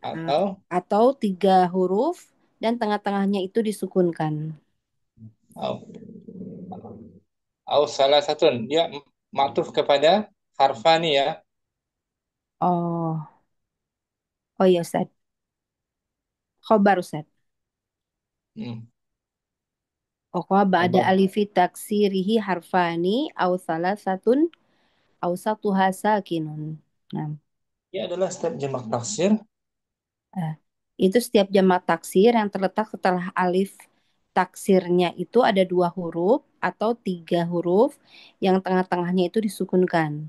[SPEAKER 1] atau
[SPEAKER 5] Atau tiga huruf dan tengah-tengahnya itu disukunkan.
[SPEAKER 1] au, au salah satu dia maktuf kepada harfani ya.
[SPEAKER 5] Oh, oh ya Ustaz. Khobar Ustaz. Oqa ba'da
[SPEAKER 1] Khobar.
[SPEAKER 5] alifi taksirihi harfani au salasatun au satuha sakinun. Nah,
[SPEAKER 1] Dia adalah setiap jamak taksir
[SPEAKER 5] itu setiap jamak taksir yang terletak setelah alif taksirnya itu ada dua huruf atau tiga huruf yang tengah-tengahnya itu disukunkan.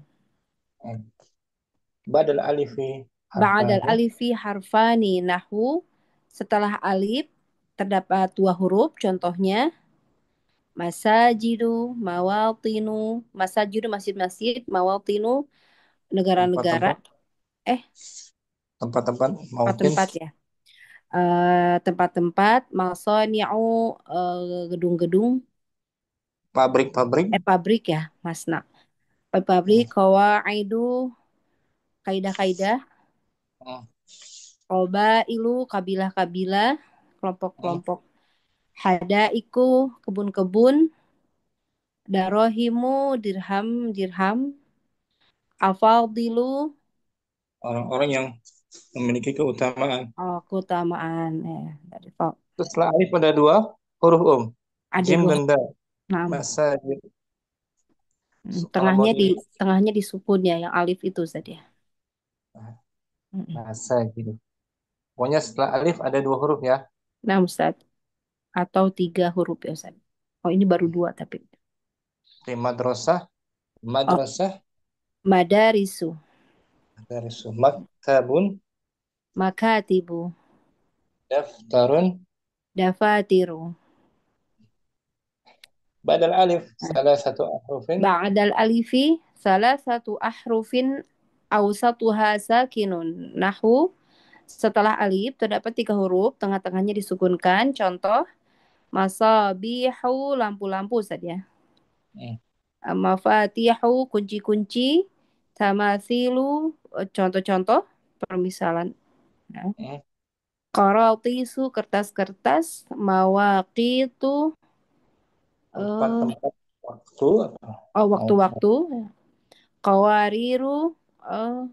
[SPEAKER 1] badal alifi
[SPEAKER 5] Ba'dal
[SPEAKER 1] harfani
[SPEAKER 5] alifi harfani nahu setelah alif terdapat dua huruf, contohnya masajidu, mawatinu, masajidu masjid-masjid, mawatinu negara-negara,
[SPEAKER 1] Tempat-tempat,
[SPEAKER 5] eh
[SPEAKER 1] tempat-tempat mungkin
[SPEAKER 5] tempat-tempat ya. Tempat-tempat, masani'u, gedung-gedung,
[SPEAKER 1] pabrik-pabrik.
[SPEAKER 5] pabrik ya, masna. Pabrik,
[SPEAKER 1] Hmm.
[SPEAKER 5] qawaidu, kaidah-kaidah,
[SPEAKER 1] Hmm.
[SPEAKER 5] qobailu, kabilah-kabilah,
[SPEAKER 1] Hmm.
[SPEAKER 5] kelompok-kelompok, hadaiku, kebun-kebun, darohimu, dirham-dirham, afadilu,
[SPEAKER 1] Orang-orang yang memiliki keutamaan.
[SPEAKER 5] keutamaan, dari
[SPEAKER 1] Terus setelah alif ada dua huruf
[SPEAKER 5] ada
[SPEAKER 1] jim
[SPEAKER 5] dua.
[SPEAKER 1] dan dal.
[SPEAKER 5] Nah,
[SPEAKER 1] Masajid.
[SPEAKER 5] tengahnya
[SPEAKER 1] Sukamoni.
[SPEAKER 5] tengahnya di sukun ya, yang alif itu saja.
[SPEAKER 1] Masajid. Pokoknya setelah alif ada dua huruf ya.
[SPEAKER 5] Nah, Ustaz, atau tiga huruf ya, Ustaz. Oh, ini baru dua tapi.
[SPEAKER 1] Di madrasah,
[SPEAKER 5] Oh,
[SPEAKER 1] madrasah,
[SPEAKER 5] madarisu,
[SPEAKER 1] dari maktabun,
[SPEAKER 5] makatibu,
[SPEAKER 1] daftarun,
[SPEAKER 5] dafatiru.
[SPEAKER 1] badal alif, salah satu ahrufin,
[SPEAKER 5] Ba'dal alifi salah satu ahrufin awsatuha sakinun. Nahu, setelah alif terdapat tiga huruf, tengah-tengahnya disukunkan. Contoh, masabihu, lampu-lampu saja.
[SPEAKER 1] hmm.
[SPEAKER 5] Mafatihu, kunci-kunci. Tamasilu, contoh-contoh, permisalan. Ya.
[SPEAKER 1] Hmm.
[SPEAKER 5] Qaratisu, kertas-kertas. Mawaqitu, eh,
[SPEAKER 1] Tempat-tempat waktu, mau
[SPEAKER 5] waktu-waktu. Qawariru, eh,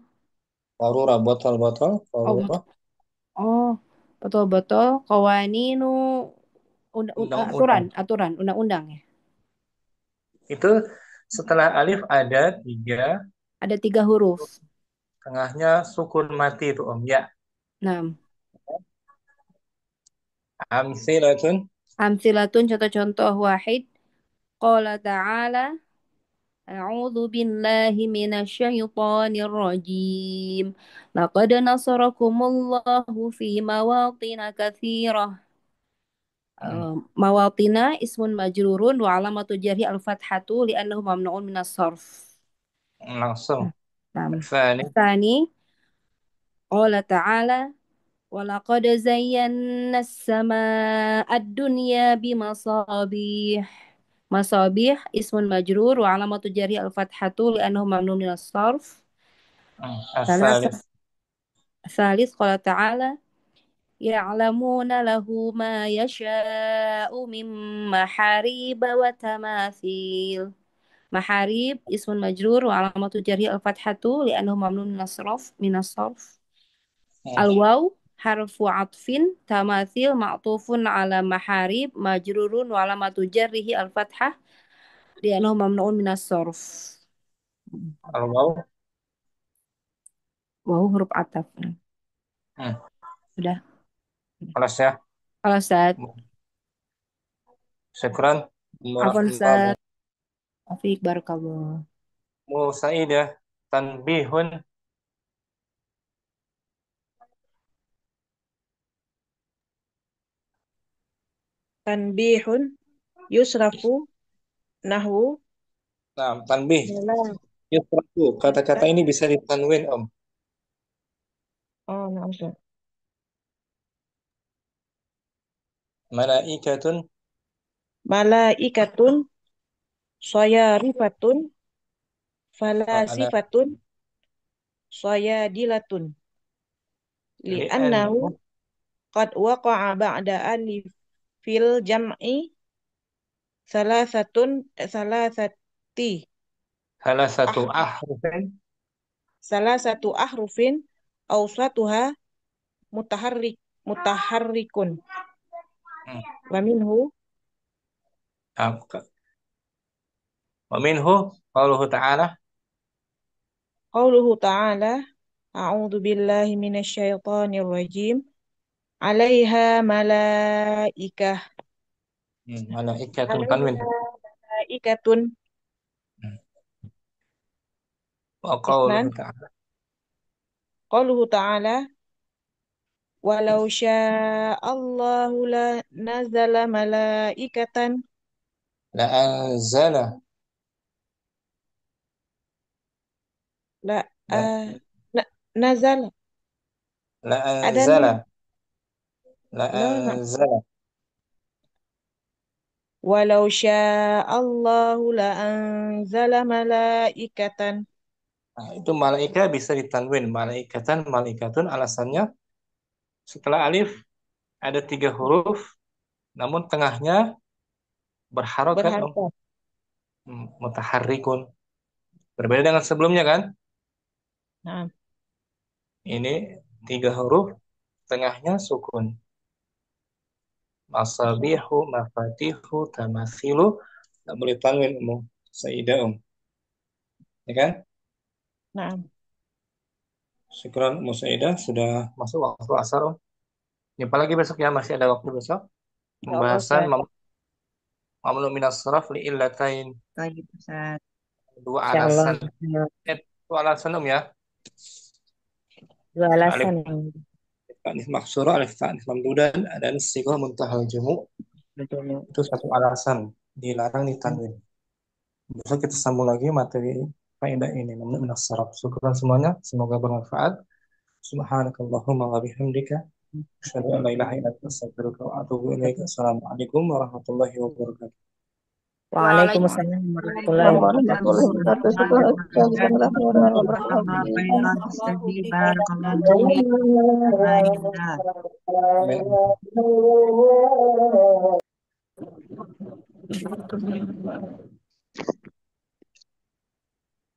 [SPEAKER 1] warura, botol-botol,
[SPEAKER 5] oh,
[SPEAKER 1] warura,
[SPEAKER 5] oh, betul-betul qawaninu, aturan,
[SPEAKER 1] undang-undang.
[SPEAKER 5] aturan, undang-undang ya.
[SPEAKER 1] Itu setelah alif ada tiga,
[SPEAKER 5] Ada tiga huruf.
[SPEAKER 1] tengahnya sukun mati itu ya.
[SPEAKER 5] Nah,
[SPEAKER 1] Amsilatun,
[SPEAKER 5] amsilatun, contoh-contoh wahid. Qala ta'ala, a'udzu billahi minasyaitonir rajim. Laqad nasarakumullahu fi mawatin katsirah.
[SPEAKER 1] hmm.
[SPEAKER 5] Mawatina ismun majrurun wa alamatu jarhi al-fathatu li'annahu mamnu'un minas sarf.
[SPEAKER 1] Langsung.
[SPEAKER 5] Nah,
[SPEAKER 1] Tsani,
[SPEAKER 5] الثاني قال تعالى ولقد زينا السماء الدنيا بمصابيح. مصابيح اسم مجرور وعلامة جره الفتحة لأنه ممنوع من الصرف.
[SPEAKER 1] asalis,
[SPEAKER 5] ثالث قال تعالى يعلمون له ما يشاء من محاريب وتماثيل. محاريب اسم مجرور وعلامة جره الفتحة لأنه ممنوع من الصرف.
[SPEAKER 1] hmm.
[SPEAKER 5] Al-waw harfu atfin tamathil ma'tufun ala maharib majrurun wa alamatu jarrihi al-fathah li'annahu mamnu'un minas sarf.
[SPEAKER 1] Al-waw,
[SPEAKER 5] Waw huruf ataf.
[SPEAKER 1] hmm.
[SPEAKER 5] Udah.
[SPEAKER 1] Kelas ya.
[SPEAKER 5] Kalau Ustaz,
[SPEAKER 1] Syukran.
[SPEAKER 5] Afwan
[SPEAKER 1] Warahmatullahi
[SPEAKER 5] Ustaz, Afiq barakallah.
[SPEAKER 1] Musaidah. Tanbihun.
[SPEAKER 3] Tanbihun yusrafu nahwu
[SPEAKER 1] Nah, tanbih.
[SPEAKER 3] dalam
[SPEAKER 1] Yusrafu. Kata-kata
[SPEAKER 3] kitab.
[SPEAKER 1] ini bisa ditanwin, Om.
[SPEAKER 3] Oh, nah, Ustaz.
[SPEAKER 1] Malaikatun.
[SPEAKER 3] Malaikatun sayarifatun
[SPEAKER 1] Fa'ala
[SPEAKER 3] falasifatun sayadilatun li'annahu
[SPEAKER 1] li'annahu
[SPEAKER 3] qad waqa'a ba'da alif fil jam'i salasati
[SPEAKER 1] salah satu
[SPEAKER 3] ah
[SPEAKER 1] ahrufin.
[SPEAKER 3] salah satu ahrufin awsatuha mutaharrikun
[SPEAKER 1] Hmm.
[SPEAKER 3] wa minhu
[SPEAKER 1] Ah, wa minhu qauluhu ta'ala.
[SPEAKER 3] qauluhu ta'ala a'udzu billahi minasyaitonir rajim 'alaiha malaikah
[SPEAKER 1] Malaikatun tanwin.
[SPEAKER 3] 'alaiha malaikatun
[SPEAKER 1] Hmm. Wa qauluhu
[SPEAKER 3] isnan
[SPEAKER 1] ta'ala.
[SPEAKER 3] qauluhu ta'ala
[SPEAKER 4] walau sya'allahu la nazala malaikatan
[SPEAKER 1] La anzala.
[SPEAKER 4] la
[SPEAKER 1] La,
[SPEAKER 4] na, nazala
[SPEAKER 1] la
[SPEAKER 4] ada
[SPEAKER 1] anzala.
[SPEAKER 4] nun
[SPEAKER 1] La
[SPEAKER 4] no
[SPEAKER 1] anzala.
[SPEAKER 4] walau sya'allahu la anzala malaikatan.
[SPEAKER 1] Nah, itu malaika bisa ditanwin. Malaikatan, malaikatun alasannya setelah alif ada 3 huruf, namun tengahnya berharokat.
[SPEAKER 4] Berharga.
[SPEAKER 1] Mutaharrikun. Berbeda dengan sebelumnya kan?
[SPEAKER 4] Nah,
[SPEAKER 1] Ini 3 huruf, tengahnya sukun. Masabihu, mafatihu, tamathilu. Tak boleh tanwin umum. Saidah ya kan?
[SPEAKER 4] nah,
[SPEAKER 1] Syukran Musaidah sudah masuk waktu asar Om. Jumpa lagi besok ya, masih ada waktu besok.
[SPEAKER 8] Ya Allah,
[SPEAKER 1] Pembahasan
[SPEAKER 8] Ustaz.
[SPEAKER 1] mamnu minas saraf li illatain.
[SPEAKER 8] Baik, Ustaz.
[SPEAKER 1] Dua
[SPEAKER 5] Insyaallah.
[SPEAKER 1] alasan. Dua alasan Om ya.
[SPEAKER 5] Dua
[SPEAKER 1] Alif
[SPEAKER 5] alasan yang
[SPEAKER 1] ta'nits maksura, alif ta'nits mamdudan, dan sighah muntahal jumu.
[SPEAKER 5] dulu.
[SPEAKER 1] Itu satu alasan dilarang ditanwin. Besok kita sambung lagi materi faedah ini mamnu minas saraf. Syukran semuanya, semoga bermanfaat. Subhanakallahumma wa bihamdika asyhadu an la ilaha illa anta astaghfiruka wa atubu ilaik. Assalamualaikum warahmatullahi wabarakatuh.
[SPEAKER 5] Waalaikumsalam warahmatullahi
[SPEAKER 8] Warahmatullahi
[SPEAKER 5] wabarakatuh.
[SPEAKER 8] wabarakatuh. Syukran, Ustaz. Jazakallah khairan wa barakallahu fiik.
[SPEAKER 2] khairan Ustazi, barakallahu fiik. Alhamdulillah.
[SPEAKER 1] Amin.